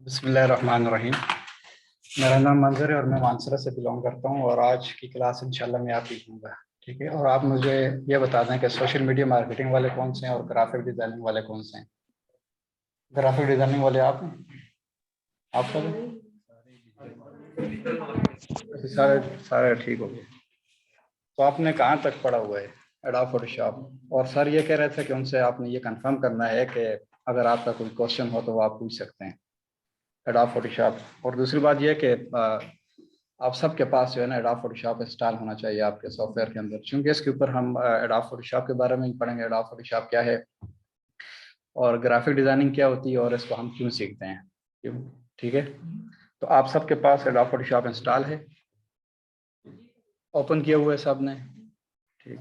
बिस्मिल्लाहिर्रहमानिर्रहीम। मेरा नाम मंजर है और मैं मानसरा से बिलोंग करता हूँ और आज की क्लास इंशाल्लाह मैं आप ही लूँगा। ठीक है, और आप मुझे ये बता दें कि सोशल मीडिया मार्केटिंग वाले कौन से हैं और ग्राफिक डिजाइनिंग वाले कौन से हैं। ग्राफिक डिजाइनिंग वाले आप हैं? आप सब हैं? अच्छा, सारे सारे ठीक हो गए। तो आपने कहाँ तक पढ़ा हुआ है एडोब फोटोशॉप? और सर ये कह रहे थे कि उनसे आपने ये कंफर्म करना है कि अगर आपका कोई क्वेश्चन हो तो वो आप पूछ सकते हैं एडोब फोटोशॉप। और दूसरी बात यह कि आप सबके पास जो है ना एडोब फोटोशॉप इंस्टॉल होना चाहिए आपके सॉफ्टवेयर के अंदर, क्योंकि इसके ऊपर हम एडोब फोटोशॉप के बारे में ही पढ़ेंगे। एडोब फोटोशॉप क्या है और ग्राफिक डिजाइनिंग क्या होती है और इसको हम क्यों सीखते हैं, क्यों। ठीक है, तो आप सबके पास एडोब फोटोशॉप इंस्टॉल है, ओपन किया हुआ है सब ने? ठीक।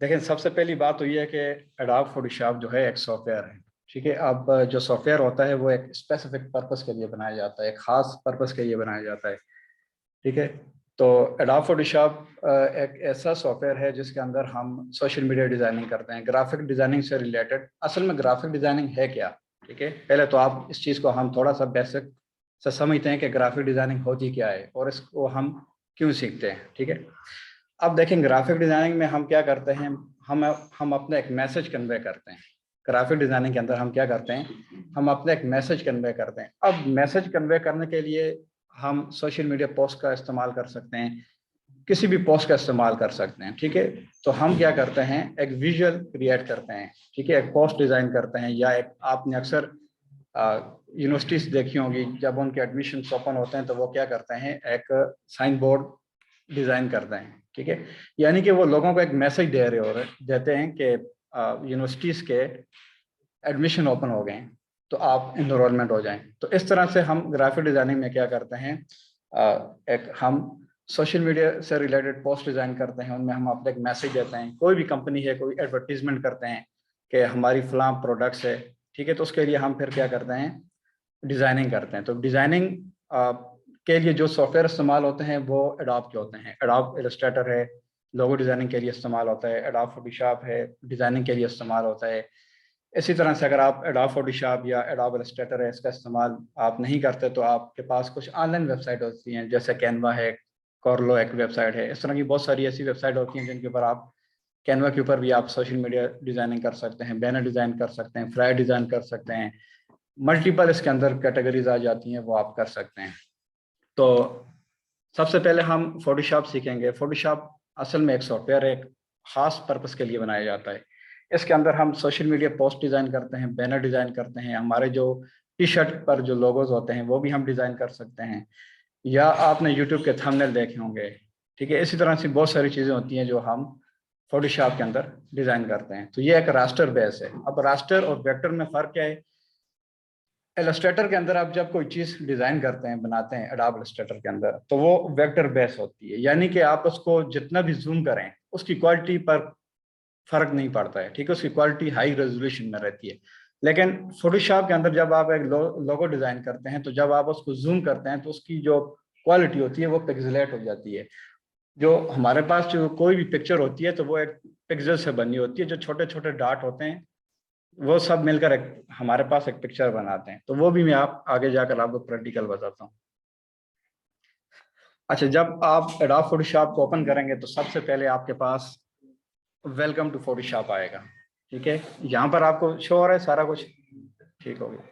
देखिए, सबसे पहली बात तो ये है कि एडोब फोटोशॉप जो है एक सॉफ्टवेयर है। ठीक है, अब जो सॉफ्टवेयर होता है वो एक स्पेसिफिक पर्पस के लिए बनाया जाता है, एक खास पर्पस के लिए बनाया जाता है। ठीक है, तो एडोब फोटोशॉप एक ऐसा सॉफ्टवेयर है जिसके अंदर हम सोशल मीडिया डिजाइनिंग करते हैं, ग्राफिक डिजाइनिंग से रिलेटेड। असल में ग्राफिक डिजाइनिंग है क्या? ठीक है, पहले तो आप इस चीज़ को हम थोड़ा सा बेसिक से समझते हैं कि ग्राफिक डिजाइनिंग होती क्या है और इसको हम क्यों सीखते हैं। ठीक है, अब देखें ग्राफिक डिजाइनिंग में हम क्या करते हैं, हम हम अपने एक मैसेज कन्वे करते हैं। ग्राफिक डिजाइनिंग के अंदर हम क्या करते हैं, हम अपने एक मैसेज कन्वे करते हैं। अब मैसेज कन्वे करने के लिए हम सोशल मीडिया पोस्ट का इस्तेमाल कर सकते हैं, किसी भी पोस्ट का इस्तेमाल कर सकते हैं। ठीक है, तो हम क्या करते हैं, एक विजुअल क्रिएट करते हैं। ठीक है, एक पोस्ट डिजाइन करते हैं, या एक आपने अक्सर यूनिवर्सिटीज देखी होंगी, जब उनके एडमिशन ओपन होते हैं तो वो क्या करते हैं, एक साइन बोर्ड डिजाइन करते हैं। ठीक है, यानी कि वो लोगों को एक मैसेज दे रहे हो देते हैं कि यूनिवर्सिटीज के एडमिशन ओपन हो गए हैं तो आप इनरोलमेंट हो जाएं। तो इस तरह से हम ग्राफिक डिजाइनिंग में क्या करते हैं, एक हम सोशल मीडिया से रिलेटेड पोस्ट डिजाइन करते हैं, उनमें हम अपने एक मैसेज देते हैं। कोई भी कंपनी है, कोई एडवर्टीजमेंट करते हैं कि हमारी फलां प्रोडक्ट्स है। ठीक है, तो उसके लिए हम फिर क्या करते हैं, डिजाइनिंग करते हैं। तो डिजाइनिंग के लिए जो सॉफ्टवेयर इस्तेमाल होते हैं वो एडोब के होते हैं। एडोब इलस्ट्रेटर है, लोगो डिजाइनिंग के लिए इस्तेमाल होता है। एडोब फोटोशॉप है, डिजाइनिंग के लिए इस्तेमाल होता है। इसी तरह से अगर आप एडोब फोटोशॉप या एडोब इलस्ट्रेटर है इसका इस्तेमाल आप नहीं करते तो आपके पास कुछ ऑनलाइन वेबसाइट होती हैं, जैसे कैनवा है, कॉर्लो एक वेबसाइट है। इस तरह की बहुत सारी ऐसी वेबसाइट होती हैं जिनके ऊपर आप, कैनवा के ऊपर भी आप सोशल मीडिया डिजाइनिंग कर सकते हैं, बैनर डिजाइन कर सकते हैं, फ्लायर डिजाइन कर सकते हैं। मल्टीपल इसके अंदर कैटेगरीज आ जाती हैं, वो आप कर सकते हैं। तो सबसे पहले हम फोटोशॉप सीखेंगे। फोटोशॉप असल में एक सॉफ्टवेयर है, एक खास पर्पस के लिए बनाया जाता है। इसके अंदर हम सोशल मीडिया पोस्ट डिजाइन करते हैं, बैनर डिजाइन करते हैं, हमारे जो टी शर्ट पर जो लोगोज होते हैं वो भी हम डिजाइन कर सकते हैं, या आपने यूट्यूब के थंबनेल देखे होंगे। ठीक है, इसी तरह से बहुत सारी चीजें होती हैं जो हम फोटोशॉप के अंदर डिजाइन करते हैं। तो ये एक रास्टर बेस है। अब रास्टर और वेक्टर में फर्क क्या है? इलस्ट्रेटर के अंदर आप जब कोई चीज डिजाइन करते हैं, बनाते हैं एडोब इलस्ट्रेटर के अंदर, तो वो वेक्टर बेस होती है, यानी कि आप उसको जितना भी जूम करें उसकी क्वालिटी पर फर्क नहीं पड़ता है। ठीक है, उसकी क्वालिटी हाई रेजोल्यूशन में रहती है। लेकिन फोटोशॉप के अंदर जब आप एक लोगो डिजाइन करते हैं तो जब आप उसको जूम करते हैं तो उसकी जो क्वालिटी होती है वो पिक्सेलेट हो जाती है। जो हमारे पास जो कोई भी पिक्चर होती है तो वो एक पिक्सल से बनी होती है, जो छोटे छोटे डॉट होते हैं वो सब मिलकर एक हमारे पास एक पिक्चर बनाते हैं। तो वो भी मैं आप आगे जाकर आपको प्रैक्टिकल बताता हूँ। अच्छा, जब आप एडोब फोटोशॉप को ओपन करेंगे तो सबसे पहले आपके पास वेलकम टू फोटोशॉप आएगा। ठीक है, यहाँ पर आपको शो हो रहा है सारा कुछ? ठीक हो गया।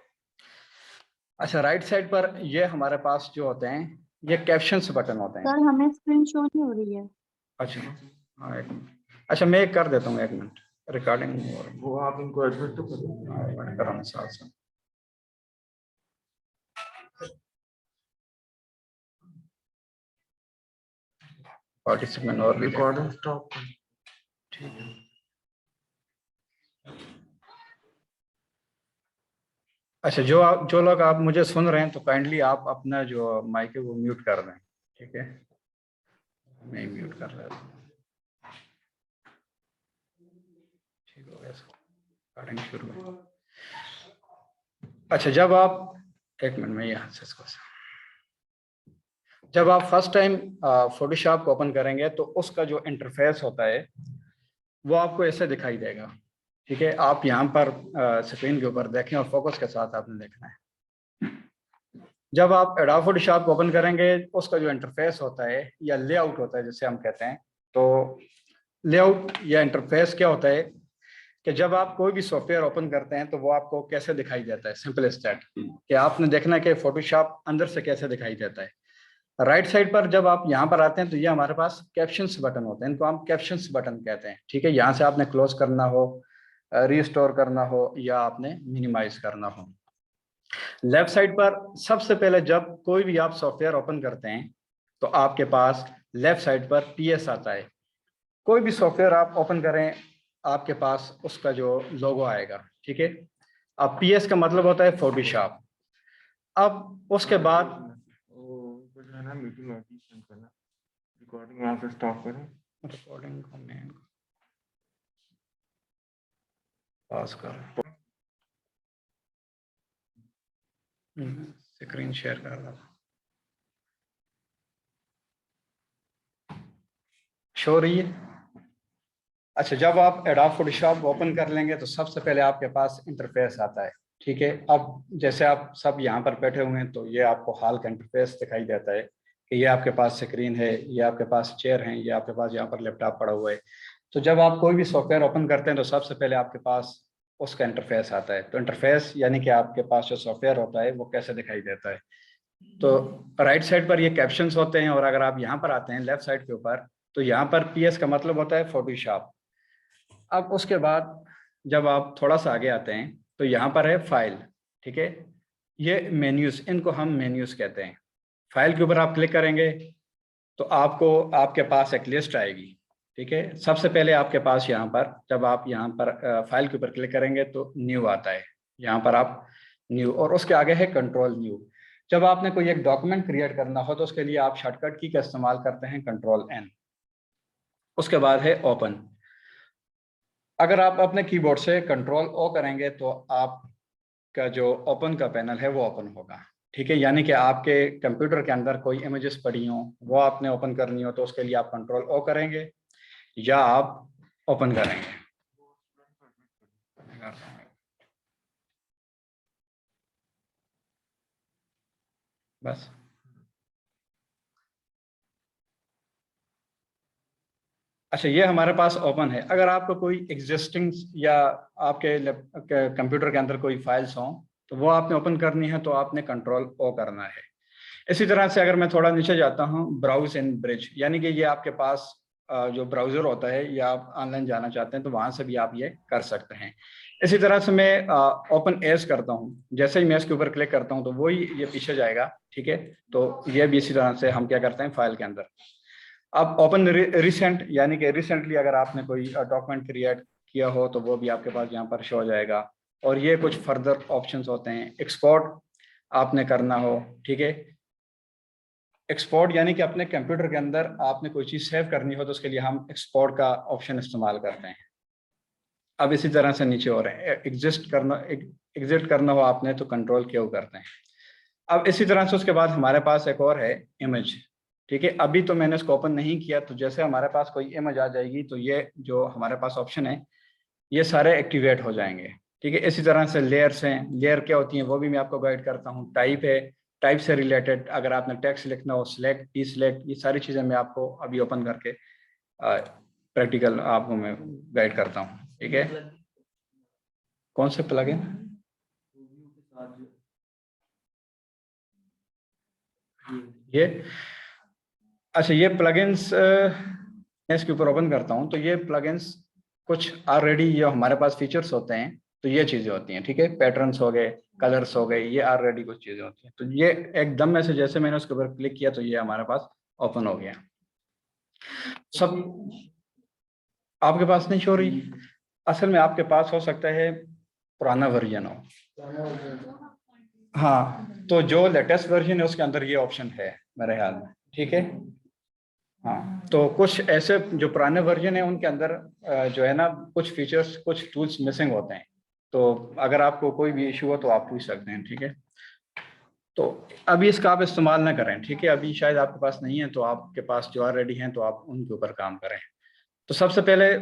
अच्छा, राइट साइड पर ये हमारे पास जो होते हैं ये कैप्शंस बटन होते हैं। सर हमें स्क्रीन शो नहीं हो रही है। अच्छा, हाँ एक मिनट। अच्छा, मैं एक कर देता हूँ, एक मिनट। रिकॉर्डिंग वो आप इनको एडमिट तो करो। कराना साथ साथ। पार्टिसिपेंट और रिकॉर्डिंग स्टॉप। ठीक है। अच्छा, जो लोग आप मुझे सुन रहे हैं तो काइंडली आप अपना जो माइक है वो म्यूट कर दें। ठीक है, मैं म्यूट कर रहा हूँ। ठीक हो गया, रिकॉर्डिंग शुरू है। अच्छा, जब आप, एक मिनट में यहाँ से इसको, जब आप फर्स्ट टाइम फोटोशॉप को ओपन करेंगे तो उसका जो इंटरफेस होता है वो आपको ऐसे दिखाई देगा। ठीक है, आप यहाँ पर स्क्रीन के ऊपर देखें और फोकस के साथ आपने देखना है। जब आप एडोब फोटोशॉप ओपन करेंगे, उसका जो इंटरफेस होता है या लेआउट होता है जिसे हम कहते हैं, तो लेआउट या इंटरफेस क्या होता है कि जब आप कोई भी सॉफ्टवेयर ओपन करते हैं तो वो आपको कैसे दिखाई देता है। सिंपल इज दैट कि आपने देखना है कि फोटोशॉप अंदर से कैसे दिखाई देता है। राइट साइड पर जब आप यहाँ पर आते हैं तो ये हमारे पास कैप्शंस बटन होते हैं, इनको हम कैप्शंस बटन कहते हैं। ठीक है, यहाँ से आपने क्लोज करना हो, रीस्टोर करना हो या आपने मिनिमाइज करना हो। लेफ्ट साइड पर सबसे पहले जब कोई भी आप सॉफ्टवेयर ओपन करते हैं तो आपके पास लेफ्ट साइड पर पीएस आता है। कोई भी सॉफ्टवेयर आप ओपन करें, आपके पास उसका जो लोगो आएगा। ठीक है, अब पीएस का मतलब होता है फोटोशॉप। अब उसके बाद वो जो है ना मीटिंग सेंड करना, रिकॉर्डिंग वहाँ से स्टॉप करें, रिकॉर्डिंग को मैं पास कर, स्क्रीन शेयर कर रहा था, शो रही है। अच्छा, जब आप एडोब फोटोशॉप ओपन कर लेंगे तो सबसे पहले आपके पास इंटरफेस आता है। ठीक है, अब जैसे आप सब यहाँ पर बैठे हुए हैं तो ये आपको हाल का इंटरफेस दिखाई देता है कि ये आपके पास स्क्रीन है, ये आपके पास चेयर है, ये आपके पास यहाँ पर लैपटॉप पड़ा हुआ है। तो जब आप कोई भी सॉफ्टवेयर ओपन करते हैं तो सबसे पहले आपके पास उसका इंटरफेस आता है। तो इंटरफेस यानी कि आपके पास जो सॉफ्टवेयर होता है वो कैसे दिखाई देता है। तो राइट साइड पर ये कैप्शंस होते हैं, और अगर आप यहाँ पर आते हैं लेफ्ट साइड के ऊपर तो यहाँ पर पीएस का मतलब होता है फोटोशॉप। अब उसके बाद जब आप थोड़ा सा आगे आते हैं तो यहाँ पर है फाइल। ठीक है, ये मेन्यूज, इनको हम मेन्यूज कहते हैं। फाइल के ऊपर आप क्लिक करेंगे तो आपको आपके पास एक लिस्ट आएगी। ठीक है, सबसे पहले आपके पास यहाँ पर जब आप यहाँ पर फाइल के ऊपर क्लिक करेंगे तो न्यू आता है। यहाँ पर आप न्यू, और उसके आगे है कंट्रोल न्यू। जब आपने कोई एक डॉक्यूमेंट क्रिएट करना हो तो उसके लिए आप शॉर्टकट की का इस्तेमाल करते हैं, कंट्रोल एन। उसके बाद है ओपन। अगर आप अपने कीबोर्ड से कंट्रोल ओ करेंगे तो आपका जो ओपन का पैनल है वो ओपन होगा। ठीक है, यानी कि आपके कंप्यूटर के अंदर कोई इमेजेस पड़ी हो, वो आपने ओपन करनी हो तो उसके लिए आप कंट्रोल ओ करेंगे या आप ओपन करेंगे। बस अच्छा, ये हमारे पास ओपन है। अगर आपको कोई एग्जिस्टिंग या आपके कंप्यूटर के अंदर कोई फाइल्स हों तो वो आपने ओपन करनी है तो आपने कंट्रोल ओ करना है। इसी तरह से अगर मैं थोड़ा नीचे जाता हूँ, ब्राउज इन ब्रिज, यानी कि ये आपके पास जो ब्राउजर होता है या आप ऑनलाइन जाना चाहते हैं तो वहां से भी आप ये कर सकते हैं। इसी तरह से मैं ओपन एज करता हूँ, जैसे ही मैं इसके ऊपर क्लिक करता हूँ तो वही ये पीछे जाएगा। ठीक है, तो ये भी इसी तरह से हम क्या करते हैं फाइल के अंदर। अब ओपन रिसेंट, यानी कि रिसेंटली अगर आपने कोई डॉक्यूमेंट क्रिएट किया हो तो वो भी आपके पास यहाँ पर शो हो जाएगा। और ये कुछ फर्दर ऑप्शंस होते हैं। एक्सपोर्ट आपने करना हो, ठीक है, एक्सपोर्ट यानी कि अपने कंप्यूटर के अंदर आपने कोई चीज़ सेव करनी हो तो उसके लिए हम एक्सपोर्ट का ऑप्शन इस्तेमाल करते हैं। अब इसी तरह से नीचे हो रहे हैं, एग्जिट करना हो आपने तो कंट्रोल क्यू करते हैं। अब इसी तरह से उसके बाद हमारे पास एक और है इमेज। ठीक है, अभी तो मैंने इसको ओपन नहीं किया, तो जैसे हमारे पास कोई इमेज आ जाएगी तो ये जो हमारे पास ऑप्शन है ये सारे एक्टिवेट हो जाएंगे। ठीक है, इसी तरह से लेयर्स हैं, लेयर क्या होती हैं वो भी मैं आपको गाइड करता हूँ। टाइप है, टाइप से रिलेटेड अगर आपने टेक्स्ट लिखना हो, सिलेक्ट, डी सिलेक्ट, ये सारी चीज़ें मैं आपको अभी ओपन करके प्रैक्टिकल आपको मैं गाइड करता हूँ। ठीक है, कौन से प्लगइन? ये अच्छा, ये प्लगइन्स मैं इसके ऊपर ओपन करता हूँ तो ये प्लगइन्स कुछ ऑलरेडी ये हमारे पास फीचर्स होते हैं तो ये चीज़ें होती हैं। ठीक है, पैटर्न्स हो गए, कलर्स हो गए, ये ऑलरेडी कुछ चीज़ें होती हैं। तो ये एकदम में से जैसे मैंने उसके ऊपर क्लिक किया तो ये हमारे पास ओपन हो गया। सब आपके पास नहीं शो रही, असल में आपके पास हो सकता है पुराना वर्जन हो। हाँ, तो जो लेटेस्ट वर्जन है उसके अंदर ये ऑप्शन है मेरे ख्याल में। ठीक है, हाँ, तो कुछ ऐसे जो पुराने वर्जन है उनके अंदर जो है ना कुछ फीचर्स, कुछ टूल्स मिसिंग होते हैं। तो अगर आपको कोई भी इशू हो तो आप पूछ सकते हैं। ठीक है, तो अभी इसका आप इस्तेमाल ना करें। ठीक है, अभी शायद आपके पास नहीं है तो आपके पास जो ऑलरेडी हैं तो आप उनके ऊपर काम करें। तो सबसे पहले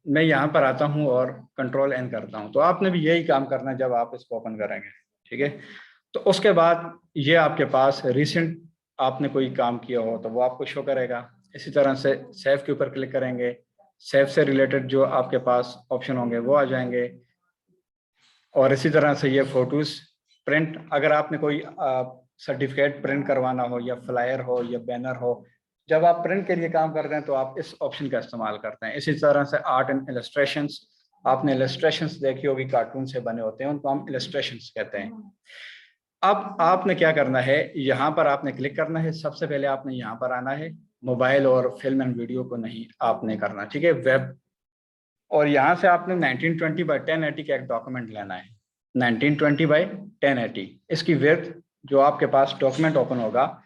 मैं यहाँ पर आता हूँ और कंट्रोल एन करता हूँ, तो आपने भी यही काम करना है जब आप इसको ओपन करेंगे, ठीक है। तो उसके बाद ये आपके पास रिसेंट आपने कोई काम किया हो तो वो आपको शो करेगा। इसी तरह से सेव के ऊपर क्लिक करेंगे, सेव से रिलेटेड जो आपके पास ऑप्शन होंगे वो आ जाएंगे। और इसी तरह से ये फोटोज प्रिंट, अगर आपने कोई सर्टिफिकेट प्रिंट करवाना हो या फ्लायर हो या बैनर हो, जब आप प्रिंट के लिए काम करते हैं तो आप इस ऑप्शन का इस्तेमाल करते हैं। इसी तरह से आर्ट एंड इलस्ट्रेशंस, आपने इलस्ट्रेशंस देखी होगी, कार्टून से बने होते हैं, उनको हम इलस्ट्रेशंस कहते हैं। अब आपने क्या करना है, यहाँ पर आपने क्लिक करना है। सबसे पहले आपने यहाँ पर आना है, मोबाइल और फिल्म एंड वीडियो को नहीं आपने करना, ठीक है, वेब। और यहाँ से आपने 1920 बाई 1080 का एक डॉक्यूमेंट लेना है, 1920 बाई 1080। इसकी विड्थ जो आपके पास डॉक्यूमेंट ओपन होगा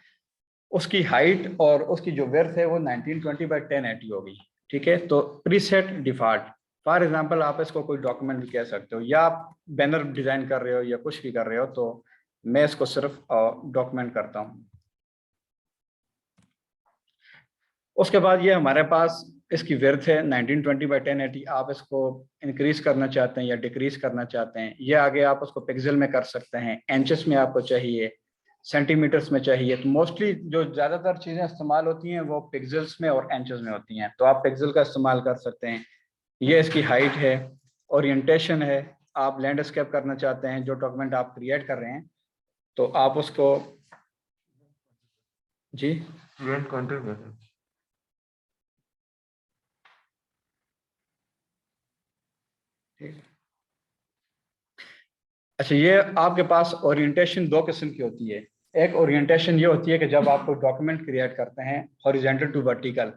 उसकी हाइट और उसकी जो विड्थ है वो 1920 बाई 1080 होगी, ठीक है। तो प्रीसेट डिफॉल्ट, फॉर एग्जांपल आप इसको कोई डॉक्यूमेंट भी कह सकते हो, या आप बैनर डिजाइन कर रहे हो या कुछ भी कर रहे हो, तो मैं इसको सिर्फ डॉक्यूमेंट करता हूँ। उसके बाद ये हमारे पास इसकी विड्थ है 1920 बाई 1080। आप इसको इंक्रीज करना चाहते हैं या डिक्रीज करना चाहते हैं, ये आगे आप उसको पिक्सल में कर सकते हैं, इंचेस में आपको चाहिए, सेंटीमीटर्स में चाहिए। तो मोस्टली जो ज़्यादातर चीज़ें इस्तेमाल होती हैं वो पिक्सल्स में और इंचेस में होती हैं, तो आप पिक्सल का इस्तेमाल कर सकते हैं। ये इसकी हाइट है, ओरिएंटेशन है, आप लैंडस्केप करना चाहते हैं जो डॉक्यूमेंट आप क्रिएट कर रहे हैं तो आप उसको, जी स्टूडेंट काउंटर कर अच्छा, ये आपके पास ओरिएंटेशन दो किस्म की होती है। एक ओरिएंटेशन ये होती है कि जब आप कोई डॉक्यूमेंट क्रिएट करते हैं हॉरिजॉन्टल टू वर्टिकल,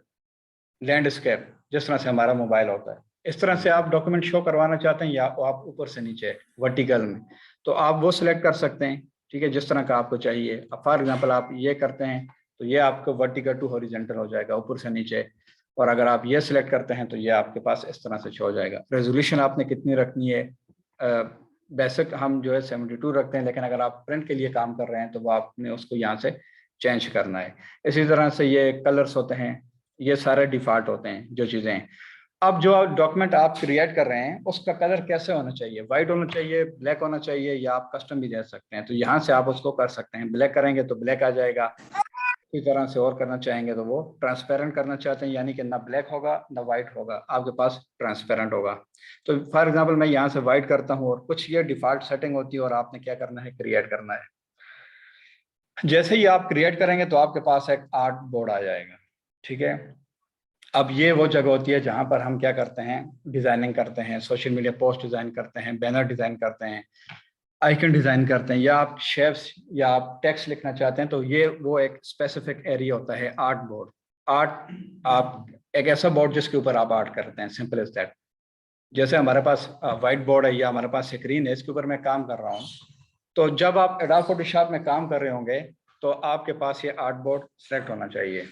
लैंडस्केप, जिस तरह से हमारा मोबाइल होता है, इस तरह से आप डॉक्यूमेंट शो करवाना चाहते हैं, या आप ऊपर से नीचे वर्टिकल में, तो आप वो सिलेक्ट कर सकते हैं, ठीक है, जिस तरह का आपको चाहिए। अब फॉर एग्जांपल आप ये करते हैं तो ये आपको वर्टिकल टू हॉरिजॉन्टल हो जाएगा, ऊपर से नीचे। और अगर आप ये सिलेक्ट करते हैं तो ये आपके पास इस तरह से शो हो जाएगा। रेजोल्यूशन आपने कितनी रखनी है, बेसिक हम जो है 72 रखते हैं, लेकिन अगर आप प्रिंट के लिए काम कर रहे हैं तो वो आपने उसको यहाँ से चेंज करना है। इसी तरह से ये कलर्स होते हैं, ये सारे डिफॉल्ट होते हैं जो चीज़ें हैं। अब जो डॉक्यूमेंट आप क्रिएट कर रहे हैं उसका कलर कैसे होना चाहिए, वाइट होना चाहिए, ब्लैक होना चाहिए, या आप कस्टम भी दे सकते हैं। तो यहाँ से आप उसको कर सकते हैं, ब्लैक करेंगे तो ब्लैक आ जाएगा। इसी तरह से और करना चाहेंगे तो वो ट्रांसपेरेंट करना चाहते हैं, यानी कि ना ब्लैक होगा ना वाइट होगा, आपके पास ट्रांसपेरेंट होगा। तो फॉर एग्जांपल मैं यहाँ से वाइट करता हूँ, और कुछ ये डिफॉल्ट सेटिंग होती है और आपने क्या करना है, क्रिएट करना है। जैसे ही आप क्रिएट करेंगे तो आपके पास एक आर्ट बोर्ड आ जाएगा, ठीक है। अब ये वो जगह होती है जहाँ पर हम क्या करते हैं, डिजाइनिंग करते हैं, सोशल मीडिया पोस्ट डिजाइन करते हैं, बैनर डिजाइन करते हैं, आइकन डिजाइन करते हैं, या आप शेप्स या आप टेक्स्ट लिखना चाहते हैं, तो ये वो एक स्पेसिफिक एरिया होता है, आर्ट बोर्ड। आर्ट, आप एक ऐसा बोर्ड जिसके ऊपर आप आर्ट करते हैं, सिंपल एज दैट। जैसे हमारे पास व्हाइट बोर्ड है या हमारे पास स्क्रीन है, इसके ऊपर मैं काम कर रहा हूँ, तो जब आप एडोब फोटोशॉप में काम कर रहे होंगे तो आपके पास ये आर्ट बोर्ड सेलेक्ट होना चाहिए,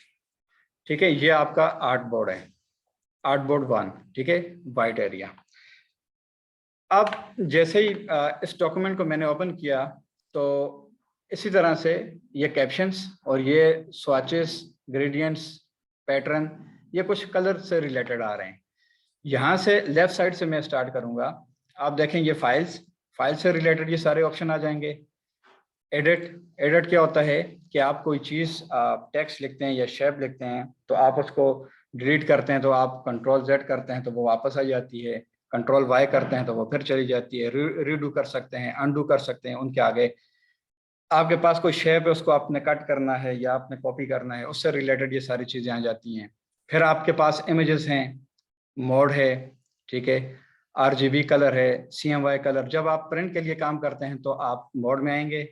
ठीक है। ये आपका आर्ट बोर्ड है, आर्ट बोर्ड 1, ठीक है, वाइट एरिया। अब जैसे ही इस डॉक्यूमेंट को मैंने ओपन किया तो इसी तरह से ये कैप्शंस और ये स्वाचेस, ग्रेडियंट्स, पैटर्न, ये कुछ कलर से रिलेटेड आ रहे हैं। यहाँ से लेफ्ट साइड से मैं स्टार्ट करूँगा, आप देखें ये फाइल्स, फाइल से रिलेटेड ये सारे ऑप्शन आ जाएंगे। एडिट, एडिट क्या होता है कि आप कोई चीज़ टेक्स्ट लिखते हैं या शेप लिखते हैं तो आप उसको डिलीट करते हैं तो आप कंट्रोल Z करते हैं तो वो वापस आ जाती है, कंट्रोल Y करते हैं तो वो फिर चली जाती है, रीडू कर सकते हैं, अनडू कर सकते हैं। उनके आगे आपके पास कोई शेप है उसको आपने कट करना है या आपने कॉपी करना है, उससे रिलेटेड ये सारी चीज़ें आ जाती हैं। फिर आपके पास इमेजेस हैं, मोड है, ठीक है, RGB कलर है, CMY कलर। जब आप प्रिंट के लिए काम करते हैं तो आप मोड में आएंगे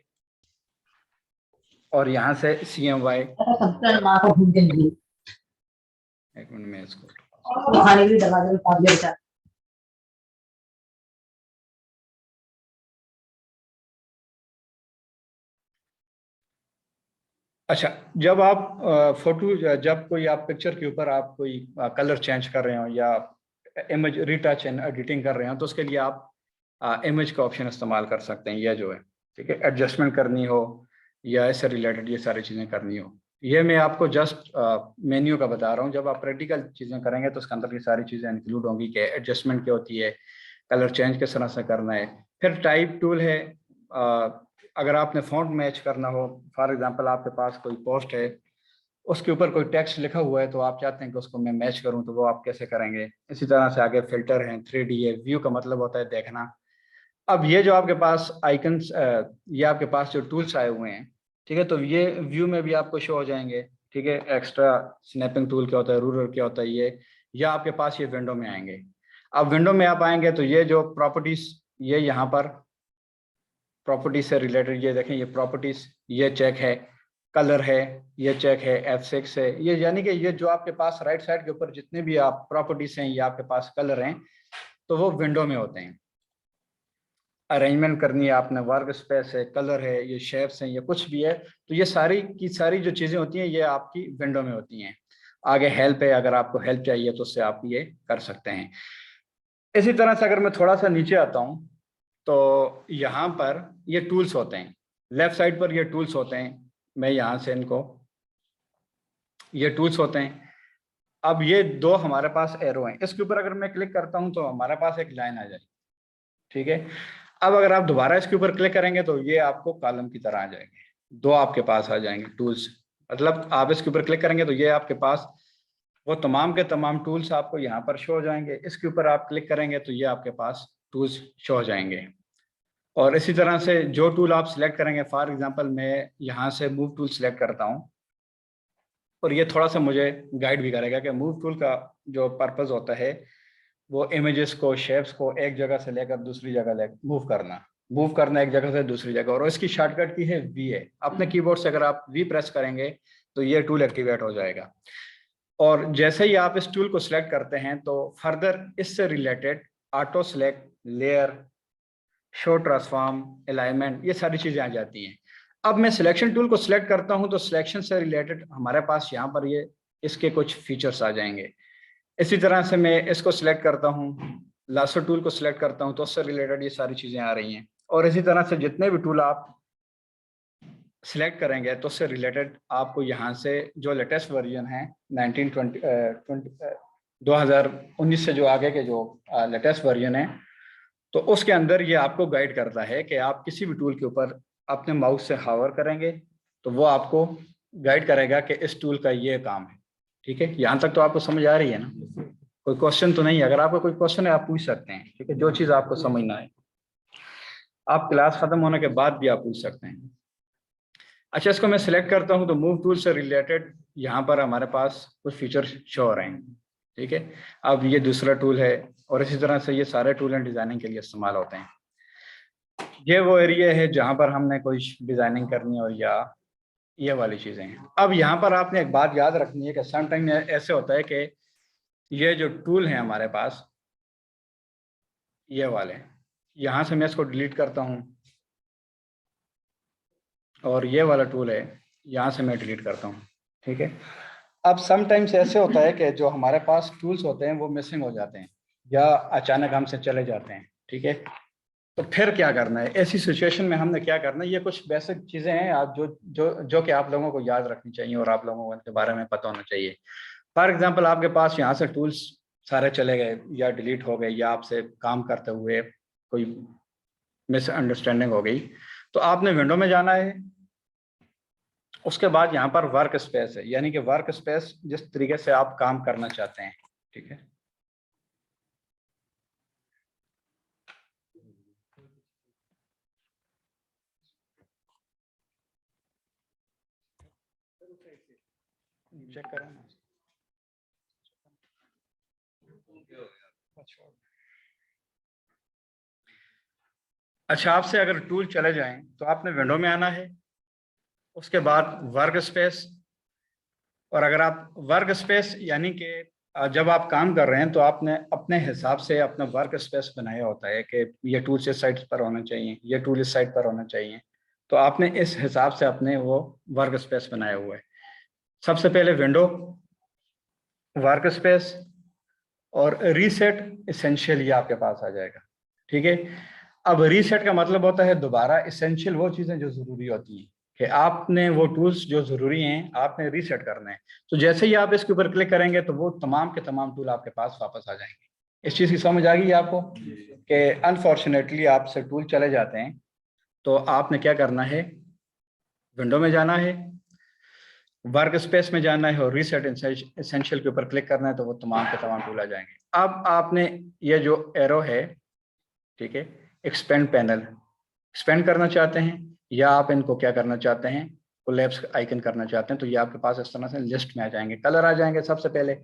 और यहाँ से CMY, एक मिनट में इसको, अच्छा, जब आप फोटो, जब कोई आप पिक्चर के ऊपर आप कोई कलर चेंज कर रहे हो या इमेज रीटच एंड एडिटिंग कर रहे हो तो उसके लिए आप इमेज का ऑप्शन इस्तेमाल कर सकते हैं, यह जो है, ठीक है, एडजस्टमेंट करनी हो या इससे रिलेटेड ये सारी चीज़ें करनी हो, ये मैं आपको जस्ट मेन्यू का बता रहा हूँ। जब आप प्रैक्टिकल चीज़ें करेंगे तो उसके अंदर की सारी चीज़ें इंक्लूड होंगी कि एडजस्टमेंट क्या होती है, कलर चेंज किस तरह से करना है। फिर टाइप टूल है, अगर आपने फॉन्ट मैच करना हो, फॉर एग्जांपल आपके पास कोई पोस्ट है, उसके ऊपर कोई टेक्स्ट लिखा हुआ है तो आप चाहते हैं कि उसको मैं मैच करूं, तो वो आप कैसे करेंगे। इसी तरह से आगे फिल्टर हैं, 3D है, व्यू का मतलब होता है देखना। अब ये जो आपके पास आइकन्स, ये आपके पास जो टूल्स आए हुए हैं, ठीक है, तो ये व्यू में भी आपको शो हो जाएंगे। ठीक है, एक्स्ट्रा स्नैपिंग टूल क्या होता है, रूलर क्या होता है, ये या आपके पास ये विंडो में आएंगे। अब विंडो में आप आएंगे तो ये जो प्रॉपर्टीज, ये यहाँ पर प्रॉपर्टीज से रिलेटेड ये देखें, ये प्रॉपर्टीज, ये चेक है, कलर है, ये चेक है, F6 है, ये यानी कि ये जो आपके पास राइट साइड के ऊपर जितने भी आप प्रॉपर्टीज हैं, ये आपके पास कलर हैं, तो वो विंडो में होते हैं। अरेंजमेंट करनी है आपने, वर्क स्पेस है, कलर है, ये शेप्स हैं, ये कुछ भी है, तो ये सारी की सारी जो चीज़ें होती हैं ये आपकी विंडो में होती हैं। आगे हेल्प है, अगर आपको हेल्प चाहिए तो उससे आप ये कर सकते हैं। इसी तरह से अगर मैं थोड़ा सा नीचे आता हूँ तो यहाँ पर ये टूल्स होते हैं, लेफ्ट साइड पर ये टूल्स होते हैं। मैं यहाँ से इनको, ये टूल्स होते हैं। अब ये दो हमारे पास एरो हैं, इसके ऊपर अगर मैं क्लिक करता हूँ तो हमारे पास एक लाइन आ जाएगी। ठीक है, अब अगर आप दोबारा इसके ऊपर क्लिक करेंगे तो ये आपको कॉलम की तरह आ जाएंगे, दो आपके पास आ जाएंगे टूल्स। मतलब आप इसके ऊपर क्लिक करेंगे तो ये आपके पास वो तमाम के तमाम टूल्स आपको यहाँ पर शो हो जाएंगे। इसके ऊपर आप क्लिक करेंगे तो ये आपके पास टूल्स शो हो जाएंगे। और इसी तरह से जो टूल आप सिलेक्ट करेंगे, फॉर एग्जांपल मैं यहाँ से मूव टूल सिलेक्ट करता हूँ, और ये थोड़ा सा मुझे गाइड भी करेगा कि मूव टूल का जो पर्पस होता है वो इमेजेस को, शेप्स को एक जगह से लेकर दूसरी जगह ले मूव करना एक जगह से दूसरी जगह। और इसकी शॉर्टकट की है वी है। अपने कीबोर्ड से अगर आप वी प्रेस करेंगे तो ये टूल एक्टिवेट हो जाएगा। और जैसे ही आप इस टूल को सिलेक्ट करते हैं तो फर्दर इससे related auto select, layer, show transform, alignment, ये सारी चीजें आ जाती हैं। अब मैं सिलेक्शन टूल को सिलेक्ट करता हूं तो सिलेक्शन से रिलेटेड हमारे पास यहाँ पर ये इसके कुछ फीचर्स आ जाएंगे। इसी तरह से मैं इसको सिलेक्ट करता हूँ, लासो टूल को सिलेक्ट करता हूँ तो उससे रिलेटेड ये सारी चीजें आ रही हैं। और इसी तरह से जितने भी टूल आप सिलेक्ट करेंगे तो उससे रिलेटेड आपको यहाँ से जो लेटेस्ट वर्जन है 2019 से जो आगे के जो लेटेस्ट वर्जन है, तो उसके अंदर ये आपको गाइड करता है कि आप किसी भी टूल के ऊपर अपने माउस से हावर करेंगे तो वो आपको गाइड करेगा कि इस टूल का ये काम है। ठीक है, यहाँ तक तो आपको समझ आ रही है ना? कोई क्वेश्चन तो नहीं है? अगर आपका कोई क्वेश्चन है आप पूछ सकते हैं। ठीक है, जो चीज़ आपको समझना है आप क्लास खत्म होने के बाद भी आप पूछ सकते हैं। अच्छा, इसको मैं सिलेक्ट करता हूँ तो मूव टूल से रिलेटेड यहाँ पर हमारे पास कुछ फीचर शो हो रहे हैं। ठीक है, अब ये दूसरा टूल है, और इसी तरह से ये सारे टूल एंड डिजाइनिंग के लिए इस्तेमाल होते हैं। ये वो एरिया है जहाँ पर हमने कोई डिजाइनिंग करनी हो या ये वाली चीजें हैं। अब यहाँ पर आपने एक बात याद रखनी है कि सम टाइम ऐसे होता है कि ये जो टूल है हमारे पास, ये वाले, यहाँ से मैं इसको डिलीट करता हूँ, और ये वाला टूल है यहाँ से मैं डिलीट करता हूँ। ठीक है, अब समटाइम्स ऐसे होता है कि जो हमारे पास टूल्स होते हैं वो मिसिंग हो जाते हैं या अचानक हमसे चले जाते हैं। ठीक है, तो फिर क्या करना है ऐसी सिचुएशन में? हमने क्या करना है, ये कुछ बेसिक चीज़ें हैं आप जो कि आप लोगों को याद रखनी चाहिए और आप लोगों को इनके बारे में पता होना चाहिए। फॉर एग्जाम्पल आपके पास यहाँ से टूल्स सारे चले गए या डिलीट हो गए, या आपसे काम करते हुए कोई मिसअंडरस्टैंडिंग हो गई, तो आपने विंडो में जाना है। उसके बाद यहाँ पर वर्क स्पेस है, यानी कि वर्क स्पेस जिस तरीके से आप काम करना चाहते हैं। ठीक है, चेक करें ना। अच्छा, आपसे अगर टूल चले जाएं तो आपने विंडो में आना है, उसके बाद वर्क स्पेस। और अगर आप वर्क स्पेस यानी कि जब आप काम कर रहे हैं तो आपने अपने हिसाब से अपना वर्क स्पेस बनाया होता है कि ये टूल इस साइड पर होना चाहिए, ये टूल इस साइड पर होना चाहिए, तो आपने इस हिसाब से अपने वो वर्क स्पेस बनाया हुआ है। सबसे पहले विंडो, वर्क स्पेस और रीसेट इसेंशियल, ये आपके पास आ जाएगा। ठीक है, अब रीसेट का मतलब होता है दोबारा, इसेंशियल वो चीज़ें जो ज़रूरी होती हैं। कि आपने वो टूल्स जो ज़रूरी हैं आपने रीसेट करने हैं। तो जैसे ही आप इसके ऊपर क्लिक करेंगे तो वो तमाम के तमाम टूल आपके पास वापस आ जाएंगे। इस चीज़ की समझ आ गई आपको कि अनफॉर्चुनेटली आपसे टूल चले जाते हैं, तो आपने क्या करना है, विंडो में जाना है, वर्क स्पेस में जाना है और रीसेट एसेंशियल के ऊपर क्लिक करना है, तो वो तमाम के तमाम टूल आ जाएंगे। अब आपने ये जो एरो है, ठीक है, एक्सपेंड पैनल एक्सपेंड करना चाहते हैं या आप इनको क्या करना चाहते हैं, कोलैप्स आइकन करना चाहते हैं, तो ये आपके पास इस तरह से लिस्ट में आ जाएंगे। कलर आ जाएंगे, सबसे पहले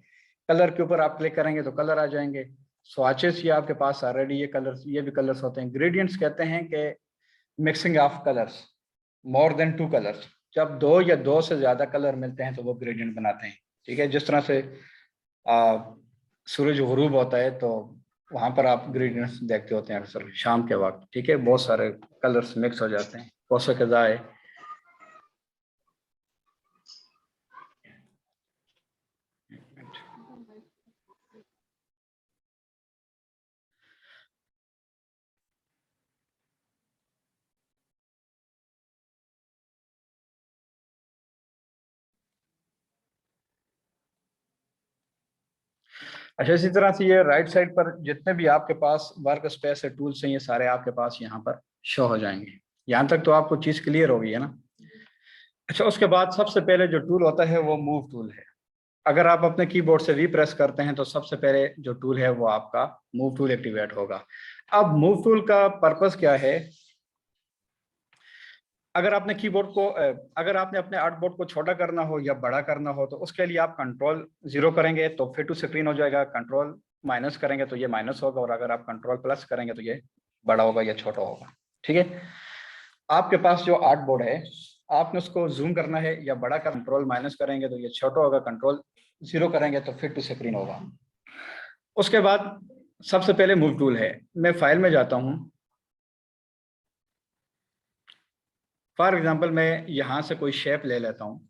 कलर के ऊपर आप क्लिक करेंगे तो कलर आ जाएंगे। स्वाचेस ये आपके पास ऑलरेडी ये कलर्स, ये भी कलर्स होते हैं। ग्रेडियंट्स कहते हैं कि mixing of colours, more than 2 colours, जब 2 या 2 से ज्यादा कलर मिलते हैं तो वो ग्रेडियंट बनाते हैं। ठीक है, जिस तरह से सूरज गुरूब होता है तो वहां पर आप ग्रेडियंट्स देखते होते हैं अक्सर शाम के वक्त। ठीक है, बहुत सारे कलर्स मिक्स हो जाते हैं, कोसा कजा है। अच्छा, इसी तरह से ये राइट साइड पर जितने भी आपके पास वर्क स्पेस है, टूल्स हैं, ये सारे आपके पास यहाँ पर शो हो जाएंगे। यहाँ तक तो आपको चीज क्लियर हो गई है ना। अच्छा, उसके बाद सबसे पहले जो टूल होता है वो मूव टूल है। अगर आप अपने कीबोर्ड से वी प्रेस करते हैं तो सबसे पहले जो टूल है वो आपका मूव टूल एक्टिवेट होगा। अब मूव टूल का पर्पस क्या है, अगर आपने कीबोर्ड को अगर आपने अपने आर्टबोर्ड को छोटा करना हो या बड़ा करना हो तो उसके लिए आप कंट्रोल 0 करेंगे तो फिट टू स्क्रीन हो जाएगा, कंट्रोल माइनस करेंगे तो ये माइनस होगा, और अगर आप कंट्रोल प्लस करेंगे तो ये बड़ा होगा या छोटा होगा। ठीक है, आपके पास जो आर्टबोर्ड है आपने उसको जूम करना है या बड़ा कर, कंट्रोल माइनस करेंगे तो ये छोटा होगा, कंट्रोल 0 करेंगे तो फिट टू स्क्रीन होगा। उसके बाद सबसे पहले मूव टूल है। मैं फाइल में जाता हूँ, फॉर एग्जांपल मैं यहाँ से कोई शेप ले लेता हूँ।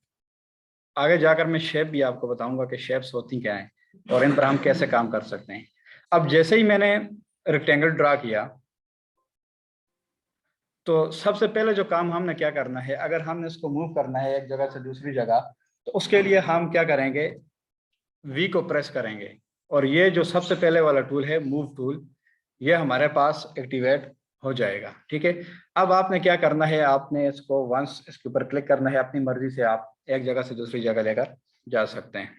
आगे जाकर मैं शेप भी आपको बताऊंगा कि शेप्स होती क्या हैं और इन पर हम कैसे काम कर सकते हैं। अब जैसे ही मैंने रेक्टेंगल ड्रा किया तो सबसे पहले जो काम हमने क्या करना है, अगर हमने इसको मूव करना है एक जगह से दूसरी जगह, तो उसके लिए हम क्या करेंगे, वी को प्रेस करेंगे और ये जो सबसे पहले वाला टूल है मूव टूल, ये हमारे पास एक्टिवेट हो जाएगा। ठीक है, अब आपने क्या करना है, आपने इसको वंस इसके ऊपर क्लिक करना है, अपनी मर्जी से आप एक जगह से दूसरी जगह लेकर जा सकते हैं।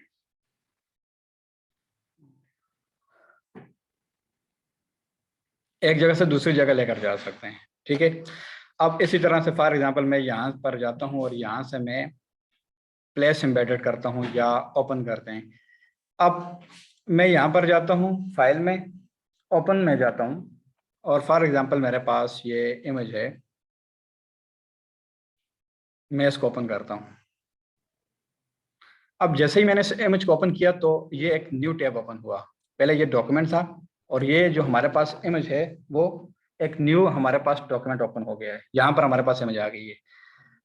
एक जगह से दूसरी जगह लेकर जा सकते हैं। ठीक है, अब इसी तरह से फॉर एग्जांपल मैं यहाँ पर जाता हूँ और यहाँ से मैं प्लेस एम्बेडेड करता हूँ या ओपन करते हैं। अब मैं यहाँ पर जाता हूँ, फाइल में ओपन में जाता हूँ और फॉर एग्जांपल मेरे पास ये इमेज है, मैं इसको ओपन करता हूँ। अब जैसे ही मैंने इस इमेज को ओपन किया तो ये एक न्यू टैब ओपन हुआ। पहले ये डॉक्यूमेंट था और ये जो हमारे पास इमेज है वो एक न्यू हमारे पास डॉक्यूमेंट ओपन हो गया है, यहाँ पर हमारे पास इमेज आ गई है।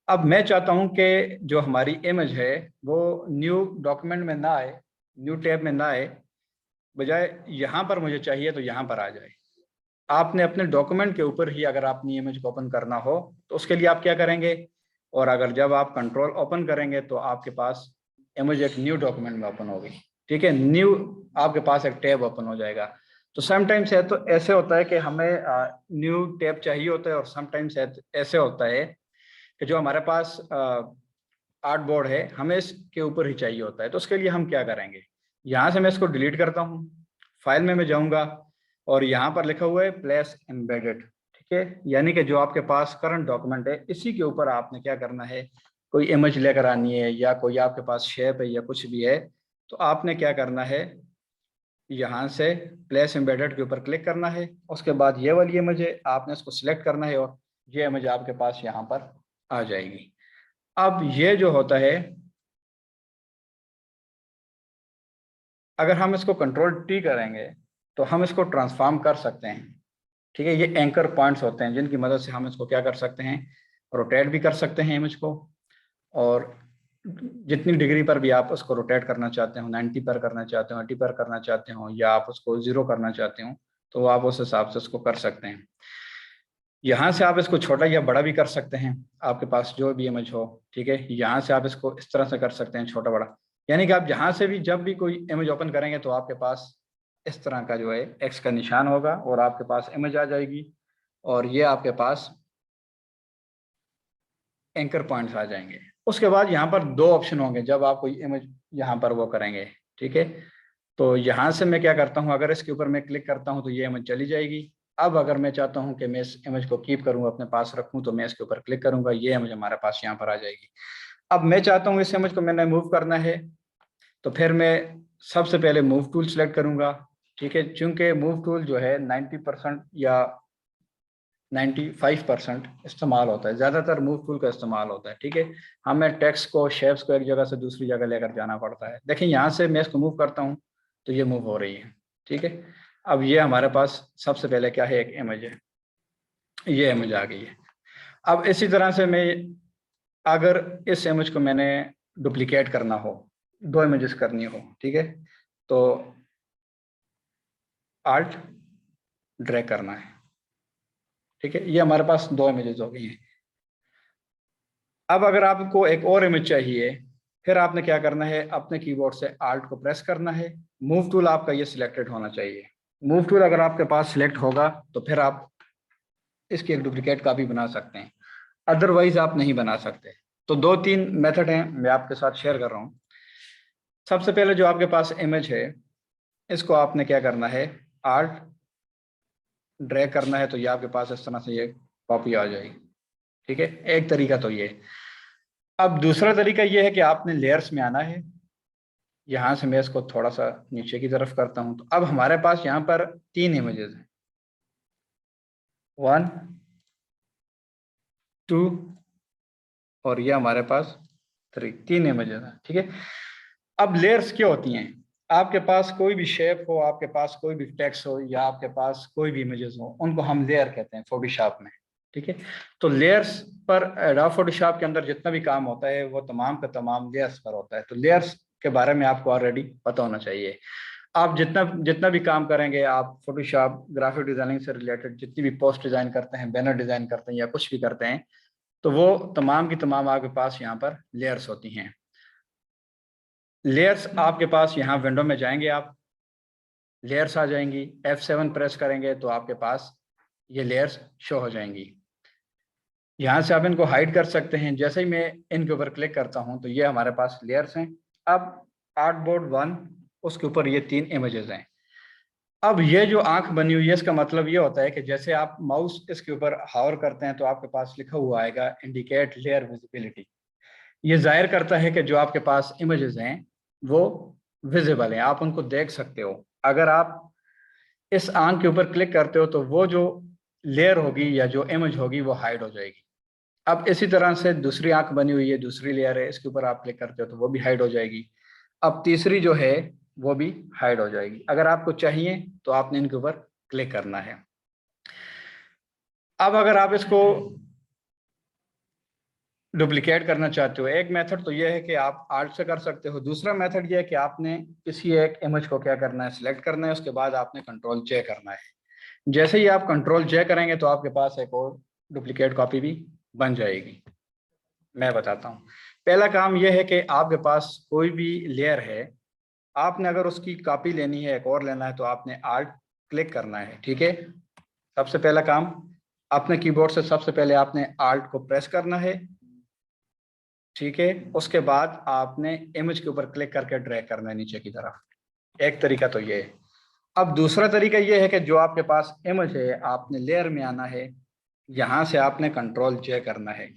अब मैं चाहता हूँ कि जो हमारी इमेज है वो न्यू डॉक्यूमेंट में ना आए, न्यू टैब में ना आए, बजाय यहाँ पर मुझे चाहिए तो यहाँ पर आ जाए। आपने अपने डॉक्यूमेंट के ऊपर ही अगर अपनी इमेज को ओपन करना हो तो उसके लिए आप क्या करेंगे, और अगर जब आप कंट्रोल ओपन करेंगे तो आपके पास इमेज एक न्यू डॉक्यूमेंट में ओपन होगी। ठीक है, न्यू आपके पास एक टैब ओपन हो जाएगा। तो समटाइम्स है तो ऐसे होता है कि हमें न्यू टैब चाहिए होता है और समटाइम्स ऐसे होता है कि जो हमारे पास आर्ट बोर्ड है हमें इसके ऊपर ही चाहिए होता है। तो उसके लिए हम क्या करेंगे, यहाँ से मैं इसको डिलीट करता हूँ, फाइल में मैं जाऊँगा और यहाँ पर लिखा हुआ है प्लेस एम्बेडेड। ठीक है, यानी कि जो आपके पास करंट डॉक्यूमेंट है इसी के ऊपर आपने क्या करना है, कोई इमेज लेकर आनी है या कोई आपके पास शेप है या कुछ भी है, तो आपने क्या करना है, यहाँ से प्लेस एम्बेडेड के ऊपर क्लिक करना है। उसके बाद ये वाली इमेज है, आपने इसको सिलेक्ट करना है और ये इमेज आपके पास यहाँ पर आ जाएगी। अब ये जो होता है, अगर हम इसको कंट्रोल टी करेंगे तो हम इसको ट्रांसफॉर्म कर सकते हैं। ठीक है, ये एंकर पॉइंट्स होते हैं जिनकी मदद से हम इसको क्या कर सकते हैं, रोटेट भी कर सकते हैं इमेज को, और जितनी डिग्री पर भी आप उसको रोटेट करना चाहते हो, 90 पर करना चाहते हो, 80 पर करना चाहते हो, या आप उसको 0 करना चाहते हो, तो आप उस हिसाब से उसको कर सकते हैं। यहाँ से आप इसको छोटा या बड़ा भी कर सकते हैं, आपके पास जो भी इमेज हो, ठीक है। यहाँ से आप इसको इस तरह से कर सकते हैं, छोटा बड़ा, यानी कि आप यहाँ से भी जब भी कोई इमेज ओपन करेंगे तो आपके पास इस तरह का जो है एक्स का निशान होगा और आपके पास इमेज आ जाएगी, और ये आपके पास एंकर पॉइंट्स आ जाएंगे। उसके बाद यहाँ पर दो ऑप्शन होंगे जब आप कोई इमेज यहाँ पर वो करेंगे, ठीक है। तो यहाँ से मैं क्या करता हूँ, अगर इसके ऊपर मैं क्लिक करता हूँ तो ये इमेज चली जाएगी। अब अगर मैं चाहता हूँ कि मैं इस इमेज को कीप करूँ, अपने पास रखूँ, तो मैं इसके ऊपर क्लिक करूँगा, ये इमेज हमारे पास यहाँ पर आ जाएगी। अब मैं चाहता हूँ इस इमेज को मैंने मूव करना है, तो फिर मैं सबसे पहले मूव टूल सेलेक्ट करूँगा, ठीक है। चूंकि मूव टूल जो है 90% या 95% इस्तेमाल होता है, ज़्यादातर मूव टूल का इस्तेमाल होता है, ठीक है। हमें टेक्स्ट को, शेप्स को एक जगह से दूसरी जगह लेकर जाना पड़ता है। देखिए यहाँ से मैं इसको मूव करता हूँ तो ये मूव हो रही है, ठीक है। अब ये हमारे पास सबसे पहले क्या है, एक इमेज है, ये इमेज आ गई है। अब इसी तरह से मैं, अगर इस इमेज को मैंने डुप्लीकेट करना हो, दो इमेजेस करनी हो, ठीक है, तो आल्ट ड्रैग करना है, ठीक है। ये हमारे पास दो इमेजेस हो गई हैं। अब अगर आपको एक और इमेज चाहिए, फिर आपने क्या करना है, अपने कीबोर्ड से आल्ट को प्रेस करना है। मूव टूल आपका ये सिलेक्टेड होना चाहिए। मूव टूल अगर आपके पास सिलेक्ट होगा तो फिर आप इसकी एक डुप्लीकेट कॉपी बना सकते हैं, अदरवाइज आप नहीं बना सकते। तो दो तीन मेथड हैं, मैं आपके साथ शेयर कर रहा हूँ। सबसे पहले जो आपके पास इमेज है, इसको आपने क्या करना है, आल्ट ड्रैग करना है, तो ये आपके पास इस तरह से ये कॉपी आ जाएगी, ठीक है। एक तरीका तो ये। अब दूसरा तरीका ये है कि आपने लेयर्स में आना है। यहाँ से मैं इसको थोड़ा सा नीचे की तरफ करता हूँ, तो अब हमारे पास यहाँ पर तीन इमेजेस हैं, 1 2 और ये हमारे पास 3, तीन इमेजेस हैं, ठीक है। अब लेयर्स क्या होती हैं, आपके पास कोई भी शेप हो, आपके पास कोई भी टेक्स्ट हो, या आपके पास कोई भी इमेजेस हो, उनको हम लेयर कहते हैं फोटोशॉप में, ठीक है। तो लेयर्स पर, एडोब फोटोशॉप के अंदर जितना भी काम होता है वो तमाम का तमाम लेयर्स पर होता है। तो लेयर्स के बारे में आपको ऑलरेडी पता होना चाहिए। आप जितना जितना भी काम करेंगे, आप फोटोशॉप ग्राफिक डिजाइनिंग से रिलेटेड जितनी भी पोस्ट डिजाइन करते हैं, बैनर डिजाइन करते हैं, या कुछ भी करते हैं, तो वो तमाम की तमाम आपके पास यहाँ पर लेयर्स होती हैं। लेयर्स आपके पास यहाँ विंडो में जाएंगे आप, लेयर्स आ जाएंगी, F7 प्रेस करेंगे तो आपके पास ये लेयर्स शो हो जाएंगी। यहाँ से आप इनको हाइड कर सकते हैं। जैसे ही मैं इनके ऊपर क्लिक करता हूँ तो ये हमारे पास लेयर्स हैं। अब आर्टबोर्ड 1, उसके ऊपर ये तीन इमेजेस हैं। अब ये जो आंख बनी हुई है, इसका मतलब ये होता है कि जैसे आप माउस इसके ऊपर हावर करते हैं तो आपके पास लिखा हुआ आएगा इंडिकेट लेयर विजिबिलिटी। ये जाहिर करता है कि जो आपके पास इमेजेस हैं वो विजिबल हैं, आप उनको देख सकते हो। अगर आप इस आंख के ऊपर क्लिक करते हो तो वो जो लेयर होगी या जो इमेज होगी वो हाइड हो जाएगी। अब इसी तरह से दूसरी आंख बनी हुई है, दूसरी लेयर है, इसके ऊपर आप क्लिक करते हो तो वो भी हाइड हो जाएगी। अब तीसरी जो है वो भी हाइड हो जाएगी। अगर आपको चाहिए तो आपने इनके ऊपर क्लिक करना है। अब अगर आप इसको डुप्लीकेट करना चाहते हो, एक मेथड तो ये है कि आप आर्ट से कर सकते हो। दूसरा मेथड ये है कि आपने किसी एक इमेज को क्या करना है, सिलेक्ट करना है, उसके बाद आपने कंट्रोल जे करना है। जैसे ही आप कंट्रोल जे करेंगे तो आपके पास एक और डुप्लीकेट कॉपी भी बन जाएगी। मैं बताता हूँ। पहला काम यह है कि आपके पास कोई भी लेयर है, आपने अगर उसकी कॉपी लेनी है, एक और लेना है, तो आपने आल्ट क्लिक करना है, ठीक है। सबसे पहला काम, अपने कीबोर्ड से सबसे पहले आपने आल्ट को प्रेस करना है, ठीक है। उसके बाद आपने इमेज के ऊपर क्लिक करके ड्रैग करना है नीचे की तरफ। एक तरीका तो ये है। अब दूसरा तरीका ये है कि जो आपके पास इमेज है, आपने लेयर में आना है, यहाँ से आपने कंट्रोल जे करना है।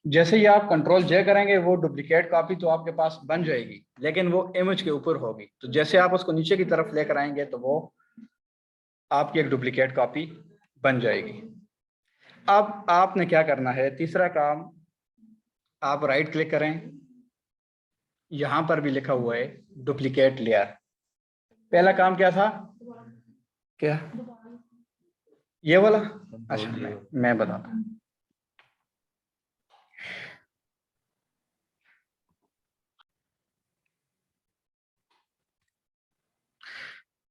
जैसे ही आप कंट्रोल जे करेंगे वो डुप्लीकेट कॉपी तो आपके पास बन जाएगी, लेकिन वो इमेज के ऊपर होगी। तो जैसे आप उसको नीचे की तरफ लेकर आएंगे तो वो आपकी एक डुप्लीकेट कॉपी बन जाएगी। अब आपने क्या करना है, तीसरा काम, आप राइट क्लिक करें, यहाँ पर भी लिखा हुआ है डुप्लीकेट लेयर। पहला काम क्या था, क्या ये वाला? अच्छा, मैं बताता हूँ।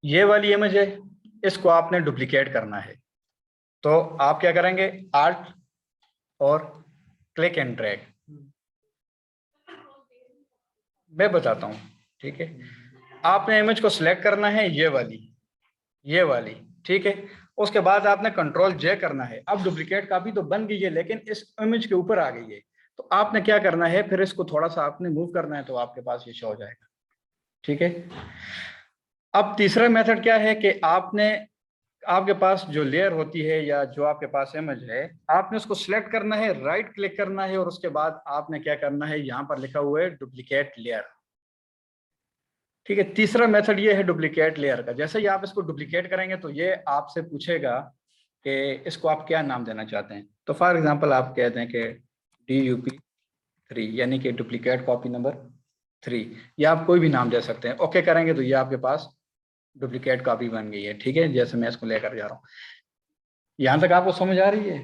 ये वाली इमेज है, इसको आपने डुप्लीकेट करना है। तो आप क्या करेंगे, आल्ट और क्लिक एंड ड्रैग। मैं बताता हूँ, ठीक है। आपने इमेज को सिलेक्ट करना है, ये वाली, ठीक है। उसके बाद आपने कंट्रोल जे करना है। अब डुप्लीकेट कॉपी तो बन गई है, लेकिन इस इमेज के ऊपर आ गई है, तो आपने क्या करना है, फिर इसको थोड़ा सा आपने मूव करना है, तो आपके पास ये शो हो जाएगा, ठीक है। अब तीसरा मेथड क्या है कि आपके पास जो लेयर होती है या जो आपके पास इमेज है, आपने उसको सिलेक्ट करना है, राइट क्लिक करना है, और उसके बाद आपने क्या करना है, यहाँ पर लिखा हुआ है डुप्लीकेट लेयर, ठीक है। तीसरा मेथड ये है डुप्लीकेट लेयर का। जैसे ही आप इसको डुप्लीकेट करेंगे तो ये आपसे पूछेगा कि इसको आप क्या नाम देना चाहते हैं। तो फॉर एग्जांपल आप कहते हैं कि DUP3, यानी कि डुप्लीकेट कॉपी नंबर 3, या आप कोई भी नाम दे सकते हैं। ओके करेंगे तो ये आपके पास डुप्लीकेट कॉपी बन गई है, ठीक है। जैसे मैं इसको लेकर जा रहा हूँ, यहां तक आपको समझ आ रही है?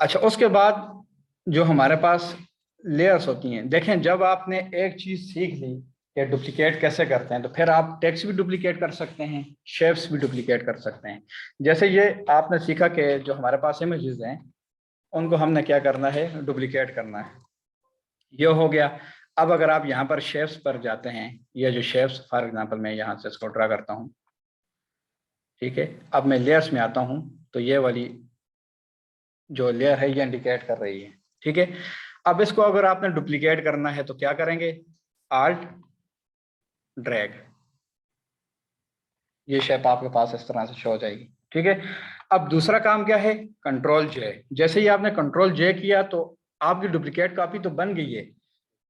अच्छा, उसके बाद जो हमारे पास लेयर्स होती हैं, देखें जब आपने एक चीज सीख ली कि डुप्लीकेट कैसे करते हैं, तो फिर आप टेक्स्ट भी डुप्लीकेट कर सकते हैं, शेप्स भी डुप्लीकेट कर सकते हैं। जैसे ये आपने सीखा कि जो हमारे पास इमेजेस हैं उनको हमने क्या करना है, डुप्लीकेट करना है, ये हो गया। अब अगर आप यहाँ पर शेप्स पर जाते हैं, ये जो शेप्स, फॉर एग्जांपल मैं यहाँ से इसको ड्रा करता हूँ, ठीक है। अब मैं लेयर्स में आता हूँ, तो ये वाली जो लेयर है ये इंडिकेट कर रही है, ठीक है। अब इसको अगर आपने डुप्लीकेट करना है तो क्या करेंगे, आल्ट ड्रैग, ये शेप आपके पास इस तरह से शो हो जाएगी, ठीक है। अब दूसरा काम क्या है, कंट्रोल जे। जैसे ही आपने कंट्रोल जे किया तो आपकी डुप्लीकेट कॉपी तो बन गई है,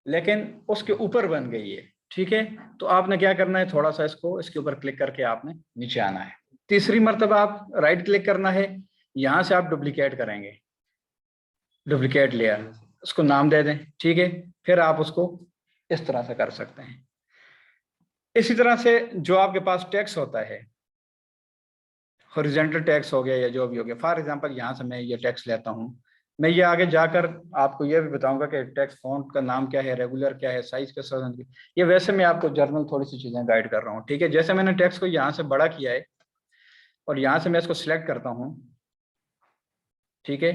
लेकिन उसके ऊपर बन गई है, ठीक है। तो आपने क्या करना है, थोड़ा सा इसको इसके ऊपर क्लिक करके आपने नीचे आना है। तीसरी मर्तबा आप राइट क्लिक करना है, यहां से आप डुप्लीकेट करेंगे, डुप्लीकेट लेयर, उसको नाम दे दें, ठीक है। फिर आप उसको इस तरह से कर सकते हैं। इसी तरह से जो आपके पास टेक्स्ट होता है, हॉरिजॉन्टल टेक्स्ट हो गया या जो भी हो गया, फॉर एग्जांपल यहाँ से मैं ये टेक्स्ट लेता हूँ, मैं ये आगे जाकर आपको ये भी बताऊंगा कि टेक्स्ट फॉन्ट का नाम क्या है, रेगुलर क्या है, साइज का साइज, ये वैसे मैं आपको जर्नल थोड़ी सी चीजें गाइड कर रहा हूँ, ठीक है। जैसे मैंने टेक्स्ट को यहाँ से बड़ा किया है और यहाँ से मैं इसको सिलेक्ट करता हूँ, ठीक है,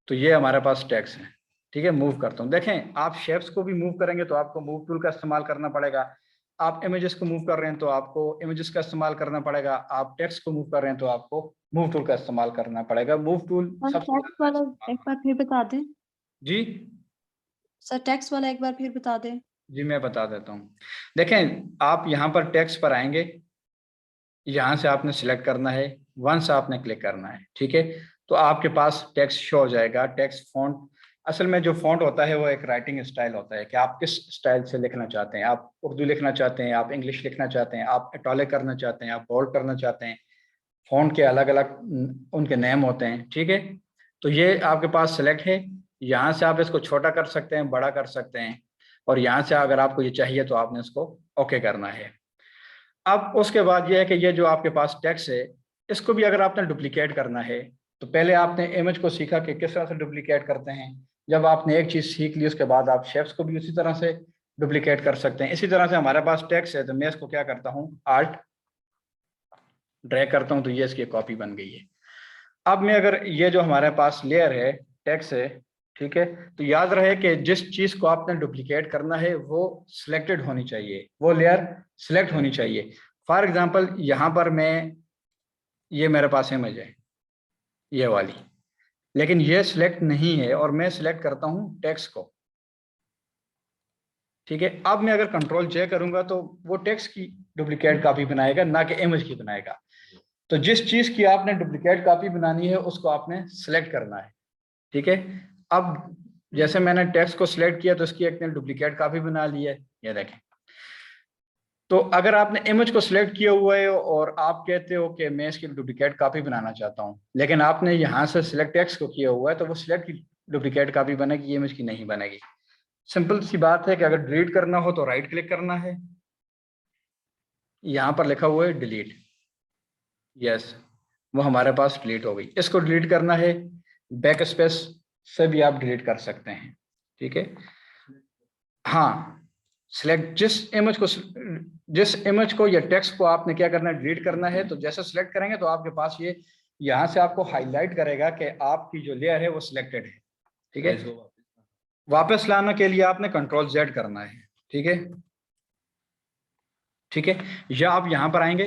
तो ये हमारे पास टेक्स्ट है, ठीक है। मूव करता हूँ, देखें आप शेप्स को भी मूव करेंगे तो आपको मूव टूल का इस्तेमाल करना पड़ेगा। आप इमेजेस को मूव कर रहे हैं तो आपको इमेजेस का इस्तेमाल करना पड़ेगा। आप टेक्स्ट को मूव कर रहे हैं तो आपको मूव टूल का इस्तेमाल करना पड़ेगा। मूव टूल सर सबसे टेक्स्ट वाला एक बार फिर बता दें। जी सर टेक्स्ट वाला एक बार फिर बता दें। जी मैं बता देता हूँ। देखें आप यहाँ पर टेक्स्ट पर आएंगे, यहाँ से आपने सिलेक्ट करना है, वंस आपने क्लिक करना है, ठीक है। तो आपके पास टेक्स्ट शो हो जाएगा। टेक्स्ट फॉन्ट, असल में जो फॉन्ट होता है वो एक राइटिंग स्टाइल होता है कि आप किस स्टाइल से लिखना चाहते हैं। आप उर्दू लिखना चाहते हैं, आप इंग्लिश लिखना चाहते हैं, आप इटैलिक करना चाहते हैं, आप बोल्ड करना चाहते हैं। फॉन्ट के अलग अलग उनके नेम होते हैं, ठीक है। तो ये आपके पास सिलेक्ट है, यहाँ से आप इसको छोटा कर सकते हैं, बड़ा कर सकते हैं, और यहाँ से अगर आपको ये चाहिए तो आपने इसको ओके करना है। अब उसके बाद ये है कि ये जो आपके पास टेक्स्ट है, इसको भी अगर आपने डुप्लीकेट करना है, तो पहले आपने इमेज को सीखा कि किस तरह से डुप्लीकेट करते हैं। जब आपने एक चीज़ सीख ली उसके बाद आप शेप्स को भी उसी तरह से डुप्लीकेट कर सकते हैं। इसी तरह से हमारे पास टेक्स्ट है, तो मैं इसको क्या करता हूँ, आल्ट ड्रैग करता हूँ, तो ये इसकी कॉपी बन गई है। अब मैं अगर ये जो हमारे पास लेयर है, टेक्स्ट है, ठीक है, तो याद रहे कि जिस चीज को आपने डुप्लीकेट करना है वो सिलेक्टेड होनी चाहिए, वो लेयर सिलेक्ट होनी चाहिए। फॉर एग्जांपल यहाँ पर मैं, ये मेरे पास इमेज है ये वाली, लेकिन ये सिलेक्ट नहीं है और मैं सिलेक्ट करता हूँ टेक्स्ट को, ठीक है। अब मैं अगर कंट्रोल जे करूंगा तो वो टेक्स्ट की डुप्लीकेट कॉपी बनाएगा, ना कि इमेज की बनाएगा। तो जिस चीज की आपने डुप्लीकेट कॉपी बनानी है उसको आपने सिलेक्ट करना है, ठीक है। अब जैसे मैंने टेक्स्ट को सिलेक्ट किया तो इसकी एक ने डुप्लीकेट कॉपी बना ली है, ये देखें। तो अगर आपने इमेज को सिलेक्ट किया हुआ है और आप कहते हो कि मैं इसकी डुप्लीकेट कॉपी बनाना चाहता हूं, लेकिन आपने यहाँ से सिलेक्ट टेक्स्ट को किया हुआ है, तो वो सिलेक्ट की डुप्लीकेट कॉपी बनेगी, इमेज की नहीं बनेगी। सिंपल सी बात है कि अगर डिलीट करना हो तो राइट क्लिक करना है, यहाँ पर लिखा हुआ है डिलीट, यस, वो हमारे पास डिलीट हो गई। इसको डिलीट करना है, बैक स्पेस से भी आप डिलीट कर सकते हैं, ठीक है। हाँ सिलेक्ट जिस इमेज को या टेक्स्ट को आपने क्या करना है, डिलीट करना है, तो जैसे सिलेक्ट करेंगे तो आपके पास ये यहाँ से आपको हाईलाइट करेगा कि आपकी जो लेयर है वो सिलेक्टेड है। ठीक है, वापस लाने के लिए आपने कंट्रोल Z करना है। ठीक है, ठीक है, या आप यहां पर आएंगे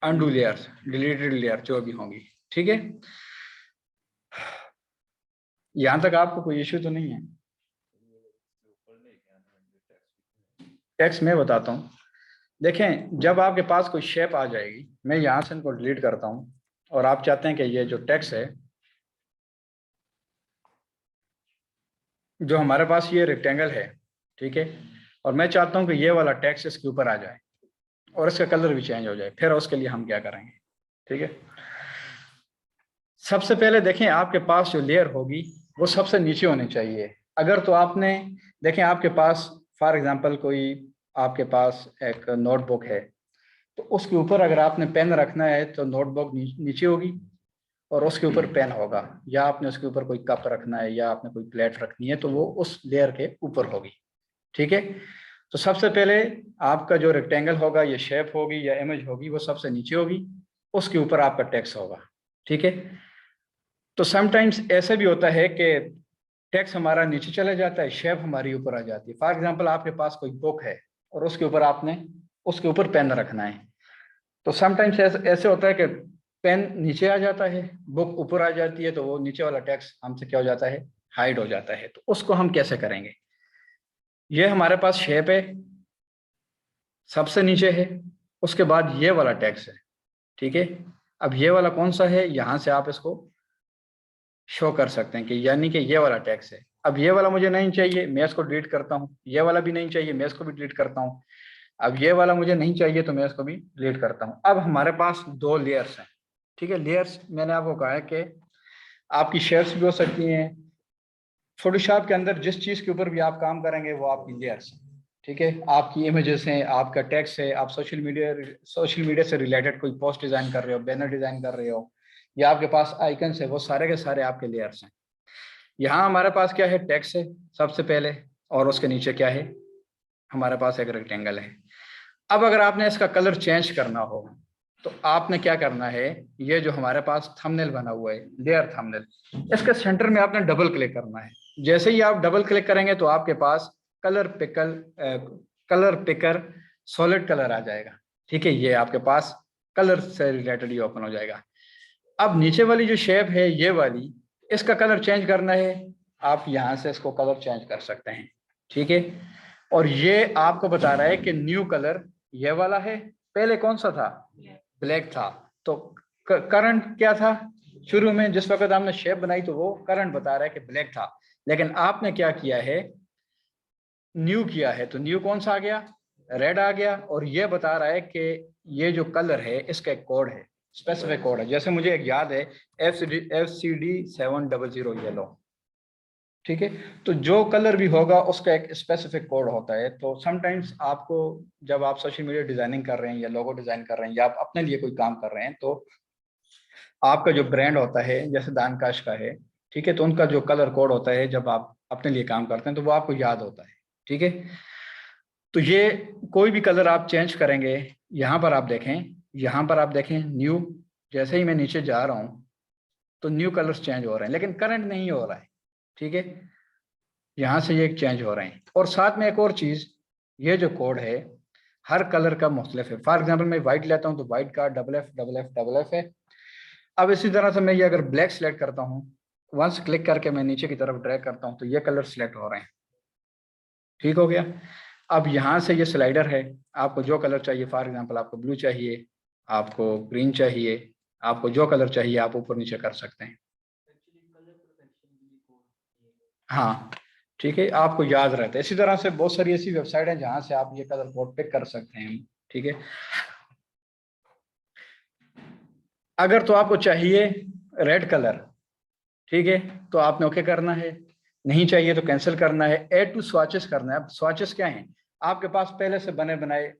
अनडू लेयर्स, डिलीटेड लेयर जो भी होंगी। ठीक है, यहां तक आपको कोई इश्यू तो नहीं है? टेक्स्ट में बताता हूं, देखें जब आपके पास कोई शेप आ जाएगी, मैं यहां से इनको डिलीट करता हूं और आप चाहते हैं कि ये जो टेक्स्ट है, जो हमारे पास ये रेक्टेंगल है, ठीक है, और मैं चाहता हूं कि ये वाला टेक्स्ट इसके ऊपर आ जाए और इसका कलर भी चेंज हो जाए, फिर उसके लिए हम क्या करेंगे? ठीक है, सबसे पहले देखें आपके पास जो लेयर होगी वो सबसे नीचे होनी चाहिए। अगर तो आपने देखें आपके पास फॉर एग्जांपल कोई आपके पास एक नोटबुक है, तो उसके ऊपर अगर आपने पेन रखना है तो नोटबुक नीचे होगी और उसके ऊपर पेन होगा, या आपने उसके ऊपर कोई कप रखना है या आपने कोई प्लेट रखनी है तो वो उस लेयर के ऊपर होगी। ठीक है, तो सबसे पहले आपका जो रेक्टेंगल होगा, ये शेप होगी या इमेज होगी, वो सबसे नीचे होगी, उसके ऊपर आपका टेक्स्ट होगा। ठीक है, तो समटाइम्स ऐसे भी होता है कि टेक्स्ट हमारा नीचे चला जाता है, शेप हमारी ऊपर आ जाती है। फॉर एग्जांपल आपके पास कोई बुक है और उसके ऊपर आपने उसके ऊपर पेन रखना है, तो समटाइम्स ऐसे होता है कि पेन नीचे आ जाता है, बुक ऊपर आ जाती है, तो वो नीचे वाला टेक्स्ट हमसे क्या हो जाता है, हाइड हो जाता है। तो उसको हम कैसे करेंगे? ये हमारे पास शेप है, सबसे नीचे है, उसके बाद ये वाला टेक्स्ट है। ठीक है, अब ये वाला कौन सा है, यहां से आप इसको शो कर सकते हैं कि यानी कि ये वाला टेक्स्ट है। अब ये वाला मुझे नहीं चाहिए, मैं इसको डिलीट करता हूँ। ये वाला भी नहीं चाहिए, मैं इसको भी डिलीट करता हूँ। अब ये वाला मुझे नहीं चाहिए तो मैं इसको भी डिलीट करता हूँ। अब हमारे पास दो लेयर्स हैं। ठीक है, लेयर्स मैंने आपको कहा है कि आपकी शेयर्स भी हो सकती हैं। फोटोशॉप के अंदर जिस चीज़ के ऊपर भी आप काम करेंगे वो आपकी लेयर्स हैं। ठीक है, आपकी इमेजेस हैं, आपका टेक्स्ट है, आप सोशल मीडिया से रिलेटेड कोई पोस्ट डिज़ाइन कर रहे हो, बैनर डिज़ाइन कर रहे हो, या आपके पास आइकन्स है, वो सारे के सारे आपके लेयर्स हैं। यहाँ हमारे पास क्या है, टेक्स्ट है सबसे पहले, और उसके नीचे क्या है, हमारे पास एक रेक्टेंगल है। अब अगर आपने इसका कलर चेंज करना हो तो आपने क्या करना है, ये जो हमारे पास थंबनेल बना हुआ है, लेयर थंबनेल, इसके सेंटर में आपने डबल क्लिक करना है। जैसे ही आप डबल क्लिक करेंगे तो आपके पास कलर पिकर सॉलिड कलर आ जाएगा। ठीक है, ये आपके पास कलर से रिलेटेड ही ओपन हो जाएगा। अब नीचे वाली जो शेप है ये वाली, इसका कलर चेंज करना है, आप यहाँ से इसको कलर चेंज कर सकते हैं। ठीक है, और ये आपको बता रहा है कि न्यू कलर ये वाला है, पहले कौन सा था, ब्लैक था। तो करंट क्या था, शुरू में जिस वक्त आपने शेप बनाई तो वो करंट बता रहा है कि ब्लैक था, लेकिन आपने क्या किया है, न्यू किया है, तो न्यू कौन सा आ गया, रेड आ गया। और ये बता रहा है कि ये जो कलर है इसका एक कोड है, स्पेसिफिक कोड है। जैसे मुझे एक याद है, FCD 700 येलो। ठीक है, तो जो कलर भी होगा उसका एक स्पेसिफिक कोड होता है। तो समटाइम्स आपको जब आप सोशल मीडिया डिजाइनिंग कर रहे हैं या लोगो डिजाइन कर रहे हैं या आप अपने लिए कोई काम कर रहे हैं, तो आपका जो ब्रांड होता है जैसे दानकाश का है, ठीक है, तो उनका जो कलर कोड होता है जब आप अपने लिए काम करते हैं तो वो आपको याद होता है। ठीक है, तो ये कोई भी कलर आप चेंज करेंगे, यहाँ पर आप देखें, यहाँ पर आप देखें न्यू, जैसे ही मैं नीचे जा रहा हूँ तो न्यू कलर्स चेंज हो रहे हैं, लेकिन करंट नहीं हो रहा है। ठीक है, यहाँ से ये चेंज हो रहे हैं। और साथ में एक और चीज़, ये जो कोड है हर कलर का मुख्तलिफ है। फॉर एग्जाम्पल मैं व्हाइट लेता हूँ तो व्हाइट का FFFFF है। अब इसी तरह से मैं ये अगर ब्लैक सेलेक्ट करता हूँ, वंस क्लिक करके मैं नीचे की तरफ ड्रैग करता हूँ तो ये कलर सेलेक्ट हो रहे हैं। ठीक हो गया। अब यहाँ से ये स्लाइडर है, आपको जो कलर चाहिए, फॉर एग्जांपल आपको ब्लू चाहिए, आपको ग्रीन चाहिए, आपको जो कलर चाहिए आप ऊपर नीचे कर सकते हैं। हाँ, ठीक है, आपको याद रहता है। इसी तरह से बहुत सारी ऐसी वेबसाइट हैं जहाँ से आप ये कलर कोड पिक कर सकते हैं। ठीक है, अगर तो आपको चाहिए रेड कलर, ठीक है, तो आपने ओके करना है, नहीं चाहिए तो कैंसिल करना है, ऐड टू स्वाचेस करना है। अब स्वाचेस क्या हैं, आपके पास पहले से बने बनाए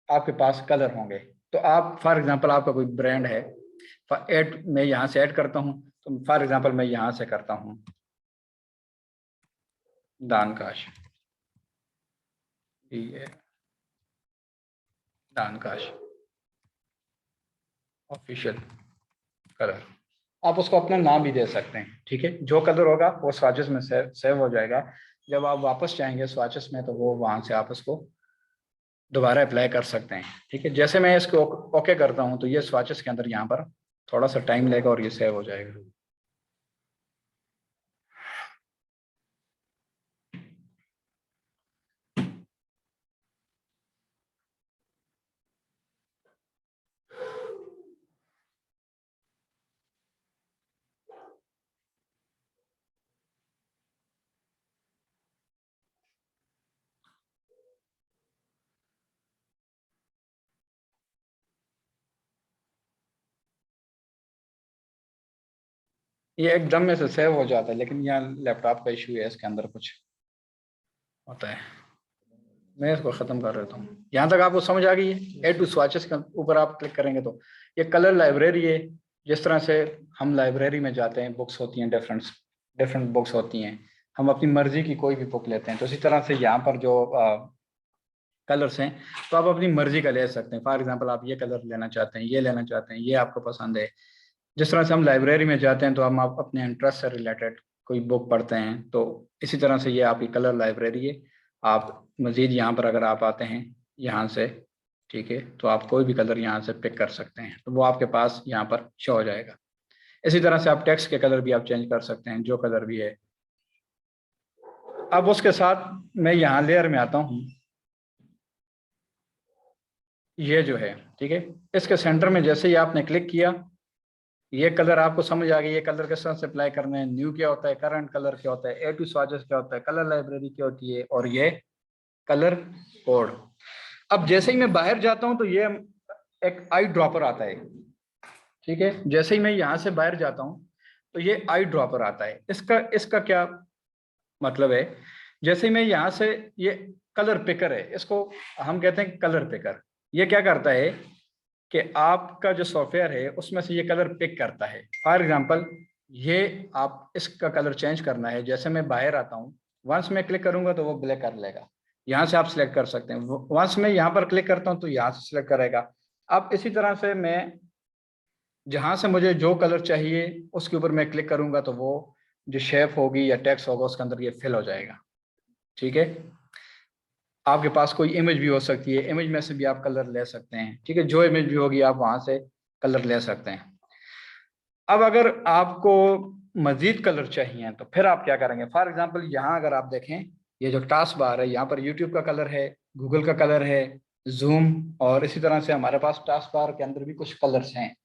आपके पास कलर होंगे। तो आप फॉर एग्जांपल आपका कोई ब्रांड है, ऐड मैं यहाँ से ऐड करता हूँ, तो फॉर एग्जांपल मैं यहाँ से करता हूँ, दानकाश, ये दानकाश ऑफिशियल कलर। आप उसको अपना नाम भी दे सकते हैं, ठीक है। जो कलर होगा वो स्वाचेस में सेव हो जाएगा। जब आप वापस जाएंगे स्वाचेस में तो वो वहां से आप उसको दोबारा अप्लाई कर सकते हैं, ठीक है। जैसे मैं इसको ओके करता हूँ तो ये स्वाचेस के अंदर यहाँ पर थोड़ा सा टाइम लेगा और ये सेव हो जाएगा। ये एकदम में से सेव हो जाता है, लेकिन यहाँ लैपटॉप का इशू है, इसके अंदर कुछ होता है। मैं इसको ख़त्म कर देता हूँ। यहाँ तक आपको समझ आ गई है। एड टू स्वाचेस के ऊपर आप क्लिक करेंगे तो ये कलर लाइब्रेरी है। जिस तरह से हम लाइब्रेरी में जाते हैं, बुक्स होती हैं, डिफरेंट डिफरेंट बुक्स होती हैं, हम अपनी मर्जी की कोई भी बुक लेते हैं, तो इसी तरह से यहाँ पर जो कलर्स हैं तो आप अपनी मर्जी का ले सकते हैं। फॉर एग्जांपल आप ये कलर लेना चाहते हैं, ये लेना चाहते हैं, ये आपको पसंद है। जिस तरह से हम लाइब्रेरी में जाते हैं तो हम आप अपने इंटरेस्ट से रिलेटेड कोई बुक पढ़ते हैं, तो इसी तरह से ये आपकी कलर लाइब्रेरी है। आप मज़ीद यहाँ पर अगर आप आते हैं यहाँ से, ठीक है, तो आप कोई भी कलर यहाँ से पिक कर सकते हैं, तो वो आपके पास यहाँ पर शो हो जाएगा। इसी तरह से आप टेक्स्ट के कलर भी आप चेंज कर सकते हैं, जो कलर भी है। अब उसके साथ मैं यहाँ लेयर में आता हूँ। ये जो है, ठीक है, इसके सेंटर में जैसे ही आपने क्लिक किया, ये कलर आपको समझ आ गया ये कलर किस तरह से अप्लाई करने हैं। न्यू क्या होता है, करंट कलर क्या होता है, ए टू स्वाचेस क्या होता है, कलर लाइब्रेरी क्या होती है, और ये कलर कोड। अब जैसे ही मैं बाहर जाता हूं तो ये एक आई ड्रॉपर आता है, ठीक है। जैसे ही मैं यहाँ से बाहर जाता हूँ तो ये आई ड्रॉपर आता है। इसका इसका क्या मतलब है, जैसे ही मैं यहाँ से, ये कलर पिकर है, इसको हम कहते हैं कलर पिकर। ये क्या करता है कि आपका जो सॉफ्टवेयर है उसमें से ये कलर पिक करता है। फॉर एग्जांपल ये आप इसका कलर चेंज करना है, जैसे मैं बाहर आता हूँ, वंस मैं क्लिक करूंगा तो वो ब्लैक कर लेगा। यहाँ से आप सिलेक्ट कर सकते हैं। वंस मैं यहाँ पर क्लिक करता हूँ तो यहाँ से सिलेक्ट करेगा। अब इसी तरह से मैं जहाँ से मुझे जो कलर चाहिए उसके ऊपर मैं क्लिक करूंगा तो वो जो शेप होगी या टेक्स्ट होगा उसके अंदर ये फिल हो जाएगा, ठीक है। आपके पास कोई इमेज भी हो सकती है, इमेज में से भी आप कलर ले सकते हैं, ठीक है। जो इमेज भी होगी आप वहां से कलर ले सकते हैं। अब अगर आपको मजीद कलर चाहिए तो फिर आप क्या करेंगे। फॉर एग्जांपल यहाँ अगर आप देखें, ये जो टास्क बार है, यहाँ पर यूट्यूब का कलर है, गूगल का कलर है, जूम, और इसी तरह से हमारे पास टास्क बार के अंदर भी कुछ कलर्स हैं।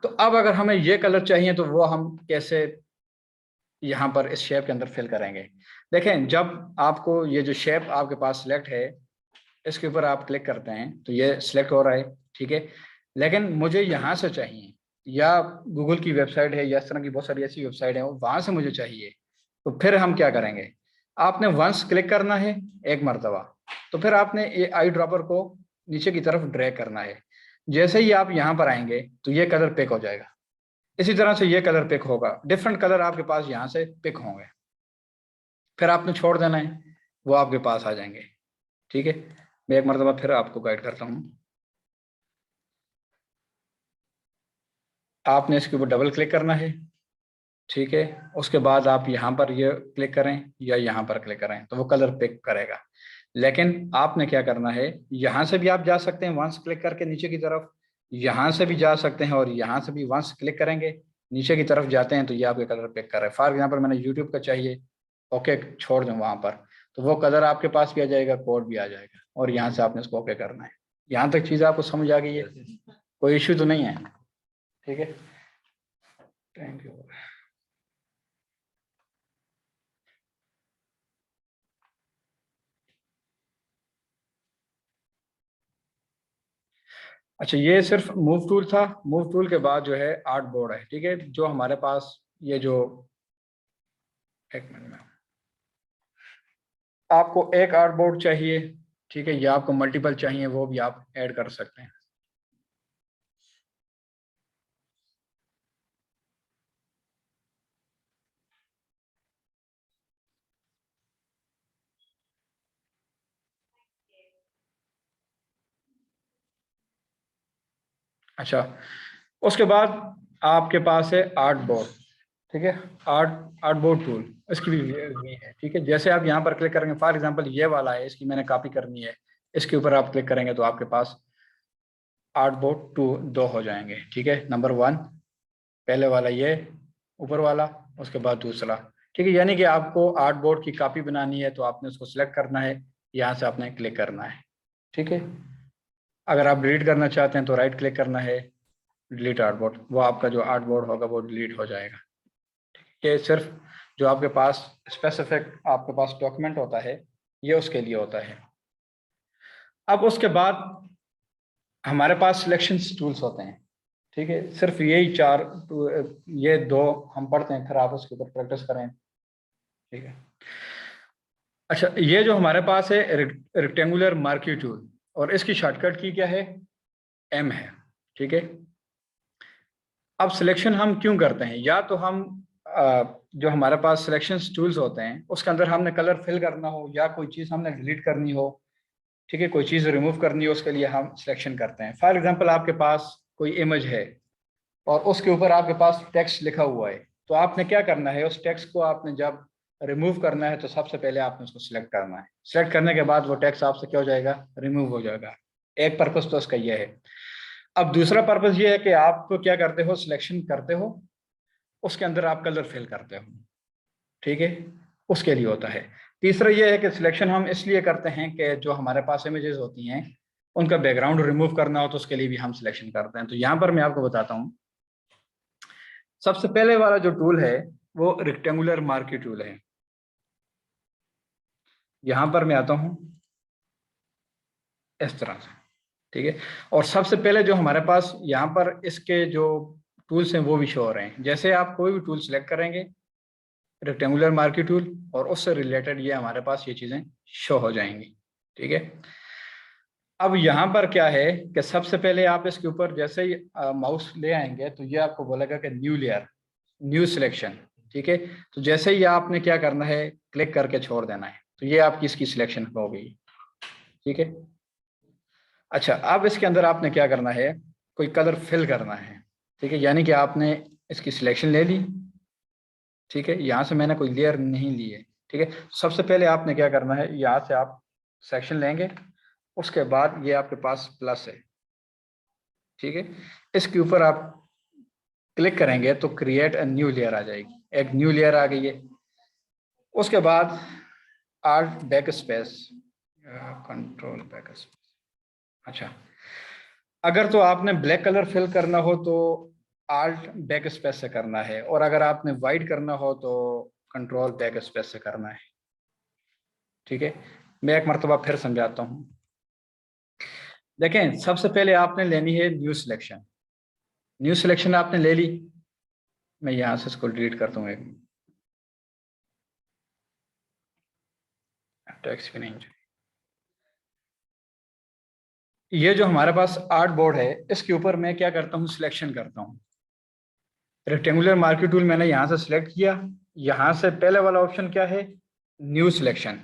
तो अब अगर हमें ये कलर चाहिए तो वो हम कैसे यहाँ पर इस शेप के अंदर फिल करेंगे। देखें, जब आपको ये जो शेप आपके पास सिलेक्ट है, इसके ऊपर आप क्लिक करते हैं तो ये सिलेक्ट हो रहा है, ठीक है। लेकिन मुझे यहाँ से चाहिए, या गूगल की वेबसाइट है या इस तरह की बहुत सारी ऐसी वेबसाइट है वहां से मुझे चाहिए, तो फिर हम क्या करेंगे। आपने वंस क्लिक करना है एक मरतबा, तो फिर आपने ये आई ड्रॉपर को नीचे की तरफ ड्रैग करना है। जैसे ही आप यहाँ पर आएंगे तो ये कलर पिक हो जाएगा। इसी तरह से ये कलर पिक होगा, डिफरेंट कलर आपके पास यहाँ से पिक होंगे। फिर आपने छोड़ देना है, वो आपके पास आ जाएंगे, ठीक है। मैं एक मरतबा फिर आपको गाइड करता हूँ। आपने इसके ऊपर डबल क्लिक करना है, ठीक है। उसके बाद आप यहाँ पर ये क्लिक करें या यहाँ पर क्लिक करें तो वो कलर पिक करेगा। लेकिन आपने क्या करना है, यहाँ से भी आप जा सकते हैं वंस क्लिक करके नीचे की तरफ, यहाँ से भी जा सकते हैं, और यहाँ से भी वंस क्लिक करेंगे नीचे की तरफ जाते हैं तो ये आपके कलर पिक कर रहे हैं। फॉर एग्जाम्पल मैंने यूट्यूब का चाहिए, ओके छोड़ दूँ वहाँ पर, तो वो कलर आपके पास भी आ जाएगा, कोड भी आ जाएगा, और यहाँ से आपने इसको ओके करना है। यहाँ तक चीज़ आपको समझ आ गई है, कोई इश्यू तो नहीं है, ठीक है। Thank you. अच्छा, ये सिर्फ मूव टूल था। मूव टूल के बाद जो है आर्ट बोर्ड है, ठीक है। जो हमारे पास ये जो, एक मिनट में, आपको एक आर्ट बोर्ड चाहिए, ठीक है, या आपको मल्टीपल चाहिए, वो भी आप ऐड कर सकते हैं। अच्छा, उसके बाद आपके पास है आर्ट बोर्ड, ठीक है, आर्ट बोर्ड टूल, इसकी भी है, ठीक है। जैसे आप यहाँ पर क्लिक करेंगे, फॉर एग्जांपल ये वाला है, इसकी मैंने कॉपी करनी है, इसके ऊपर आप क्लिक करेंगे तो आपके पास आर्ट बोर्ड दो हो जाएंगे, ठीक है। नंबर 1 पहले वाला ये ऊपर वाला, उसके बाद दूसरा, ठीक है। यानी कि आपको आर्ट बोर्ड की कॉपी बनानी है तो आपने उसको सिलेक्ट करना है, यहाँ से आपने क्लिक करना है, ठीक है। अगर आप डिलीट करना चाहते हैं तो राइट क्लिक करना है, डिलीट आर्ट बोर्ड, वो आपका जो आर्ट बोर्ड होगा वो डिलीट हो जाएगा। ये सिर्फ जो आपके पास स्पेसिफिक आपके पास डॉक्यूमेंट होता है ये उसके लिए होता है। अब उसके बाद हमारे पास सिलेक्शन टूल्स होते हैं, ठीक है। सिर्फ यही ये 2 हम पढ़ते हैं, फिर आप उसके ऊपर प्रैक्टिस करें, ठीक है। अच्छा, ये जो हमारे पास है रेक्टेंगुलर मार्क्यू टूल, और इसकी शॉर्टकट की क्या है, M है, ठीक है। अब सिलेक्शन हम क्यों करते हैं, या तो हम जो हमारे पास सिलेक्शन टूल्स होते हैं उसके अंदर हमने कलर फिल करना हो, या कोई चीज़ हमने डिलीट करनी हो, ठीक है, कोई चीज़ रिमूव करनी हो, उसके लिए हम सिलेक्शन करते हैं। फॉर एग्जांपल आपके पास कोई इमेज है और उसके ऊपर आपके पास टेक्स्ट लिखा हुआ है, तो आपने क्या करना है, उस टेक्स्ट को आपने जब रिमूव करना है तो सबसे पहले आपने उसको सिलेक्ट करना है। सिलेक्ट करने के बाद वो टेक्स्ट आपसे क्या हो जाएगा, रिमूव हो जाएगा। एक पर्पज़ तो उसका ये है। अब दूसरा पर्पज़ ये है कि आप क्या करते हो, सिलेक्शन करते हो, उसके अंदर आप कलर फिल करते हो, ठीक है, उसके लिए होता है। तीसरा ये है कि सिलेक्शन हम इसलिए करते हैं कि जो हमारे पास इमेजेस होती हैं उनका बैकग्राउंड रिमूव करना हो तो उसके लिए भी हम सिलेक्शन करते हैं। तो यहाँ पर मैं आपको बताता हूँ, सबसे पहले वाला जो टूल है वो रेक्टेंगुलर मार्क्यू टूल है। यहाँ पर मैं आता हूँ इस तरह से, ठीक है। और सबसे पहले जो हमारे पास यहाँ पर इसके जो टूल्स हैं वो भी शो हो रहे हैं। जैसे आप कोई भी टूल सेलेक्ट करेंगे, रेक्टेंगुलर मार्क्यू टूल, और उससे रिलेटेड ये हमारे पास ये चीज़ें शो हो जाएंगी, ठीक है। अब यहाँ पर क्या है कि सबसे पहले आप इसके ऊपर जैसे ही माउस ले आएंगे तो ये आपको बोलेगा कि न्यू लेयर, न्यू सिलेक्शन, ठीक है। तो जैसे ही आपने क्या करना है, क्लिक करके छोड़ देना है, तो ये आपकी इसकी सिलेक्शन हो गई, ठीक है। अच्छा, अब इसके अंदर आपने क्या करना है, कोई कलर फिल करना है, ठीक है। यानी कि आपने इसकी सिलेक्शन ले ली, ठीक है। यहाँ से मैंने कोई लेयर नहीं ली है, ठीक है। सबसे पहले आपने क्या करना है, यहाँ से आप सेक्शन लेंगे, उसके बाद ये आपके पास प्लस है, ठीक है। इसके ऊपर आप क्लिक करेंगे तो क्रिएट अ न्यू लेयर आ जाएगी, एक न्यू लेयर आ गई है। उसके बाद alt back space, control back space. अच्छा, अगर तो आपने ब्लैक कलर फिल करना हो तो आल्ट बैक स्पेस से करना है, और अगर आपने वाइट करना हो तो कंट्रोल बैक स्पेस से करना है, ठीक है। मैं एक मरतबा फिर समझाता हूँ। देखें, सबसे पहले आपने लेनी है न्यू सिलेक्शन। न्यू सिलेक्शन आपने ले ली, मैं यहाँ से इसको डिलीट करता हूँ, एक टेक्स्ट भी नहीं। ये जो हमारे पास आर्ट बोर्ड है इसके ऊपर मैं क्या करता हूँ, सिलेक्शन करता हूँ। रेक्टेंगुलर मार्क्यू टूल मैंने यहाँ से सिलेक्ट किया, यहाँ से पहले वाला ऑप्शन क्या है, न्यू सिलेक्शन।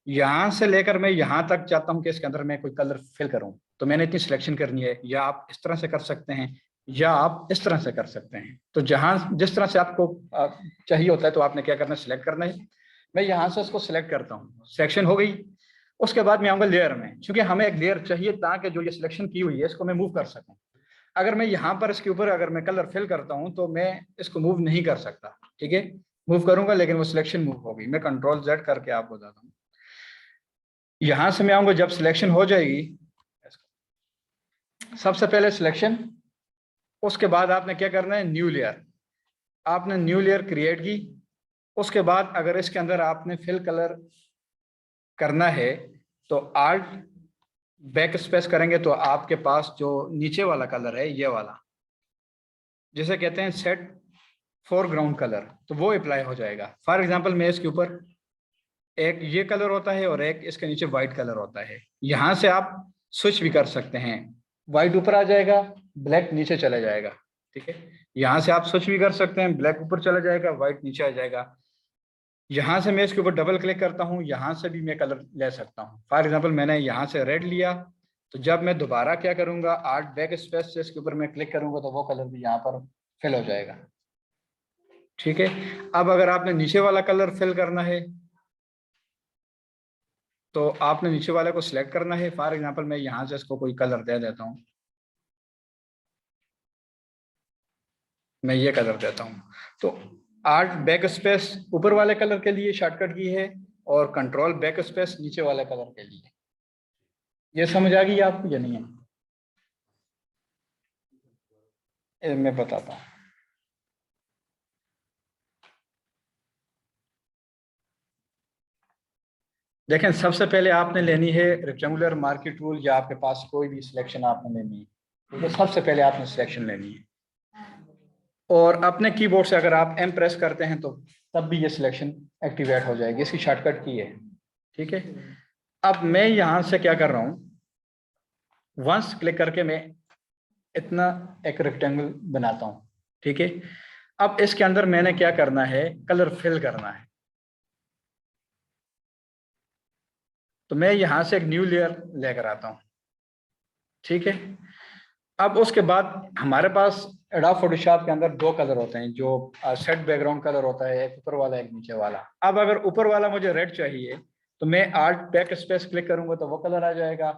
यहाँ से लेकर मैं यहाँ तक चाहता हूँ कि इसके अंदर मैं कोई कलर फिल करूँ, तो मैंने इतनी सिलेक्शन करनी है। या आप इस तरह से कर सकते हैं, या आप इस तरह से कर सकते हैं। तो जहाँ जिस तरह से आपको चाहिए होता है तो आपने क्या करना है, सिलेक्ट करना है। मैं यहाँ से इसको सिलेक्ट करता हूँ, सिलेक्शन हो गई। उसके बाद मैं आऊँगा लेयर में, क्योंकि हमें एक लेयर चाहिए ताकि जो ये सिलेक्शन की हुई है इसको मैं मूव कर सकूँ। अगर मैं यहाँ पर इसके ऊपर अगर मैं कलर फिल करता हूँ तो मैं इसको मूव नहीं कर सकता, ठीक है। मूव करूंगा लेकिन वो सिलेक्शन मूव होगी। मैं कंट्रोल Z करके आपको बताता हूँ। यहाँ से मैं आऊँगा, जब सिलेक्शन हो जाएगी, सबसे पहले सिलेक्शन, उसके बाद आपने क्या करना है, न्यू लेयर। आपने न्यू लेयर क्रिएट की। उसके बाद अगर इसके अंदर आपने फिल कलर करना है तो आल्ट बैक स्पेस करेंगे तो आपके पास जो नीचे वाला कलर है, ये वाला जिसे कहते हैं सेट फोरग्राउंड कलर, तो वो अप्लाई हो जाएगा। फॉर एग्जांपल मैं इसके ऊपर, एक ये कलर होता है और एक इसके नीचे वाइट कलर होता है। यहाँ से आप स्विच भी कर सकते हैं, वाइट ऊपर आ जाएगा, ब्लैक नीचे चला जाएगा, ठीक है। यहाँ से आप स्विच भी कर सकते हैं, ब्लैक ऊपर चला जाएगा, वाइट नीचे आ जाएगा। यहाँ से मैं इसके ऊपर डबल क्लिक करता हूँ, यहाँ से भी मैं कलर ले सकता हूँ। फॉर एग्जांपल मैंने यहाँ से रेड लिया, तो जब मैं दोबारा क्या करूंगा, आर्ट बैक स्पेस से इसके ऊपर मैं क्लिक करूंगा तो वो कलर भी यहाँ पर फिल हो जाएगा। ठीक है, अब अगर आपने नीचे वाला कलर फिल करना है तो आपने नीचे वाले को सिलेक्ट करना है। फॉर एग्जांपल मैं यहाँ से इसको कोई कलर दे देता हूँ, मैं ये कलर देता हूँ। तो आर्ट बैक स्पेस ऊपर वाले कलर के लिए शॉर्टकट की है और कंट्रोल बैक स्पेस नीचे वाले कलर के लिए। ये समझ आ गई आपको या नहीं है? मैं बताता हूँ। देखें, सबसे पहले आपने लेनी है रेक्टेंगुलर मार्की टूल, या आपके पास कोई भी सिलेक्शन आपने लेनी है। ठीक है, सबसे पहले आपने सिलेक्शन लेनी है और अपने कीबोर्ड से अगर आप एम प्रेस करते हैं तो तब भी ये सिलेक्शन एक्टिवेट हो जाएगी। इसकी शॉर्टकट की है। ठीक है, अब मैं यहाँ से क्या कर रहा हूँ, वंस क्लिक करके मैं इतना एक रेक्टेंगल बनाता हूँ। ठीक है, अब इसके अंदर मैंने क्या करना है, कलर फिल करना है। तो मैं यहाँ से एक न्यू लेयर लेकर आता हूँ। ठीक है, अब उसके बाद हमारे पास एडोब फोटोशॉप के अंदर दो कलर होते हैं, जो सेट बैकग्राउंड कलर होता है, एक ऊपर वाला एक नीचे वाला। अब अगर ऊपर वाला मुझे रेड चाहिए तो मैं आर्ट बैक स्पेस क्लिक करूंगा तो वो कलर आ जाएगा।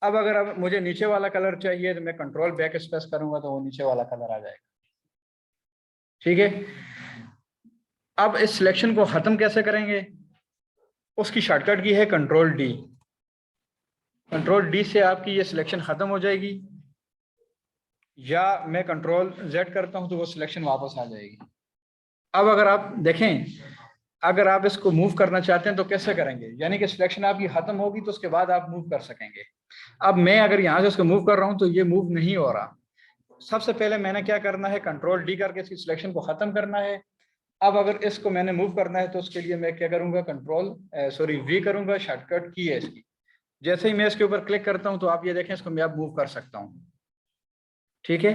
अब मुझे नीचे वाला कलर चाहिए तो मैं कंट्रोल बैक स्पेस करूंगा तो वो नीचे वाला कलर आ जाएगा। ठीक है, अब इस सिलेक्शन को खत्म कैसे करेंगे, उसकी शॉर्टकट की है कंट्रोल डी। कंट्रोल डी से आपकी ये सिलेक्शन खत्म हो जाएगी, या मैं कंट्रोल जेड करता हूं तो वो सिलेक्शन वापस आ जाएगी। अब अगर आप देखें, अगर आप इसको मूव करना चाहते हैं तो कैसे करेंगे, यानी कि सिलेक्शन आपकी खत्म होगी तो उसके बाद आप मूव कर सकेंगे। अब मैं अगर यहाँ से इसको मूव कर रहा हूं तो ये मूव नहीं हो रहा। सबसे पहले मैंने क्या करना है, कंट्रोल डी करके इसकी सिलेक्शन को खत्म करना है। अब अगर इसको मैंने मूव करना है तो उसके लिए मैं क्या करूंगा, वी करूंगा, शॉर्टकट की है इसकी। जैसे ही मैं इसके ऊपर क्लिक करता हूं तो आप ये देखें, इसको मैं अब मूव कर सकता हूँ। ठीक है,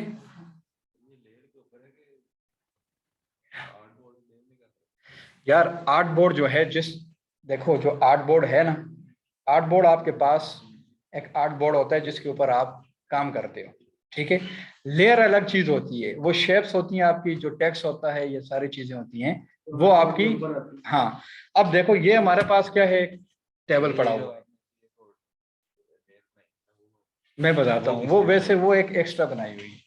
यार आर्ट बोर्ड जो है, देखो जो आर्ट बोर्ड है ना, आर्ट बोर्ड आपके पास एक आर्ट बोर्ड होता है जिसके ऊपर आप काम करते हो। ठीक है, लेयर अलग चीज होती है, वो शेप्स होती हैं आपकी, जो टेक्स्ट होता है, ये सारी चीजें होती हैं वो आपकी। हाँ, अब देखो ये हमारे पास क्या है, टेबल पड़ा हुआ है। मैं बताता हूँ, वो एक एक्स्ट्रा बनाई हुई है,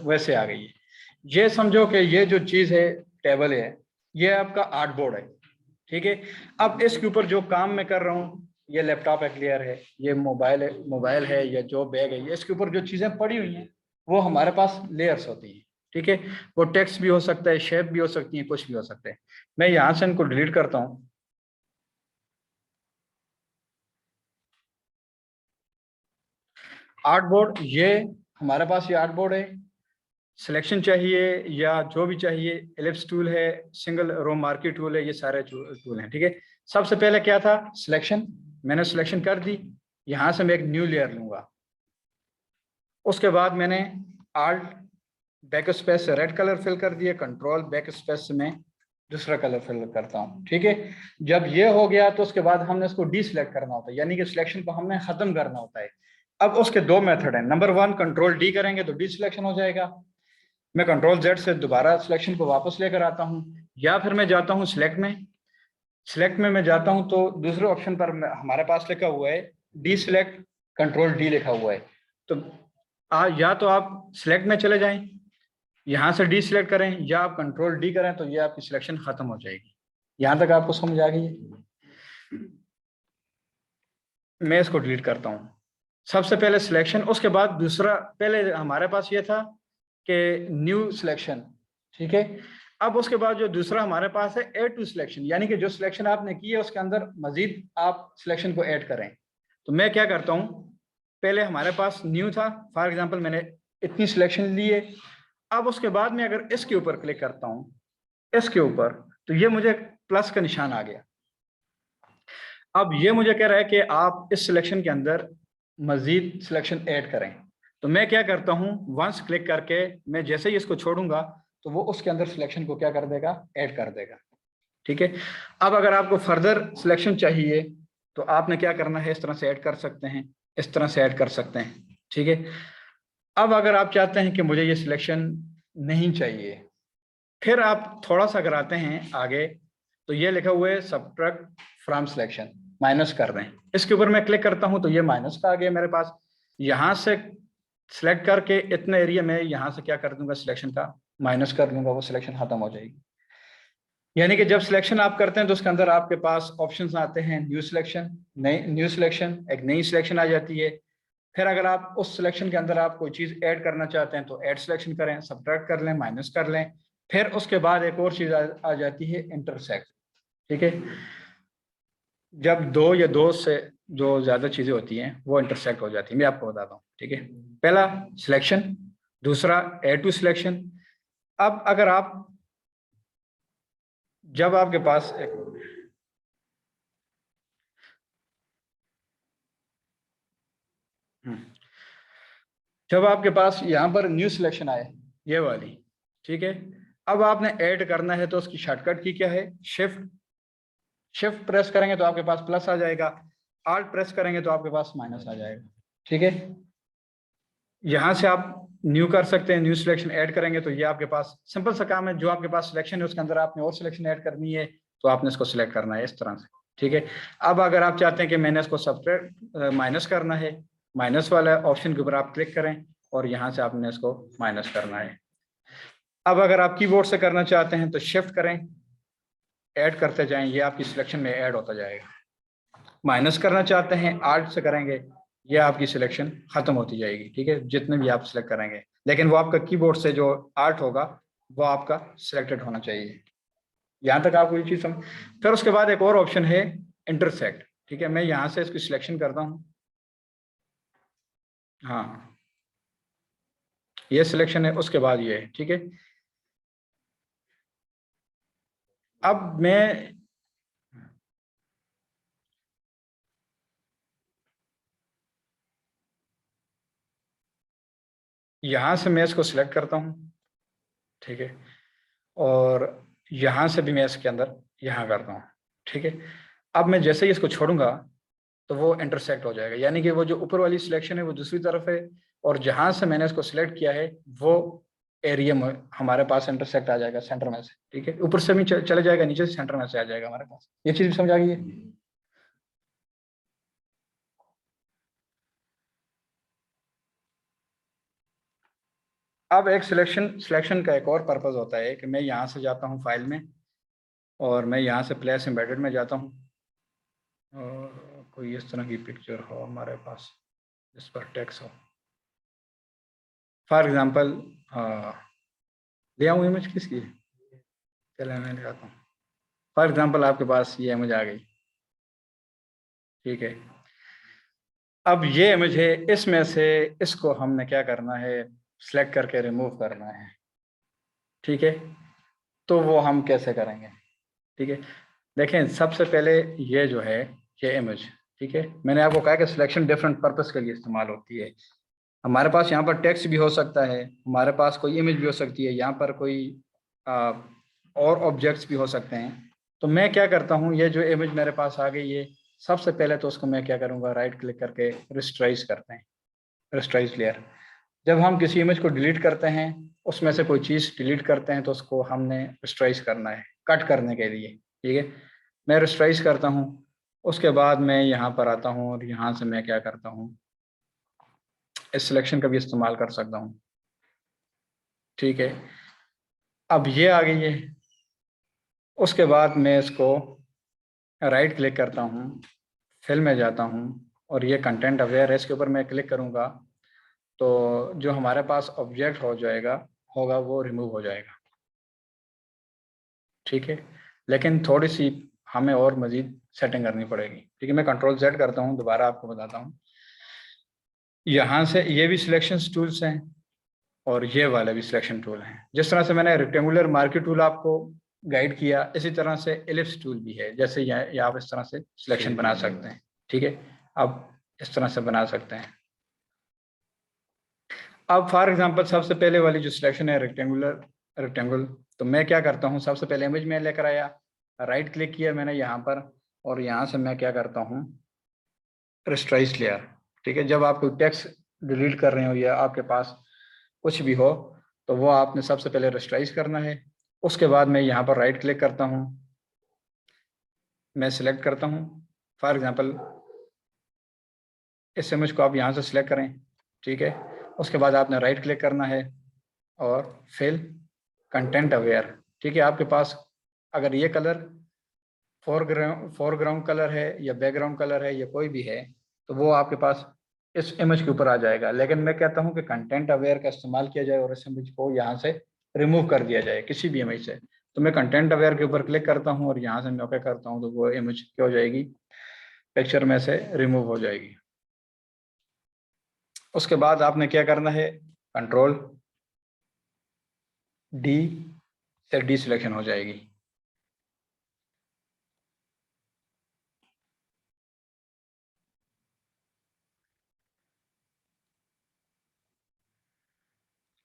वैसे आ गई है। ये समझो कि ये जो चीज है, टेबल है, ये आपका आर्ट बोर्ड है। ठीक है, अब इसके ऊपर जो काम मैं कर रहा हूँ, ये लैपटॉप है, क्लियर है, ये मोबाइल है या जो बैग है, ये इसके ऊपर जो चीजें पड़ी हुई हैं वो हमारे पास लेयर्स होती हैं। ठीक है, वो टेक्स्ट भी हो सकता है, शेप भी हो सकती है, कुछ भी हो सकता है। मैं यहाँ से इनको डिलीट करता हूँ। आर्ट बोर्ड, ये हमारे पास ये आर्ट बोर्ड है। सिलेक्शन चाहिए या जो भी चाहिए, एलिप्स टूल है, सिंगल रो मार्की टूल है, ये सारे टूल हैं। ठीक है, सबसे पहले क्या था, सिलेक्शन, मैंने सिलेक्शन कर दी। यहां से मैं एक न्यू लेयर लूंगा। उसके बाद मैंने आल्ट बैक स्पेस से रेड कलर फिल कर दिया, कंट्रोल बैक स्पेस से मैं दूसरा कलर फिल करता हूँ। ठीक है, जब ये हो गया तो उसके बाद हमने इसको डी सिलेक्ट करना होता है, यानी कि सिलेक्शन को हमने खत्म करना होता है। अब उसके दो मेथड हैं। नंबर 1, कंट्रोल डी करेंगे तो डी सिलेक्शन हो जाएगा। मैं कंट्रोल जेड से दोबारा सिलेक्शन को वापस लेकर आता हूँ, या फिर मैं जाता हूँ सिलेक्ट में मैं जाता हूँ तो दूसरे ऑप्शन पर हमारे पास लिखा हुआ है डी सिलेक्ट, कंट्रोल डी लिखा हुआ है। तो या तो आप सिलेक्ट में चले जाएं, यहाँ से डी सिलेक्ट करें, या आप कंट्रोल डी करें तो ये आपकी सिलेक्शन खत्म हो जाएगी। यहाँ तक आपको समझ आ गई है? मैं इसको डिलीट करता हूँ। सबसे पहले सिलेक्शन, उसके बाद दूसरा, पहले हमारे पास ये था कि न्यू सिलेक्शन। ठीक है, अब उसके बाद जो दूसरा हमारे पास है ऐड टू सिलेक्शन, यानी कि जो सिलेक्शन आपने की है उसके अंदर मजीद आप सिलेक्शन को ऐड करें। तो मैं क्या करता हूँ, पहले हमारे पास न्यू था, फॉर एग्जांपल मैंने इतनी सिलेक्शन ली है। अब उसके बाद में अगर इसके ऊपर क्लिक करता हूँ, इसके ऊपर, तो ये मुझे प्लस का निशान आ गया। अब ये मुझे कह रहा है कि आप इस सिलेक्शन के अंदर मजीद सिलेक्शन ऐड करें। तो मैं क्या करता हूँ, वंस क्लिक करके मैं जैसे ही इसको छोड़ूंगा तो वो उसके अंदर सिलेक्शन को क्या कर देगा, ऐड कर देगा। ठीक है, अब अगर आपको फर्दर सिलेक्शन चाहिए तो आपने क्या करना है, इस तरह से ऐड कर सकते हैं। इस तरह से ऐड कर सकते हैं, ठीक है। अब अगर आप चाहते हैं कि मुझे ये सिलेक्शन नहीं चाहिए, फिर आप थोड़ा सा अगर आते हैं आगे तो ये लिखा हुआ है सबट्रैक्ट फ्रॉम सिलेक्शन, माइनस कर दें। इसके ऊपर मैं क्लिक करता हूं तो ये माइनस का आ गया मेरे पास। यहां से सिलेक्ट करके इतना एरिया में यहां से क्या कर दूंगा, सिलेक्शन का माइनस कर दूंगा, वो सिलेक्शन खत्म हो जाएगी। यानी कि जब सिलेक्शन आप करते हैं तो उसके अंदर आपके पास ऑप्शंस आते हैं, न्यू सिलेक्शन, न्यू सिलेक्शन, एक नई सिलेक्शन आ जाती है। फिर अगर आप उस सिलेक्शन के अंदर आप कोई चीज़ ऐड करना चाहते हैं तो ऐड सिलेक्शन करें, सब्ट्रैक्ट कर लें, माइनस कर लें। फिर उसके बाद एक और चीज़ आ जाती है इंटरसेक्ट, ठीक है। जब दो या दो से जो ज़्यादा चीज़ें होती हैं वो इंटरसेक्ट हो जाती है, मैं आपको बताता हूँ, ठीक है। पहला सिलेक्शन, दूसरा ऐड टू सिलेक्शन। अब अगर आप जब आपके पास जब आपके पास यहाँ पर न्यू सिलेक्शन आए, ये वाली, ठीक है। अब आपने ऐड करना है तो उसकी शॉर्टकट की क्या है, शिफ्ट प्रेस करेंगे तो आपके पास प्लस आ जाएगा, आल्ट प्रेस करेंगे तो आपके पास माइनस आ जाएगा, ठीक है। यहाँ से आप न्यू कर सकते हैं, न्यू सिलेक्शन ऐड करेंगे तो ये आपके पास सिंपल सा काम है, जो आपके पास सिलेक्शन है उसके अंदर आपने और सिलेक्शन ऐड करनी है तो आपने इसको सिलेक्ट करना है इस तरह से, ठीक है। अब अगर आप चाहते हैं कि मैंने इसको सब्ट्रैक्ट माइनस करना है, माइनस वाला ऑप्शन के ऊपर आप क्लिक करें और यहाँ से आपने इसको माइनस करना है। अब अगर आप कीबोर्ड से करना चाहते हैं तो शिफ्ट करें, ऐड करते जाएं, ये आपकी सिलेक्शन में ऐड होता जाएगा। माइनस करना चाहते हैं, आल्ट से करेंगे, ये आपकी सिलेक्शन खत्म होती जाएगी, ठीक है, जितने भी आप सिलेक्ट करेंगे। लेकिन वो आपका कीबोर्ड से जो आर्ट होगा वो आपका सिलेक्टेड होना चाहिए। यहाँ तक आपको ये चीज़ समझ। फिर उसके बाद एक और ऑप्शन है इंटरसेक्ट, ठीक है। मैं यहाँ से इसकी सिलेक्शन करता हूँ, हाँ ये सिलेक्शन है, उसके बाद ये है, ठीक है। अब मैं यहाँ से मैं इसको सिलेक्ट करता हूँ, ठीक है, और यहाँ से भी मैं इसके अंदर यहाँ करता हूँ, ठीक है। अब मैं जैसे ही इसको छोड़ूंगा तो वो इंटरसेक्ट हो जाएगा, यानी कि वो जो ऊपर वाली सिलेक्शन है वो दूसरी तरफ है और जहाँ से मैंने इसको सिलेक्ट किया है वो एरिया में हमारे पास इंटरसेक्ट आ जाएगा सेंटर में से, ठीक है। ऊपर से भी चले जाएगा, नीचे से सेंटर में से आ जाएगा हमारे पास। ये चीज़ समझ आ गई है। अब एक सिलेक्शन का एक और पर्पज़ होता है कि मैं यहाँ से जाता हूँ फाइल में और मैं यहाँ से प्लेस एम्बेडेड में जाता हूँ और कोई इस तरह की पिक्चर हो हमारे पास जिस पर टेक्स्ट हो, फॉर एग्जांपल ले आऊँ इमेज किसकी, चले मैं ले आता हूँ। फॉर एग्जांपल आपके पास ये इमेज आ गई, ठीक है। अब ये इमेज है, इसमें से इसको हमने क्या करना है, सिलेक्ट करके रिमूव करना है, ठीक है। तो वो हम कैसे करेंगे, ठीक है। देखें सबसे पहले ये जो है ये इमेज, ठीक है, मैंने आपको कहा कि सिलेक्शन डिफरेंट पर्पस के लिए इस्तेमाल होती है। हमारे पास यहाँ पर टेक्स्ट भी हो सकता है, हमारे पास कोई इमेज भी हो सकती है, यहाँ पर कोई और ऑब्जेक्ट्स भी हो सकते हैं। तो मैं क्या करता हूँ, ये जो इमेज मेरे पास आ गई है, सबसे पहले तो उसको मैं क्या करूँगा, राइट क्लिक करके रेस्टराइज करते हैं, रेस्टराइज लेयर। जब हम किसी इमेज को डिलीट करते हैं, उसमें से कोई चीज़ डिलीट करते हैं तो उसको हमने रेस्टराइज करना है कट करने के लिए, ठीक है। मैं रेस्टराइज करता हूँ, उसके बाद मैं यहाँ पर आता हूँ और यहाँ से मैं क्या करता हूँ, इस सिलेक्शन का भी इस्तेमाल कर सकता हूँ, ठीक है। अब ये आ गई है, उसके बाद मैं इसको राइट क्लिक करता हूँ, फिल में जाता हूँ और ये कंटेंट अवेयर है, इसके ऊपर मैं क्लिक करूँगा तो जो हमारे पास ऑब्जेक्ट हो जाएगा होगा वो रिमूव हो जाएगा, ठीक है। लेकिन थोड़ी सी हमें और मज़ीद सेटिंग करनी पड़ेगी, ठीक है। मैं कंट्रोल Z करता हूँ, दोबारा आपको बताता हूँ। यहाँ से ये भी सिलेक्शन टूल्स हैं और ये वाले भी सिलेक्शन टूल हैं। जिस तरह से मैंने रेक्टेंगुलर मार्की टूल आपको गाइड किया, इसी तरह से एलिप्स टूल भी है, जैसे ये आप इस तरह से सिलेक्शन बना सकते हैं, ठीक है। अब इस तरह से बना सकते हैं। अब फॉर एग्जांपल सबसे पहले वाली जो सिलेक्शन है रेक्टेंगल, तो मैं क्या करता हूँ, सबसे पहले इमेज में लेकर आया, राइट क्लिक किया मैंने यहाँ पर और यहाँ से मैं क्या करता हूँ, रेस्टराइज लेयर, ठीक है, जब आप कोई टेक्स्ट डिलीट कर रहे हो या आपके पास कुछ भी हो तो वो आपने सबसे पहले रेस्टराइज करना है। उसके बाद मैं यहाँ पर राइट क्लिक करता हूँ, मैं सिलेक्ट करता हूँ। फॉर एग्जांपल इस इमेज को आप यहाँ से सिलेक्ट करें, ठीक है। उसके बाद आपने राइट क्लिक करना है और फिल कंटेंट अवेयर, ठीक है। आपके पास अगर ये कलर फोरग्राउंड कलर है या बैकग्राउंड कलर है या कोई भी है तो वो आपके पास इस इमेज के ऊपर आ जाएगा। लेकिन मैं कहता हूँ कि कंटेंट अवेयर का इस्तेमाल किया जाए और इस इमेज को यहाँ से रिमूव कर दिया जाए किसी भी इमेज से। तो मैं कंटेंट अवेयर के ऊपर क्लिक करता हूँ और यहाँ से मैं ओके करता हूँ तो वो इमेज क्या हो जाएगी, पिक्चर में से रिमूव हो जाएगी। उसके बाद आपने क्या करना है, कंट्रोल डी से डी सिलेक्शन हो जाएगी।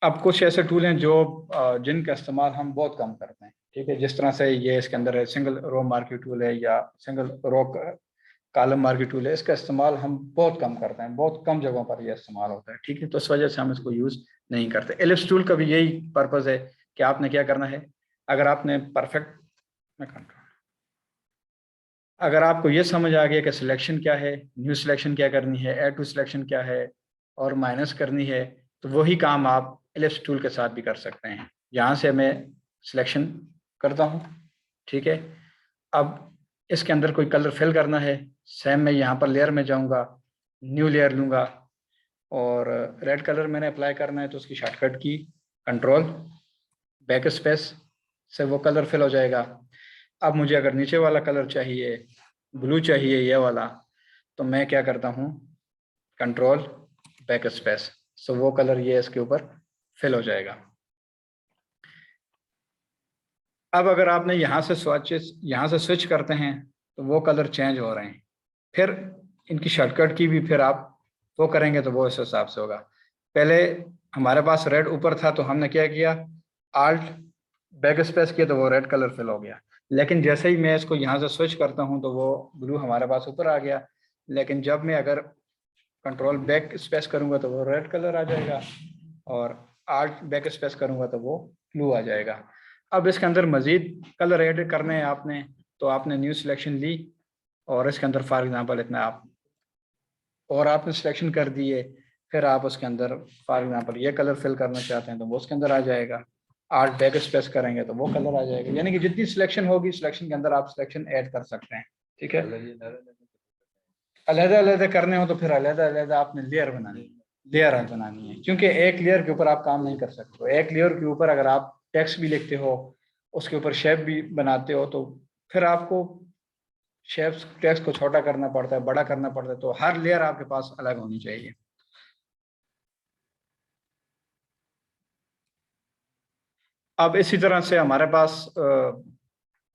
अब कुछ ऐसे टूल हैं जो जिनका इस्तेमाल हम बहुत कम करते हैं, ठीक है। जिस तरह से ये इसके अंदर है सिंगल रो मार्केट टूल है या single row column market tool है, इसका इस्तेमाल हम बहुत कम करते हैं, बहुत कम जगहों पर यह इस्तेमाल होता है, ठीक है। तो इस वजह से हम इसको यूज़ नहीं करते। एलिप्स टूल का भी यही पर्पज़ है कि आपने क्या करना है, अगर आपने परफेक्ट अगर आपको ये समझ आ गया कि सिलेक्शन क्या है, न्यू सिलेक्शन क्या करनी है, ऐड टू सिलेक्शन क्या है और माइनस करनी है, तो वही काम आप एलिप्स टूल के साथ भी कर सकते हैं। यहाँ से मैं सिलेक्शन करता हूँ, ठीक है। अब इसके अंदर कोई कलर फिल करना है, सेम मैं यहाँ पर लेयर में जाऊँगा, न्यू लेयर लूँगा और रेड कलर मैंने अप्लाई करना है तो उसकी शॉर्टकट की कंट्रोल बैक स्पेस से वो कलर फिल हो जाएगा। अब मुझे अगर नीचे वाला कलर चाहिए, ब्लू चाहिए ये वाला, तो मैं क्या करता हूँ, कंट्रोल बैक स्पेस, सो वो कलर ये इसके ऊपर फिल हो जाएगा। अब अगर आपने यहाँ से स्विच करते हैं तो वो कलर चेंज हो रहे हैं, फिर इनकी शॉर्टकट की भी फिर आप वो करेंगे तो वो इस हिसाब से होगा। पहले हमारे पास रेड ऊपर था तो हमने क्या किया, आल्ट बैक स्पेस किया तो वो रेड कलर फिल हो गया। लेकिन जैसे ही मैं इसको यहाँ से स्विच करता हूँ तो वो ब्लू हमारे पास ऊपर आ गया। लेकिन जब मैं अगर कंट्रोल बैक स्पेस करूँगा तो वो रेड कलर आ जाएगा और आल्ट बैक स्पेस करूँगा तो वो ब्लू आ जाएगा। अब इसके अंदर मज़ीद कलर ऐड करने हैं आपने, तो आपने न्यू सिलेक्शन ली और इसके अंदर फॉर एग्जांपल इतना आप और आपने सिलेक्शन कर दिए, फिर आप उसके अंदर फॉर एग्जांपल ये कलर फिल करना चाहते हैं तो वो उसके अंदर आ जाएगा। आर्ट बैक स्पेस करेंगे तो वो कलर आ जाएगा। यानी कि जितनी सिलेक्शन होगी सिलेक्शन के अंदर आप सिलेक्शन ऐड कर सकते हैं, ठीक है। अलग अलग करने हो तो फिर अलग अलग आपने लेयर बनानी है, क्योंकि एक लेयर के ऊपर आप काम नहीं कर सकते। एक लेयर के ऊपर अगर आप टेक्स्ट भी लिखते हो, उसके ऊपर शेप भी बनाते हो, तो फिर आपको शेप्स टेक्स्ट को छोटा करना पड़ता है, बड़ा करना पड़ता है, तो हर लेयर आपके पास अलग होनी चाहिए। अब इसी तरह से हमारे पास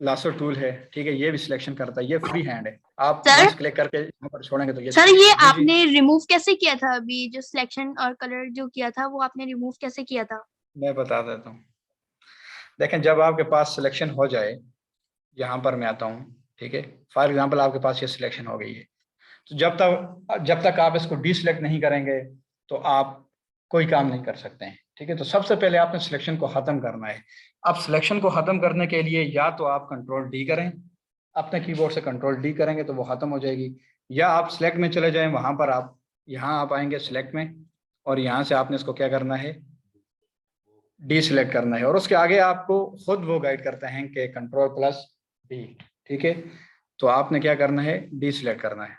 लासो टूल है, ठीक है। ये भी सिलेक्शन करता है, ये फ्री हैंड है, आप सर बस क्लिक करके यहाँ पर छोड़ेंगे तो ये सर ये जी जी आपने रिमूव कैसे किया था? अभी जो सिलेक्शन और कलर जो किया था वो आपने रिमूव कैसे किया था? मैं बता देता हूँ। देखें, जब आपके पास सिलेक्शन हो जाए, यहाँ पर मैं आता हूँ, ठीक है। फॉर एग्जांपल आपके पास ये सिलेक्शन हो गई है, तो जब तक आप इसको डी सिलेक्ट नहीं करेंगे तो आप कोई काम नहीं कर सकते हैं, ठीक है। तो सबसे पहले आपने सिलेक्शन को ख़त्म करना है। अब सिलेक्शन को ख़त्म करने के लिए या तो आप कंट्रोल डी करें, अपने कीबोर्ड से कंट्रोल डी करेंगे तो वो ख़त्म हो जाएगी, या आप सिलेक्ट में चले जाएं, वहाँ पर आप यहाँ आप आएंगे सिलेक्ट में और यहाँ से आपने इसको क्या करना है, डी सिलेक्ट करना है। और उसके आगे आपको खुद वो गाइड करते हैं कि कंट्रोल प्लस डी, ठीक है। तो आपने क्या करना है, डी सिलेक्ट करना है।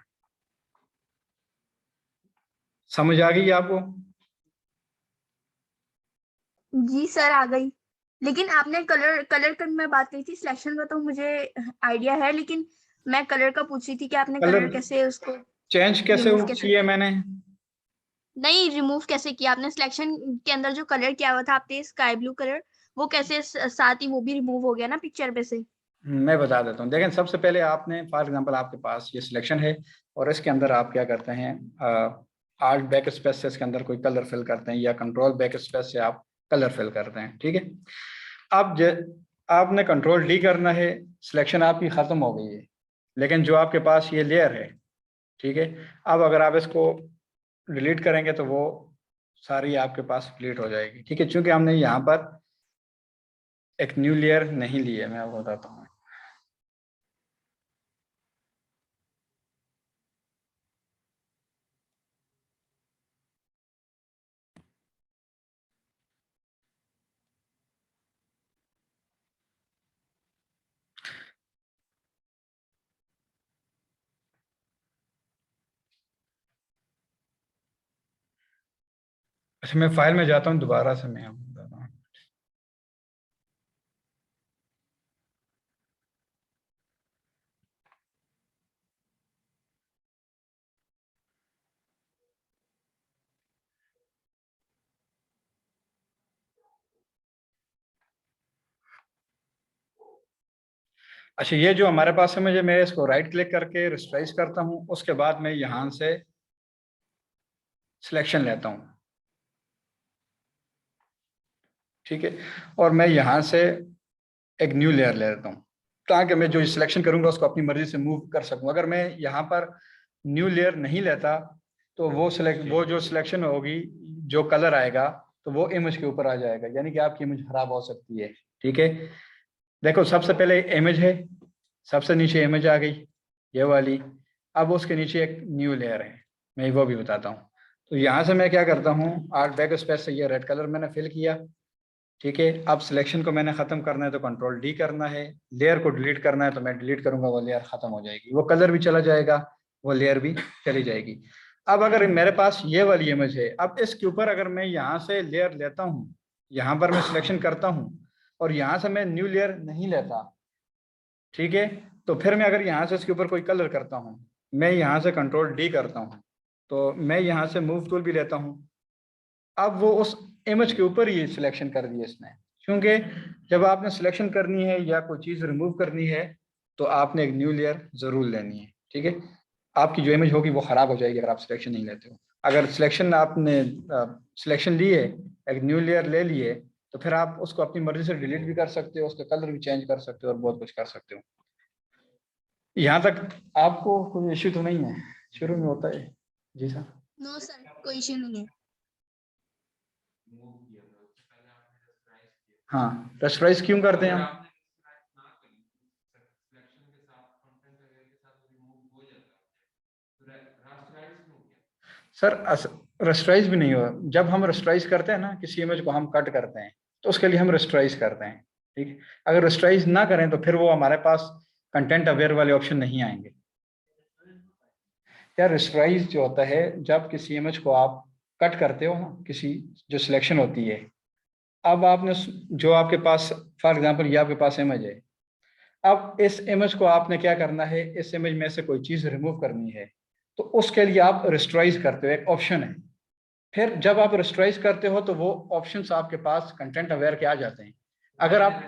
समझ आ गई आपको? जी सर आ गई। लेकिन आपने कलर का मैं बात करी थी, सिलेक्शन का तो मुझे आइडिया है, लेकिन मैं कलर का पूछ रही थी कि आपने कलर कलर कैसे उसको चेंज कैसे रिमूव कैसे किए मैंने? नहीं रिमूव कैसे किया आपने? सिलेक्शन के अंदर जो कलर किया हुआ था आपने स्काई ब्लू कलर, वो कैसे साथ ही वो भी रिमूव हो गया ना पिक्चर पे से? मैं बता देता हूँ। देखें, सबसे पहले आपने फॉर एग्जांपल आपके पास ये सिलेक्शन है और इसके अंदर आप क्या करते हैं, आर्ट बैक स्पेस से इसके अंदर कोई कलर फिल करते हैं या कंट्रोल बैक स्पेस से आप कलर फिल करते हैं, ठीक है। अब आपने कंट्रोल डी करना है, सिलेक्शन आपकी ख़त्म हो गई है, लेकिन जो आपके पास ये लेयर है, ठीक है। अब अगर आप इसको डिलीट करेंगे तो वो सारी आपके पास डिलीट हो जाएगी। ठीक है, चूंकि हमने यहाँ पर एक न्यू लेयर नहीं ली है, मैं आपको बताता हूँ। अच्छा, मैं फाइल में जाता हूँ दोबारा से, मैं आपको बताता हूँ। अच्छा, ये जो हमारे पास है, मुझे मैं इसको राइट क्लिक करके रिस्ट्राइज करता हूँ, उसके बाद मैं यहाँ से सिलेक्शन लेता हूँ। ठीक है, और मैं यहाँ से एक न्यू लेयर ले लेता हूँ, ताकि मैं जो सिलेक्शन करूंगा उसको अपनी मर्जी से मूव कर सकूं। अगर मैं यहाँ पर न्यू लेयर नहीं लेता तो वो जो सिलेक्शन होगी, जो कलर आएगा, तो वो इमेज के ऊपर आ जाएगा, यानी कि आपकी इमेज खराब हो सकती है। ठीक है, देखो सबसे पहले इमेज है, सबसे नीचे इमेज आ गई ये वाली। अब उसके नीचे एक न्यू लेयर है, मैं वो भी बताता हूँ। तो यहाँ से मैं क्या करता हूँ, आर्ट बैक स्पेस से ये रेड कलर मैंने फिल किया। ठीक है, अब सिलेक्शन को मैंने खत्म करना है तो कंट्रोल डी करना है, लेयर को डिलीट करना है तो मैं डिलीट करूंगा, वो लेयर खत्म हो जाएगी, वो कलर भी चला जाएगा, वो लेयर भी चली जाएगी। अब अगर मेरे पास ये वाली इमेज है, अब इसके ऊपर अगर मैं यहाँ से लेयर लेता हूँ, यहाँ पर मैं सिलेक्शन करता हूँ और यहाँ से मैं न्यू लेयर नहीं लेता, ठीक है, तो फिर मैं अगर यहाँ से इसके ऊपर कोई कलर करता हूँ, मैं यहाँ से कंट्रोल डी करता हूँ, तो मैं यहाँ से मूव टूल भी लेता हूँ, अब वो उस इमेज के ऊपर ही सिलेक्शन कर दिया इसने। क्योंकि जब आपने सिलेक्शन करनी है या कोई चीज़ रिमूव करनी है तो आपने एक न्यू लेयर ज़रूर लेनी है। ठीक है, आपकी जो इमेज होगी वो ख़राब हो जाएगी अगर आप सिलेक्शन नहीं लेते हो। अगर सिलेक्शन आपने सिलेक्शन ली है, एक न्यू लेयर ले लिए, तो फिर आप उसको अपनी मर्जी से डिलीट भी कर सकते हो, उसका कलर भी चेंज कर सकते हो और बहुत कुछ कर सकते हो। यहाँ तक आपको कोई इश्यू तो नहीं है? शुरू में होता है। जी सर। नो सर, कोई इश्यू नहीं है। हाँ, रस्टराइज क्यों करते हैं हम? सर रस्टराइज भी नहीं हुआ। जब हम रस्टराइज करते हैं ना, किसी इमेज को हम कट करते हैं, तो उसके लिए हम रस्टराइज करते हैं। ठीक, अगर रस्टराइज ना करें तो फिर वो हमारे पास कंटेंट अवेयर वाले ऑप्शन नहीं आएंगे। या रस्टराइज जो होता है, जब किसी इमेज को आप कट करते हो ना, किसी जो सिलेक्शन होती है, अब आपने जो आपके पास, फॉर एग्जांपल ये आपके पास इमेज है, अब इस इमेज को आपने क्या करना है, इस इमेज में से कोई चीज रिमूव करनी है, तो उसके लिए आप रस्टराइज करते हो, एक ऑप्शन है। फिर जब आप रस्टराइज करते हो तो वो ऑप्शंस आपके पास कंटेंट अवेयर के आ जाते हैं। अगर आप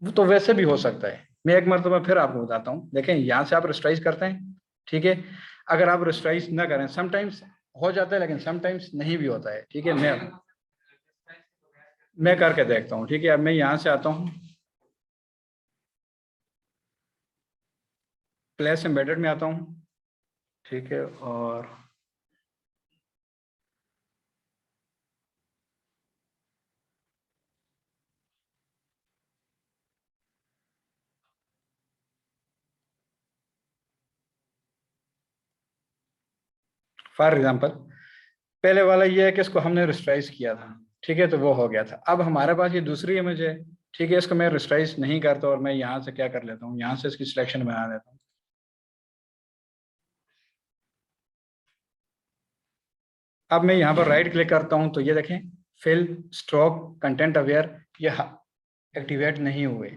वो तो वैसे भी हो सकता है, मैं एक मरतबा फिर आपको बताता हूँ। देखें, यहाँ से आप रस्टराइज करते हैं, ठीक है, अगर आप रस्टराइज ना करें, समटाइम्स हो जाता है लेकिन समटाइम्स नहीं भी होता है। ठीक है, मैं करके देखता हूँ। ठीक है, अब मैं यहाँ से आता हूँ, फ्लैश एम्बेडेड में आता हूँ। ठीक है, और फॉर एग्जांपल पहले वाला ये है कि इसको हमने रस्टराइज किया था, ठीक है, तो वो हो गया था। अब हमारे पास ये दूसरी इमेज है, ठीक है, इसको मैं रस्टराइज नहीं करता और मैं यहाँ से क्या कर लेता हूँ, यहाँ से इसकी सिलेक्शन बना लेता हूँ। अब मैं यहाँ पर राइट क्लिक करता हूँ तो ये देखें, फिल स्ट्रोक कंटेंट अवेयर ये एक्टिवेट नहीं हुए।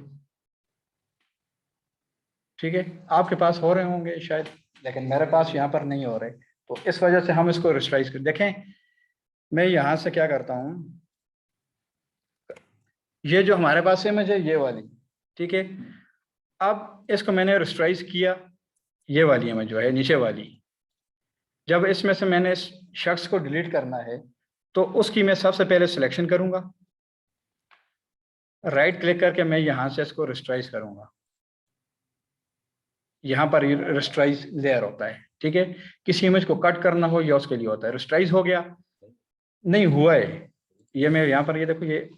ठीक है, आपके पास हो रहे होंगे शायद, लेकिन मेरे पास यहाँ पर नहीं हो रहे, तो इस वजह से हम इसको रस्टराइज कर देखें। मैं यहाँ से क्या करता हूँ, ये जो हमारे पास इमेज है ये वाली, ठीक है, अब इसको मैंने रस्टराइज किया, ये वाली इमेज जो है नीचे वाली, जब इसमें से मैंने इस शख्स को डिलीट करना है तो उसकी मैं सबसे पहले सिलेक्शन करूंगा, राइट क्लिक करके मैं यहाँ से इसको रस्टराइज करूंगा। यहाँ पर रेस्टराइज लेयर होता है, ठीक है। किसी इमेज को कट करना हो या उसके लिए होता है। रेस्टराइज हो गया, नहीं हुआ है, ये मैं यहाँ पर ये देखो, ये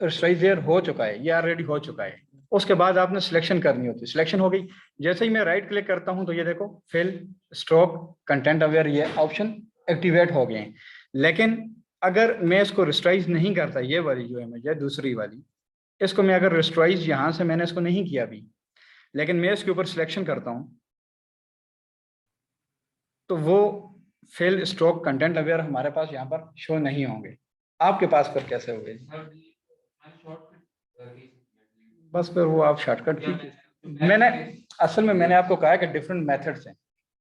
रेस्टराइज लेयर हो चुका है, ये ऑलरेडी हो चुका है। उसके बाद आपने सिलेक्शन करनी होती है, सिलेक्शन हो गई। जैसे ही मैं राइट क्लिक करता हूँ तो ये देखो फिल, स्ट्रोक, कंटेंट अवेयर, ये ऑप्शन एक्टिवेट हो गए हैं। लेकिन अगर मैं इसको रेस्टराइज नहीं करता, ये वाली जो इमेज है दूसरी वाली, इसको मैं अगर रेस्टराइज यहाँ से मैंने इसको नहीं किया अभी, लेकिन मैं इसके ऊपर सिलेक्शन करता हूँ तो वो फिल, स्ट्रोक, कंटेंट अवेयर हमारे पास यहाँ पर शो नहीं होंगे। आपके पास फिर कैसे होंगे? बस फिर वो आप शॉर्टकट की, मैंने असल में मैंने आपको कहा कि डिफरेंट मेथड्स हैं।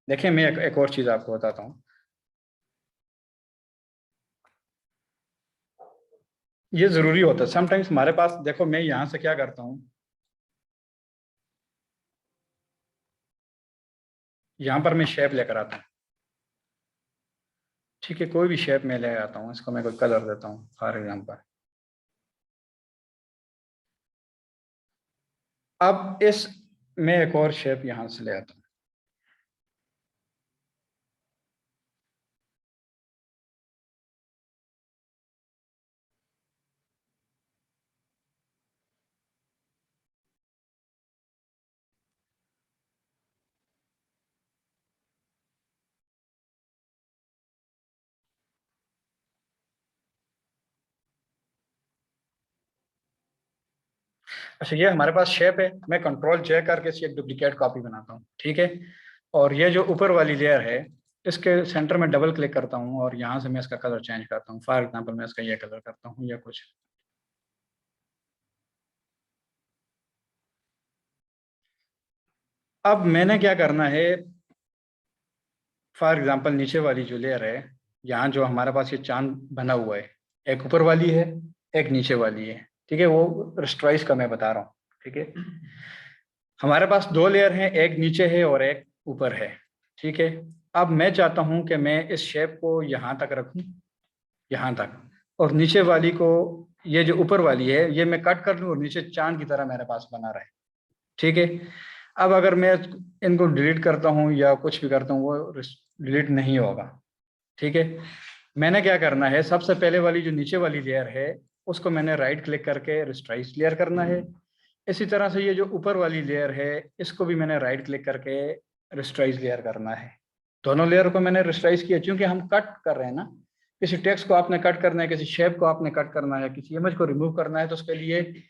देखिए मैं एक और चीज आपको बताता हूँ, ये जरूरी होता है समटाइम्स हमारे पास। देखो मैं यहाँ से क्या करता हूँ, यहाँ पर मैं शेप लेकर आता हूँ, ठीक है, कोई भी शेप मैं ले आता हूँ, इसको मैं कोई कलर देता हूँ फॉर एग्जाम्पल। अब इस मैं एक और शेप यहाँ से ले आता हूँ, अच्छा ये हमारे पास शेप है, मैं कंट्रोल जे करके इसकी एक डुप्लीकेट कॉपी बनाता हूँ, ठीक है। और ये जो ऊपर वाली लेयर है, इसके सेंटर में डबल क्लिक करता हूँ और यहाँ से मैं इसका कलर चेंज करता हूँ। फॉर एग्जांपल मैं इसका ये कलर करता हूँ या कुछ। अब मैंने क्या करना है, फॉर एग्जांपल नीचे वाली जो लेयर है, यहाँ जो हमारे पास ये चांद बना हुआ है, एक ऊपर वाली है, एक नीचे वाली है, ठीक है, वो रेस्टराइज का मैं बता रहा हूँ, ठीक है। हमारे पास दो लेयर हैं, एक नीचे है और एक ऊपर है, ठीक है। अब मैं चाहता हूं कि मैं इस शेप को यहाँ तक रखूं, यहाँ तक, और नीचे वाली को, ये जो ऊपर वाली है ये मैं कट कर लूं और नीचे चांद की तरह मेरे पास बना रहे, ठीक है। अब अगर मैं इनको डिलीट करता हूँ या कुछ भी करता हूँ वो डिलीट नहीं होगा, ठीक है। मैंने क्या करना है, सबसे पहले वाली जो नीचे वाली लेयर है उसको मैंने राइट क्लिक करके रेस्टराइज लेयर करना है। इसी तरह से ये जो ऊपर वाली लेयर है इसको भी मैंने राइट क्लिक करके रेस्टराइज लेयर करना है। दोनों लेयर को मैंने रेस्टराइज किया क्योंकि हम कट कर रहे हैं ना, किसी टेक्स्ट को आपने कट करना है, किसी शेप को आपने कट करना है, किसी इमेज को रिमूव करना है, तो उसके लिए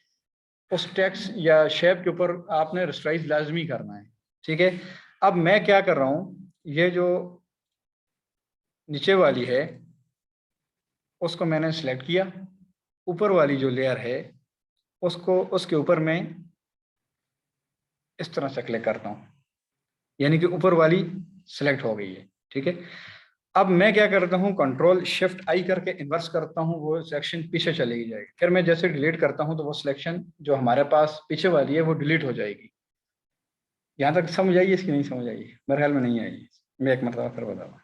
उस टेक्स्ट या शेप के ऊपर आपने रेस्टराइज लाजमी करना है, ठीक है। अब मैं क्या कर रहा हूँ, ये जो नीचे वाली है उसको मैंने सिलेक्ट किया, ऊपर वाली जो लेयर है उसको, उसके ऊपर मैं इस तरह से क्लिक करता हूँ, यानी कि ऊपर वाली सिलेक्ट हो गई है, ठीक है। अब मैं क्या करता हूँ, कंट्रोल शिफ्ट आई करके इन्वर्स करता हूँ, वो सिलेक्शन पीछे चली जाएगी। फिर मैं जैसे डिलीट करता हूँ तो वो सिलेक्शन जो हमारे पास पीछे वाली है वो डिलीट हो जाएगी। यहाँ तक समझ आई, इसकी नहीं समझ आई? मेरे ख्याल में नहीं आई, मैं एक मरतबा फिर बताऊँ।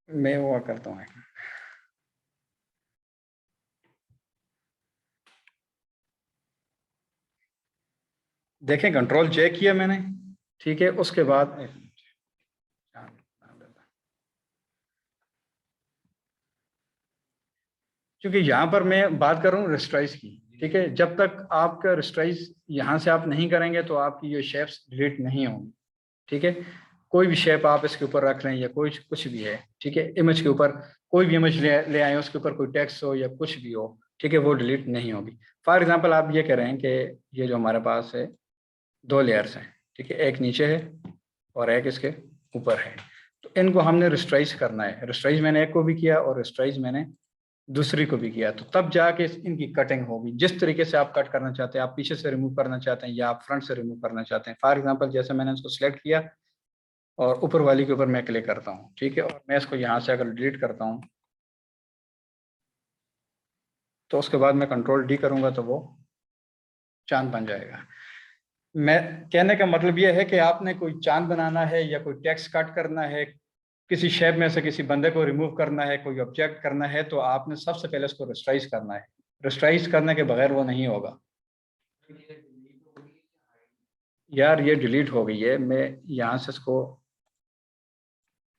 मैं वो करता हूँ, देखें कंट्रोल जे किया मैंने, ठीक है। उसके बाद क्योंकि यहाँ पर मैं बात कर रहा हूँ रेस्टराइज की, ठीक है, जब तक आपका रेस्टराइज यहाँ से आप नहीं करेंगे तो आपकी ये शेप्स डिलीट नहीं होंगी, ठीक है। कोई भी शेप आप इसके ऊपर रख रहे हैं या कोई कुछ भी है, ठीक है, इमेज के ऊपर कोई भी इमेज ले आए, उसके ऊपर कोई टेक्स्ट हो या कुछ भी हो, ठीक है, वो डिलीट नहीं होगी। फॉर एग्जांपल आप ये कह रहे हैं कि ये जो हमारे पास है दो लेयर्स हैं, ठीक है, एक नीचे है और एक इसके ऊपर है, तो इनको हमने रेस्टराइज करना है। रेस्टराइज मैंने एक को भी किया और रेस्टराइज मैंने दूसरी को भी किया, तो तब जाके इनकी कटिंग होगी। जिस तरीके से आप कट करना चाहते हैं, आप पीछे से रिमूव करना चाहते हैं या आप फ्रंट से रिमूव करना चाहते हैं। फॉर एग्जांपल जैसे मैंने इसको सिलेक्ट किया और ऊपर वाली के ऊपर मैं क्लिक करता हूँ, ठीक है, और मैं इसको यहाँ से अगर डिलीट करता हूँ तो उसके बाद मैं कंट्रोल डी करूँगा तो वो चांद बन जाएगा। मैं कहने का मतलब ये है कि आपने कोई चांद बनाना है या कोई टेक्स्ट कट करना है, किसी शेप में से किसी बंदे को रिमूव करना है, कोई ऑब्जेक्ट करना है, तो आपने सबसे पहले उसको रेस्टराइज करना है। रेस्टराइज करने के बगैर वो नहीं होगा। यार ये डिलीट हो गई है, मैं यहाँ से इसको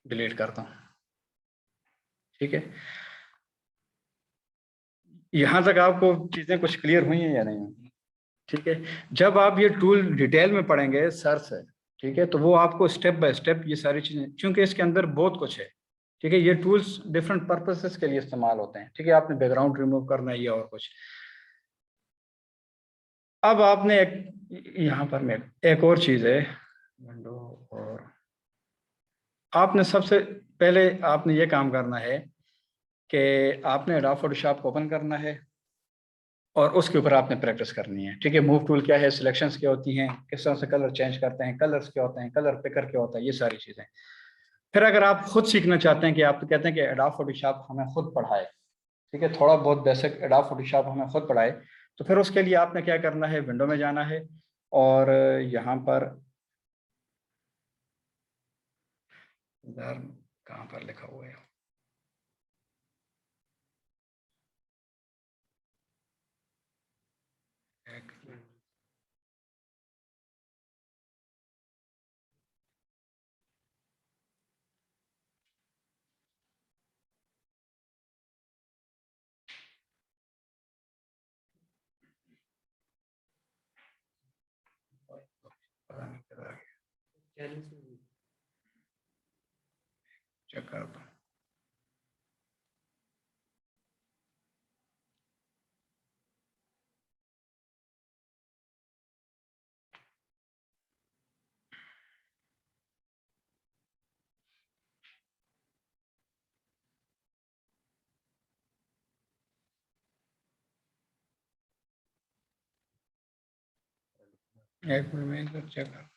डिलीट करता हूँ, ठीक है। यहाँ तक आपको चीज़ें कुछ क्लियर हुई हैं या नहीं हुई? ठीक है। जब आप ये टूल डिटेल में पढ़ेंगे सर से, ठीक है, तो वो आपको स्टेप बाय स्टेप ये सारी चीज़ें, क्योंकि इसके अंदर बहुत कुछ है, ठीक है। ये टूल्स डिफरेंट पर्पसेस के लिए इस्तेमाल होते हैं, ठीक है। आपने बैकग्राउंड रिमूव करना है या और कुछ। अब आपने एक, यहाँ पर मैं एक और चीज़ है, विंडो, और आपने सबसे पहले आपने ये काम करना है कि आपने एडोब फोटोशॉप को ओपन करना है और उसके ऊपर आपने प्रैक्टिस करनी है, ठीक है। मूव टूल क्या है, सिलेक्शंस क्या होती हैं, किस तरह से कलर चेंज करते हैं, कलर्स क्या होते हैं, कलर पिकर क्या होता है, ये सारी चीज़ें। फिर अगर आप खुद सीखना चाहते हैं कि आप तो कहते हैं कि एडोब फोटोशॉप हमें खुद पढ़ाए, ठीक है, थोड़ा बहुत बेसिक एडोब फोटोशॉप हमें खुद पढ़ाए, तो फिर उसके लिए आपने क्या करना है, विंडो में जाना है और यहाँ पर कहाँ पर लिखा हुआ है, चेक करता हूँ। एक मिनट में इधर चेक कर,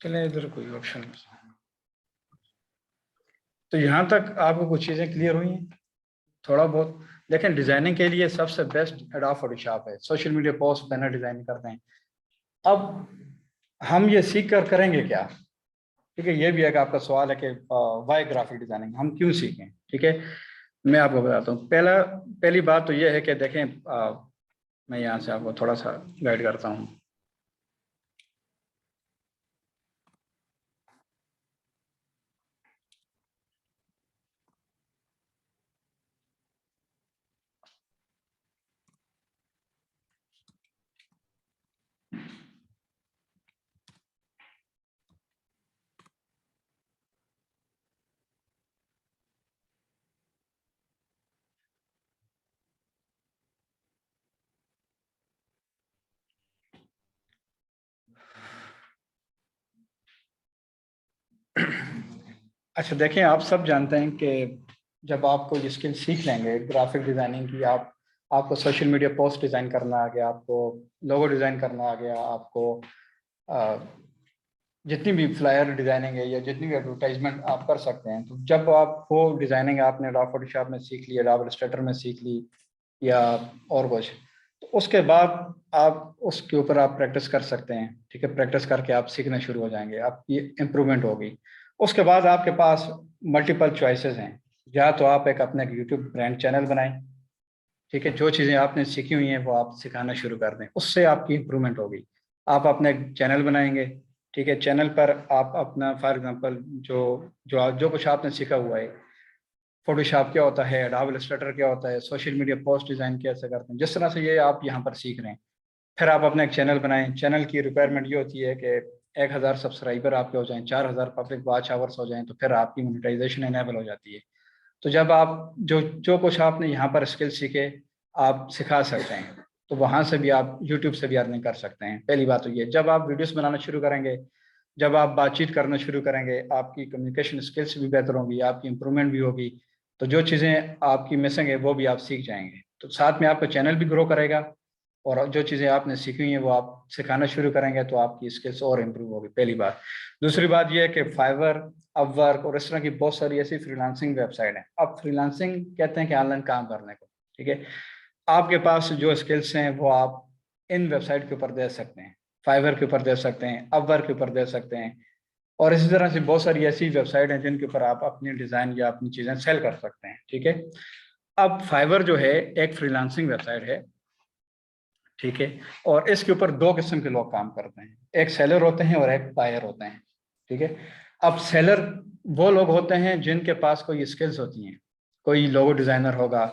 चले इधर कोई ऑप्शन नहीं। तो यहाँ तक आपको कुछ चीज़ें क्लियर हुई हैं थोड़ा बहुत। देखें, डिजाइनिंग के लिए सबसे बेस्ट एडोब फोटोशॉप है। Social media post, banner design करते हैं। अब हम ये सीख कर करेंगे क्या, ठीक है। ये भी एक आपका सवाल है कि वाई ग्राफिक डिजाइनिंग हम क्यों सीखें, ठीक है। मैं आपको बताता हूँ। पहली बात तो ये है कि देखें, मैं यहाँ से आपको थोड़ा सा गाइड करता हूँ। अच्छा देखें, आप सब जानते हैं कि जब आपको ये स्किल सीख लेंगे ग्राफिक डिज़ाइनिंग की, आपको सोशल मीडिया पोस्ट डिज़ाइन करना आ गया, आपको लोगो डिज़ाइन करना आ गया, आपको जितनी भी फ्लायर डिज़ाइनिंग है या जितनी भी एडवर्टाइजमेंट आप कर सकते हैं, तो जब आप वो डिज़ाइनिंग आपने एडोब फोटोशॉप में सीख ली, एडोब इलस्ट्रेटर में सीख ली या और कुछ, तो उसके बाद आप उसके ऊपर आप प्रैक्टिस कर सकते हैं, ठीक है। प्रैक्टिस करके आप सीखना शुरू हो जाएंगे, आपकी इम्प्रूवमेंट होगी। उसके बाद आपके पास मल्टीपल चॉइसेस हैं। या तो आप एक अपने यूट्यूब ब्रांड चैनल बनाएं, ठीक है, जो चीज़ें आपने सीखी हुई हैं वो आप सिखाना शुरू कर दें, उससे आपकी इम्प्रूवमेंट होगी। आप अपने चैनल बनाएंगे, ठीक है, चैनल पर आप अपना फॉर एग्जांपल जो कुछ आपने सीखा हुआ है, फोटोशॉप क्या होता है, एडोब इलस्ट्रेटर क्या होता है, सोशल मीडिया पोस्ट डिज़ाइन कैसे करते हैं, जिस तरह से ये आप यहाँ पर सीख रहे हैं, फिर आप अपना एक चैनल बनाएं। चैनल की रिक्वायरमेंट ये होती है कि 1000 सब्सक्राइबर आपके हो जाएं, 4000 पब्लिक वॉच आवर्स हो जाएं, तो फिर आपकी मोनेटाइजेशन इनेबल हो जाती है। तो जब आप जो जो कुछ आपने यहाँ पर स्किल सीखे आप सिखा सकते हैं, तो वहाँ से भी आप यूट्यूब से भी अर्निंग कर सकते हैं। पहली बात तो ये, जब आप वीडियोस बनाना शुरू करेंगे, जब आप बातचीत करना शुरू करेंगे, आपकी कम्युनिकेशन स्किल्स भी बेहतर होंगी, आपकी इंप्रूवमेंट भी होगी, तो जो चीज़ें आपकी मिसिंग है वो भी आप सीख जाएंगे। तो साथ में आपका चैनल भी ग्रो करेगा और जो चीज़ें आपने सीखी हुई हैं वो आप सिखाना शुरू करेंगे तो आपकी स्किल्स और इम्प्रूव होगी, पहली बात। दूसरी बात यह है कि फाइवर, अपवर्क और इस तरह की बहुत सारी ऐसी फ्रीलांसिंग वेबसाइट हैं। अब फ्रीलांसिंग कहते हैं कि ऑनलाइन काम करने को, ठीक है। आपके पास जो स्किल्स हैं वो आप इन वेबसाइट के ऊपर दे सकते हैं, फाइवर के ऊपर दे सकते हैं, अपवर्क के ऊपर दे सकते हैं, और इसी तरह से बहुत सारी ऐसी वेबसाइट हैं जिनके ऊपर आप अपनी डिज़ाइन या अपनी चीज़ें सेल कर सकते हैं, ठीक है। अब फाइवर जो है एक फ्रीलांसिंग वेबसाइट है, ठीक है, और इसके ऊपर दो किस्म के लोग काम करते हैं, एक सेलर होते हैं और एक बायर होते हैं, ठीक है। अब सेलर वो लोग होते हैं जिनके पास कोई स्किल्स होती हैं, कोई लोगो डिज़ाइनर होगा,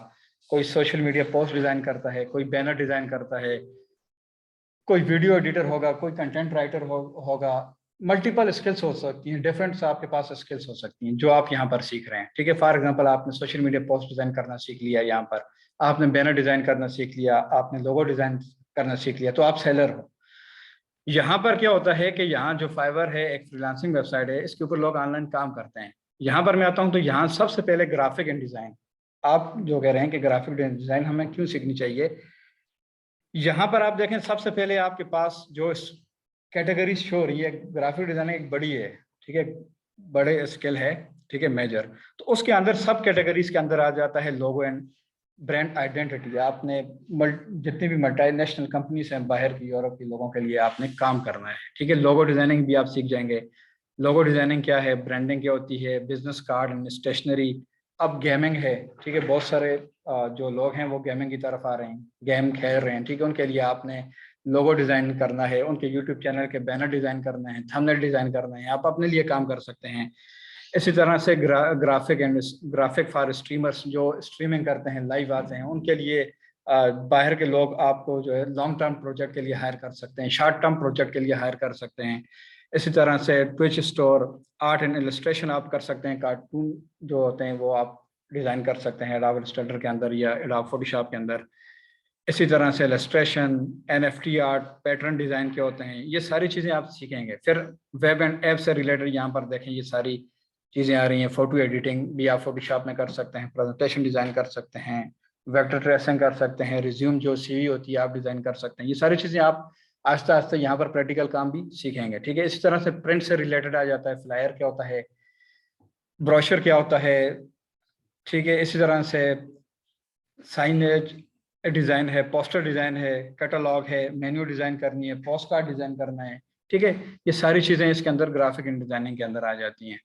कोई सोशल मीडिया पोस्ट डिज़ाइन करता है, कोई बैनर डिज़ाइन करता है, कोई वीडियो एडिटर होगा, कोई कंटेंट राइटर होगा। मल्टीपल स्किल्स हो सकती हैं, डिफरेंट आपके पास स्किल्स हो सकती हैं जो आप यहाँ पर सीख रहे हैं, ठीक है। फॉर एग्जांपल आपने सोशल मीडिया पोस्ट डिज़ाइन करना सीख लिया, यहाँ पर आपने बैनर डिज़ाइन करना सीख लिया, आपने लोगो डिज़ाइन करना सीख लिया, तो आप सेलर हो। यहाँ पर क्या होता है कि यहाँ जो फाइवर है एक फ्रीलांसिंग वेबसाइट है, इसके ऊपर लोग ऑनलाइन काम करते हैं। यहाँ पर मैं आता हूँ तो यहाँ सबसे पहले ग्राफिक एंड डिज़ाइन, आप जो कह रहे हैं कि ग्राफिक डिज़ाइन हमें क्यों सीखनी चाहिए, यहाँ पर आप देखें सबसे पहले आपके पास जो कैटेगरी शो हो रही है, ग्राफिक डिजाइनिंग एक बड़ी है, ठीक है, बड़े स्केल है, ठीक है, मेजर, तो उसके अंदर सब कैटेगरीज के अंदर आ जाता है लोगो एंड ब्रांड आइडेंटिटी। आपने जितनी भी मल्टीनेशनल कंपनीज हैं बाहर की, यूरोप के लोगों के लिए आपने काम करना है, ठीक है। लोगो डिजाइनिंग भी आप सीख जाएंगे, लोगो डिजाइनिंग क्या है, ब्रांडिंग क्या होती है, बिजनेस कार्ड एंड स्टेशनरी। अब गेमिंग है, ठीक है, बहुत सारे जो लोग हैं वो गेमिंग की तरफ आ रहे हैं, गेम खेल रहे हैं, ठीक है, उनके लिए आपने लोगो डिज़ाइन करना है, उनके यूट्यूब चैनल के बैनर डिज़ाइन करना है, थंबनेल डिज़ाइन करना है, आप अपने लिए काम कर सकते हैं। इसी तरह से ग्राफिक फॉर स्ट्रीमर्स, जो स्ट्रीमिंग करते हैं, लाइव आते हैं, उनके लिए बाहर के लोग आपको जो है लॉन्ग टर्म प्रोजेक्ट के लिए हायर कर सकते हैं, शॉर्ट टर्म प्रोजेक्ट के लिए हायर कर सकते हैं। इसी तरह से Twitch store, art and illustration आप कर सकते हैं, कार्टून जो होते हैं वो आप डिज़ाइन कर सकते हैं एडोब इलस्ट्रेटर के अंदर या एडोब फोटोशॉप के अंदर। इसी तरह से illustration, NFT art, pattern design के होते हैं, ये सारी चीज़ें आप सीखेंगे। फिर वेब एंड ऐप से रिलेटेड यहाँ पर देखें ये सारी चीज़ें आ रही हैं, फोटो एडिटिंग भी आप फोटोशॉप में कर सकते हैं, प्रेजेंटेशन डिज़ाइन कर सकते हैं, वेक्टर ट्रेसिंग कर सकते हैं, रिज्यूम जो CV होती है आप डिज़ाइन कर सकते हैं। ये सारी चीज़ें आप आस्ते आस्ते यहाँ पर प्रैक्टिकल काम भी सीखेंगे, ठीक है। इसी तरह से प्रिंट से रिलेटेड आ जाता है, फ्लायर क्या होता है, ब्रोशर क्या होता है, ठीक है। इसी तरह से साइनेज डिज़ाइन है, पोस्टर डिज़ाइन है, कैटलॉग है, मेन्यू डिज़ाइन करनी है, पोस्ट कार्ड डिज़ाइन करना है, ठीक है। ये सारी चीज़ें इसके अंदर ग्राफिक एंड डिज़ाइनिंग के अंदर आ जाती हैं।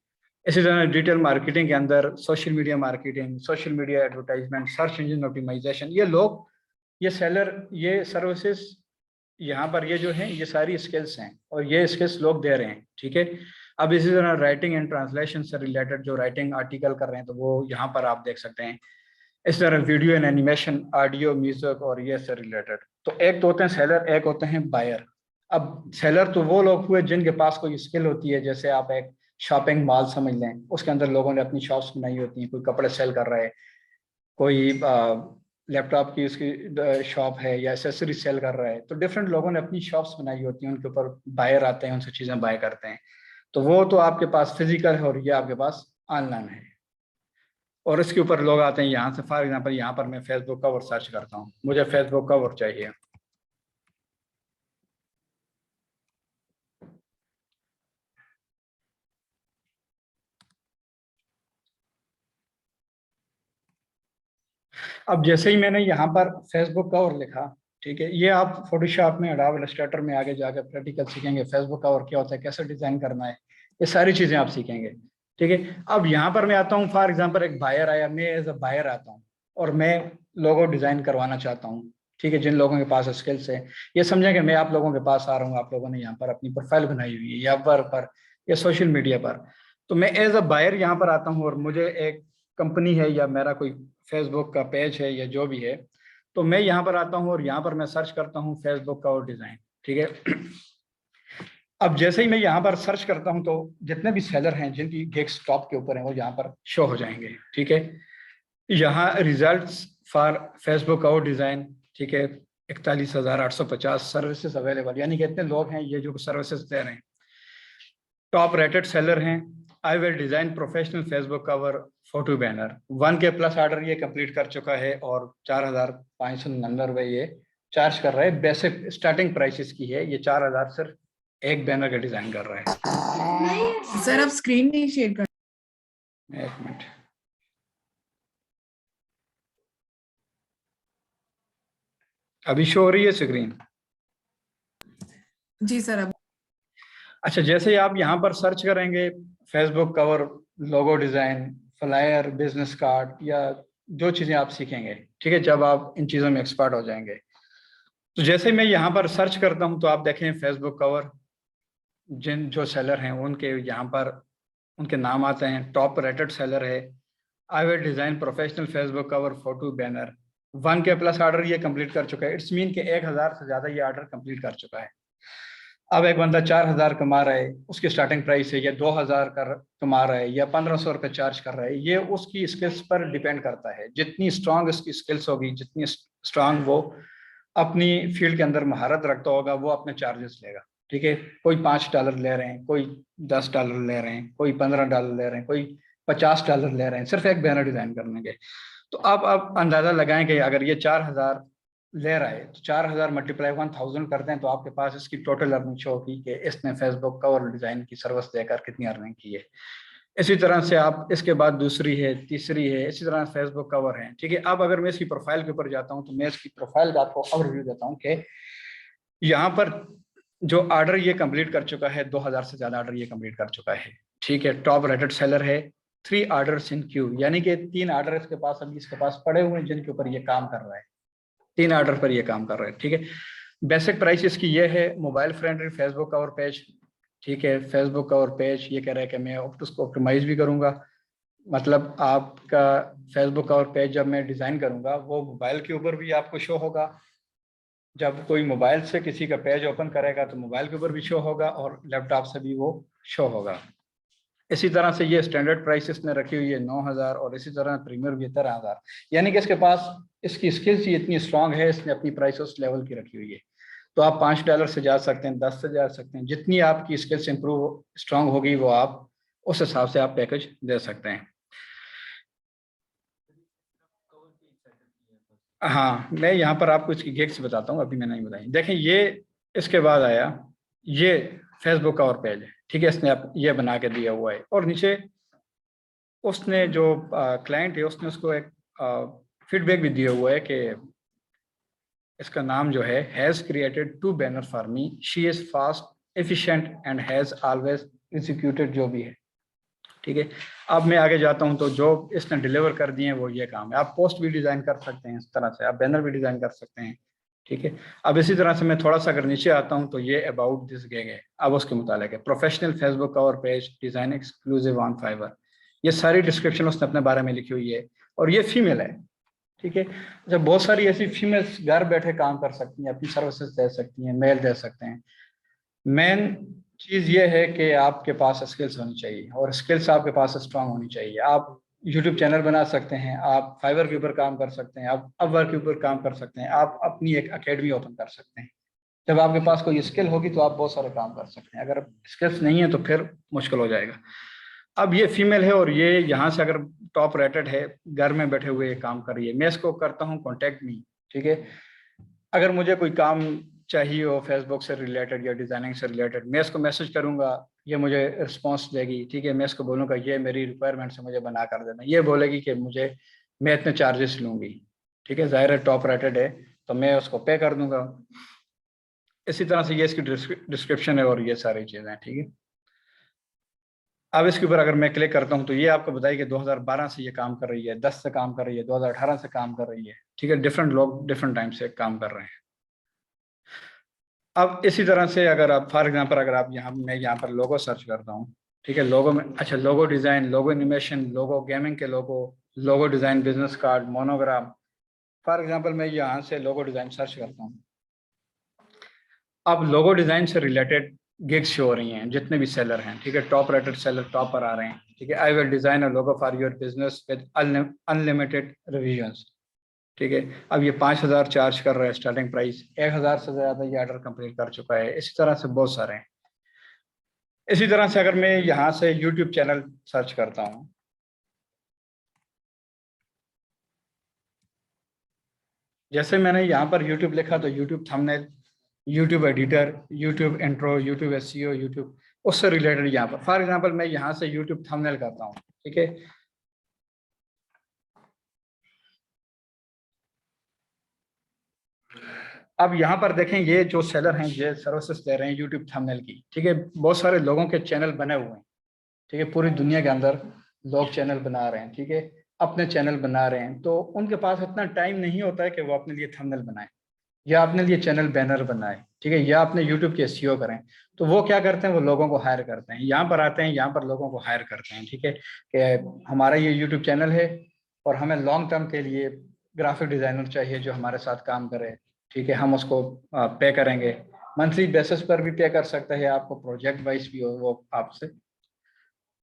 इसी तरह डिजिटल मार्केटिंग के अंदर social media marketing, social media advertisement, search engine optimization, ये लोग, ये सेलर, ये सर्विसेज, यहाँ पर ये जो है ये सारी स्किल्स हैं और ये स्किल्स लोग दे रहे हैं, ठीक है। अब इसी तरह राइटिंग एंड ट्रांसलेशन से रिलेटेड जो राइटिंग आर्टिकल कर रहे हैं तो वो यहाँ पर आप देख सकते हैं। इस तरह video and animation, audio, music और ये से रिलेटेड। तो एक तो होते हैं सेलर, एक होते हैं बायर। अब सेलर तो वो लोग हुए जिनके पास कोई स्किल होती है, जैसे आप एक शॉपिंग मॉल समझ लें, उसके अंदर लोगों ने अपनी शॉप्स बनाई होती हैं, कोई कपड़े सेल कर रहा है, कोई लैपटॉप की उसकी शॉप है या एसेसरी सेल कर रहा है, तो डिफरेंट लोगों ने अपनी शॉप्स बनाई होती हैं, उनके ऊपर बायर आते हैं, उनसे चीज़ें बाय करते हैं। तो वो तो आपके पास फिजिकल है और ये आपके पास ऑनलाइन है, और इसके ऊपर लोग आते हैं यहाँ से। फॉर एग्जांपल यहाँ पर मैं फेसबुक कवर सर्च करता हूँ, मुझे फेसबुक कवर चाहिए, अब जैसे ही मैंने यहाँ पर फेसबुक कवर लिखा, ठीक है, ये आप फोटोशॉप में, एडोब इलस्ट्रेटर में आगे जाकर प्रैक्टिकल सीखेंगे, फेसबुक कवर क्या होता है, कैसे डिजाइन करना है, ये सारी चीजें आप सीखेंगे, ठीक है। अब यहाँ पर मैं आता हूँ, फॉर एग्जांपल एक बायर आया, मैं एज अ बायर आता हूँ और मैं लोगो डिजाइन करवाना चाहता हूँ, ठीक है। जिन लोगों के पास स्किल्स है, ये समझें कि मैं आप लोगों के पास आ रहा हूँ, आप लोगों ने यहाँ पर अपनी प्रोफाइल बनाई हुई है या वर्क पर या सोशल मीडिया पर, तो मैं एज अ बायर यहाँ पर आता हूँ और मुझे एक कंपनी है या मेरा कोई फेसबुक का पेज है या जो भी है, तो मैं यहाँ पर आता हूँ और यहाँ पर मैं सर्च करता हूँ फेसबुक का और डिज़ाइन, ठीक है। अब जैसे ही मैं यहाँ पर सर्च करता हूँ तो जितने भी सेलर हैं जिनकी गिग्स टॉप के ऊपर हैं वो यहाँ पर शो हो जाएंगे, ठीक है। यहाँ रिजल्ट्स फॉर फेसबुक और डिज़ाइन, ठीक है, 41,850 सर्विसेज अवेलेबल, यानी कि इतने लोग हैं ये जो सर्विसेज दे रहे हैं। टॉप रेटेड सेलर हैं, I will design professional Facebook cover, photo banner, 1K plus order ये कंप्लीट कर चुका है और 4,599 ये चार्ज कर रहा है, बेसिक स्टार्टिंग प्राइस इसकी है ये 4000 सिर्फ एक बैनर का डिजाइन कर रहा है। सर आप स्क्रीन नहीं शेयर कर। एक मिनट, अभी शो हो रही है स्क्रीन? जी सर अब। अच्छा, जैसे ही आप यहाँ पर सर्च करेंगे Facebook cover, logo design, flyer, business card, या जो चीजें आप सीखेंगे, ठीक है, जब आप इन चीजों में एक्सपर्ट हो जाएंगे, तो जैसे मैं यहाँ पर सर्च करता हूँ तो आप देखें फेसबुक कवर, जिन जो सेलर हैं उनके यहाँ पर उनके नाम आते हैं। टॉप रेटेड सेलर है I will design professional Facebook cover photo banner, 1K plus order ये कंप्लीट कर चुका है। इट्स मीन के 1000 से ज्यादा ये ऑर्डर कंप्लीट कर चुका है। अब एक बंदा 4000 कमा रहा है, उसकी स्टार्टिंग प्राइस है, या 2000 कमा रहा है, या 1500 रुपये चार्ज कर रहा है, ये उसकी स्किल्स पर डिपेंड करता है। जितनी स्ट्रांग उसकी स्किल्स होगी, जितनी स्ट्रांग वो अपनी फील्ड के अंदर महारत रखता होगा, वो अपने चार्जेस लेगा। ठीक है, कोई $5 ले रहे हैं, कोई $10 ले रहे हैं, कोई $15 ले रहे हैं, कोई $50 ले रहे हैं सिर्फ एक बैनर डिजाइन करने के। तो अब आप अंदाजा लगाएं कि अगर ये 4000 ले रहा है तो 4000 मल्टीप्लाई 1000 करते हैं तो आपके पास इसकी टोटल अर्निंग शो होगी कि इसने फेसबुक कवर डिजाइन की सर्विस देकर कितनी अर्निंग की है। इसी तरह से आप इसके बाद दूसरी है, तीसरी है, इसी तरह फेसबुक कवर है। ठीक है, अब अगर मैं इसकी प्रोफाइल के ऊपर जाता हूं तो मैं इसकी प्रोफाइल का आपको ओवरव्यू देता हूं कि यहाँ पर जो ऑर्डर ये कंप्लीट कर चुका है, 2000 से ज्यादा ऑर्डर ये कंप्लीट कर चुका है। ठीक है, टॉप रेटेड सेलर है, 3 ऑर्डर्स इन क्यू, यानी कि 3 ऑर्डर इसके पास अभी इसके पास पड़े हुए हैं जिनके ऊपर ये काम कर रहा है। 3 ऑर्डर पर ये काम कर रहा है। ठीक है, बेसिक प्राइस इसकी ये है। Mobile friendly Facebook cover page, ठीक है, फेसबुक कवर पेज ये कह रहा है कि मैं उसको ऑप्टिमाइज भी करूंगा। मतलब आपका फेसबुक कवर पेज जब मैं डिजाइन करूंगा वो मोबाइल के ऊपर भी आपको शो होगा। जब कोई मोबाइल से किसी का पेज ओपन करेगा तो मोबाइल के ऊपर भी शो होगा और लैपटॉप से भी वो शो होगा। इसी तरह से ये स्टैंडर्ड प्राइस इसने रखी हुई है 9000, और इसी तरह प्रीमियर भी 13000। यानी कि इसके पास इसकी स्किल्स ही इतनी स्ट्रांग है, इसने अपनी प्राइस उस लेवल की रखी हुई है। तो आप $5 से जा सकते हैं, 10 से जा सकते हैं, जितनी आपकी स्किल्स इंप्रूव स्ट्रांग होगी वो आप उस हिसाब से आप पैकेज दे सकते हैं। हाँ, मैं यहाँ पर आपको इसकी गिग्स बताता हूँ, अभी मैं नहीं बताई। देखें, ये इसके बाद आया ये फेसबुक का और पेज है। ठीक है, इसने आप ये बना के दिया हुआ है, और नीचे उसने जो क्लाइंट है उसने उसको एक फीडबैक भी दिया हुआ है कि इसका नाम जो है has created 2 banner for me, she is fast efficient and has always executed, जो भी है। ठीक है, अब मैं आगे जाता हूं तो जो इसने डिलीवर कर दिए हैं वो ये काम है। आप पोस्ट भी डिजाइन कर सकते हैं इस तरह से, आप बैनर भी डिजाइन कर सकते हैं। ठीक है, अब इसी तरह से मैं थोड़ा सा अगर नीचे आता हूं तो ये अबाउट दिस गिग है। अब उसके मुतालिक है professional Facebook cover page design exclusive on Fiverr, ये सारी डिस्क्रिप्शन उसने अपने बारे में लिखी हुई है, और ये फीमेल है। ठीक है, जब बहुत सारी ऐसी फीमेल्स घर बैठे काम कर सकती हैं, अपनी सर्विसेज दे सकती हैं, मेल दे सकते हैं। मेन चीज़ ये है कि आपके पास स्किल्स होनी चाहिए, और स्किल्स आपके पास स्ट्रांग होनी चाहिए। आप यूट्यूब चैनल बना सकते हैं, आप फाइवर के ऊपर काम कर सकते हैं, आप अपवर्क के ऊपर काम कर सकते हैं, आप अपनी एक अकेडमी ओपन कर सकते हैं। जब आपके पास कोई स्किल होगी तो आप बहुत सारे काम कर सकते हैं। अगर स्किल्स नहीं है तो फिर मुश्किल हो जाएगा। अब ये फीमेल है और ये यहाँ से अगर टॉप रेटेड है, घर में बैठे हुए काम कर रही है। मैं इसको करता हूँ कॉन्टेक्ट मी। ठीक है, अगर मुझे कोई काम चाहिए हो फेसबुक से रिलेटेड या डिजाइनिंग से रिलेटेड, मैं इसको मैसेज करूंगा, ये मुझे रिस्पांस देगी। ठीक है, मैं इसको बोलूँगा ये मेरी रिक्वायरमेंट से मुझे बना कर देना, ये बोलेगी कि मुझे मैं इतने चार्जेस लूँगी। ठीक है, जाहिर है टॉप रेटेड है तो मैं उसको पे कर दूंगा। इसी तरह से ये इसकी डिस्क्रिप्शन है और ये सारी चीज़ें। ठीक है, अब इसके ऊपर अगर मैं क्लिक करता हूँ तो ये आपको बताइए कि 2012 से ये काम कर रही है, 10 से काम कर रही है, 2018 से काम कर रही है। ठीक है, डिफरेंट लोग डिफरेंट टाइम से काम कर रहे हैं। अब इसी तरह से अगर आप फॉर एग्जांपल अगर आप मैं यहाँ पर लोगो सर्च करता हूँ। ठीक है, लोगो में अच्छा logo design, logo animation, logo gaming के logo, logo design, business card, monogram. For example मैं यहाँ से लोगो डिज़ाइन सर्च करता हूँ। अब लोगो डिज़ाइन से रिलेटेड गिग्स शो हो रही हैं जितने भी सेलर हैं। ठीक है, टॉप रेटेड सेलर टॉप पर आ रहे हैं। ठीक है, I will design a logo for your business with unlimited revisions. ठीक है, अब ये 5000 चार्ज कर रहा है स्टार्टिंग प्राइस, 1000 से ज़्यादा ये ऑर्डर कंप्लीट कर चुका है। इसी तरह से बहुत सारे हैं। इसी तरह से अगर मैं यहाँ से यूट्यूब चैनल सर्च करता हूँ, जैसे मैंने यहाँ पर यूट्यूब लिखा तो YouTube thumbnail, YouTube editor, YouTube intro, YouTube SEO, YouTube उससे रिलेटेड यहाँ पर फॉर एग्जांपल मैं यहाँ से यूट्यूब थंबनेल करता हूँ, ठीक है। अब यहाँ पर देखें, ये जो सेलर हैं ये सर्विसेज दे रहे हैं यूट्यूब थंबनेल की, ठीक है। बहुत सारे लोगों के चैनल बने हुए हैं, ठीक है। पूरी दुनिया के अंदर लोग चैनल बना रहे हैं, ठीक है, अपने चैनल बना रहे हैं। तो उनके पास इतना टाइम नहीं होता है कि वो अपने लिए थंबनेल बनाए या अपने लिए चैनल बैनर बनाए, ठीक है, या अपने यूट्यूब के एसईओ करें। तो वो क्या करते हैं, वो लोगों को हायर करते हैं, यहाँ पर आते हैं, यहाँ पर लोगों को हायर करते हैं, ठीक है, कि हमारा ये यूट्यूब चैनल है और हमें लॉन्ग टर्म के लिए ग्राफिक डिजाइनर चाहिए जो हमारे साथ काम करे, ठीक है। हम उसको पे करेंगे, मंथली बेसिस पर भी पे कर सकते हैं, आपको प्रोजेक्ट वाइज भी हो वो आपसे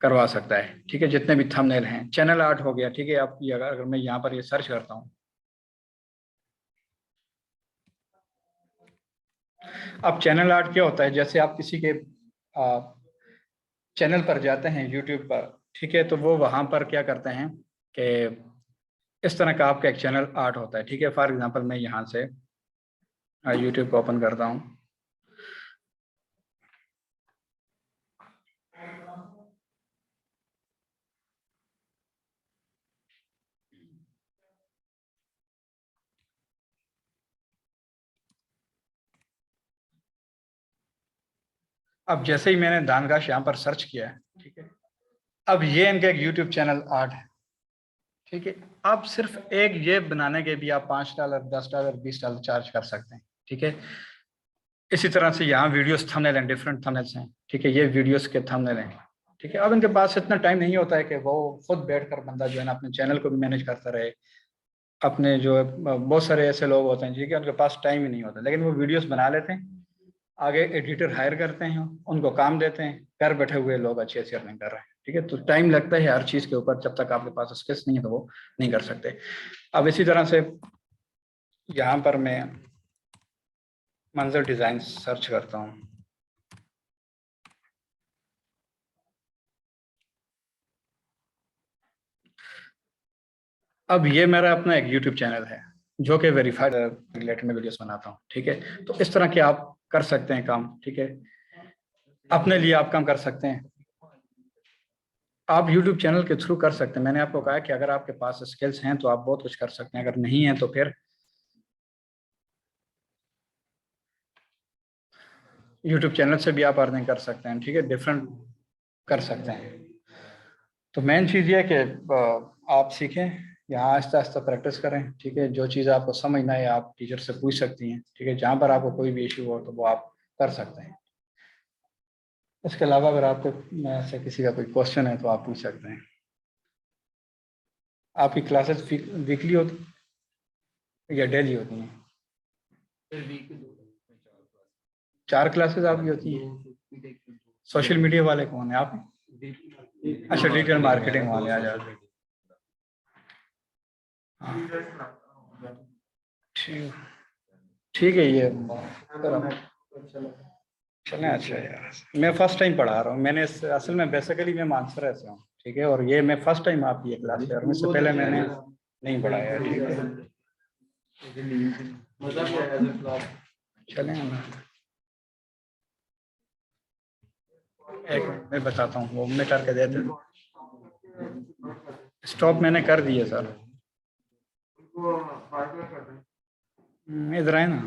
करवा सकता है, ठीक है। जितने भी थंबनेल हैं, चैनल आर्ट हो गया, ठीक है। आप ये अगर मैं यहाँ पर ये सर्च करता हूँ, अब चैनल आर्ट क्या होता है, जैसे आप किसी के चैनल पर जाते हैं यूट्यूब पर, ठीक है, तो वो वहाँ पर क्या करते हैं कि इस तरह का आपका एक चैनल आर्ट होता है, ठीक है। फॉर एग्जांपल मैं यहाँ से यूट्यूब को ओपन करता हूँ। अब जैसे ही मैंने दानगाश यहाँ पर सर्च किया है, ठीक है, अब ये इनका एक यूट्यूब चैनल आर्ट है, ठीक है। अब सिर्फ एक ये बनाने के भी आप $5, $10, $20 चार्ज कर सकते हैं, ठीक है। इसी तरह से यहाँ वीडियोस थंबनेल हैं, डिफरेंट थंबनेल्स हैं, ठीक है, ये वीडियोस के थंबनेल हैं, ठीक है। अब इनके पास इतना टाइम नहीं होता है कि वो खुद बैठकर बंदा जो है ना अपने चैनल को भी मैनेज करता रहे। अपने जो है बहुत सारे ऐसे लोग होते हैं जिनके उनके पास टाइम ही नहीं होता, लेकिन वो वीडियोस बना लेते हैं, आगे एडिटर हायर करते हैं, उनको काम देते हैं, घर बैठे हुए लोग अच्छे से अर्निंग कर रहे हैं, ठीक है। तो टाइम लगता है हर चीज़ के ऊपर, जब तक आपके पास स्किल्स नहीं है तो वो नहीं कर सकते। अब इसी तरह से यहाँ पर मैं मंजर डिज़ाइन सर्च करता हूँ। अब ये मेरा अपना एक यूट्यूब चैनल है जो कि वेरीफाइड रिलेटेड में वीडियोस बनाता हूँ, ठीक है। तो इस तरह के आप कर सकते हैं काम, ठीक है, अपने लिए आप काम कर सकते हैं, आप यूट्यूब चैनल के थ्रू कर सकते हैं। मैंने आपको कहा कि अगर आपके पास स्किल्स हैं तो आप बहुत कुछ कर सकते हैं, अगर नहीं है तो फिर यूट्यूब चैनल से भी आप अर्निंग कर सकते हैं, ठीक है, डिफरेंट कर सकते हैं। तो मेन चीज़ ये है कि आप सीखें, यहाँ आहिस्ता आहिस्ता प्रैक्टिस करें, ठीक है। जो चीज़ आपको समझ ना आए आप टीचर से पूछ सकती हैं, ठीक है। जहाँ पर आपको कोई भी इशू हो तो वो आप कर सकते हैं। इसके अलावा अगर आपको में से किसी का कोई क्वेश्चन है तो आप पूछ सकते हैं। आपकी क्लासेस वीकली होती या डेली होती हैं? 4 क्लासेस आपकी होती हैं। सोशल मीडिया वाले कौन है, आप? अच्छा, डिजिटल मार्केटिंग वाले आ जाते हैं। ठीक ठीक है, ये चलें। अच्छा यार, मैं फर्स्ट टाइम पढ़ा रहा हूँ, मैंने असल में बेसिकली मैं मानसर से हूँ, ठीक है, और ये मैं फर्स्ट टाइम आपकी ये क्लास ले, और इससे पहले मैंने नहीं पढ़ाया, ठीक है। चलें एक मैं बताता हूँ, वो मैं करके देते। स्टॉप मैंने कर दिया सर, इधर आए ना।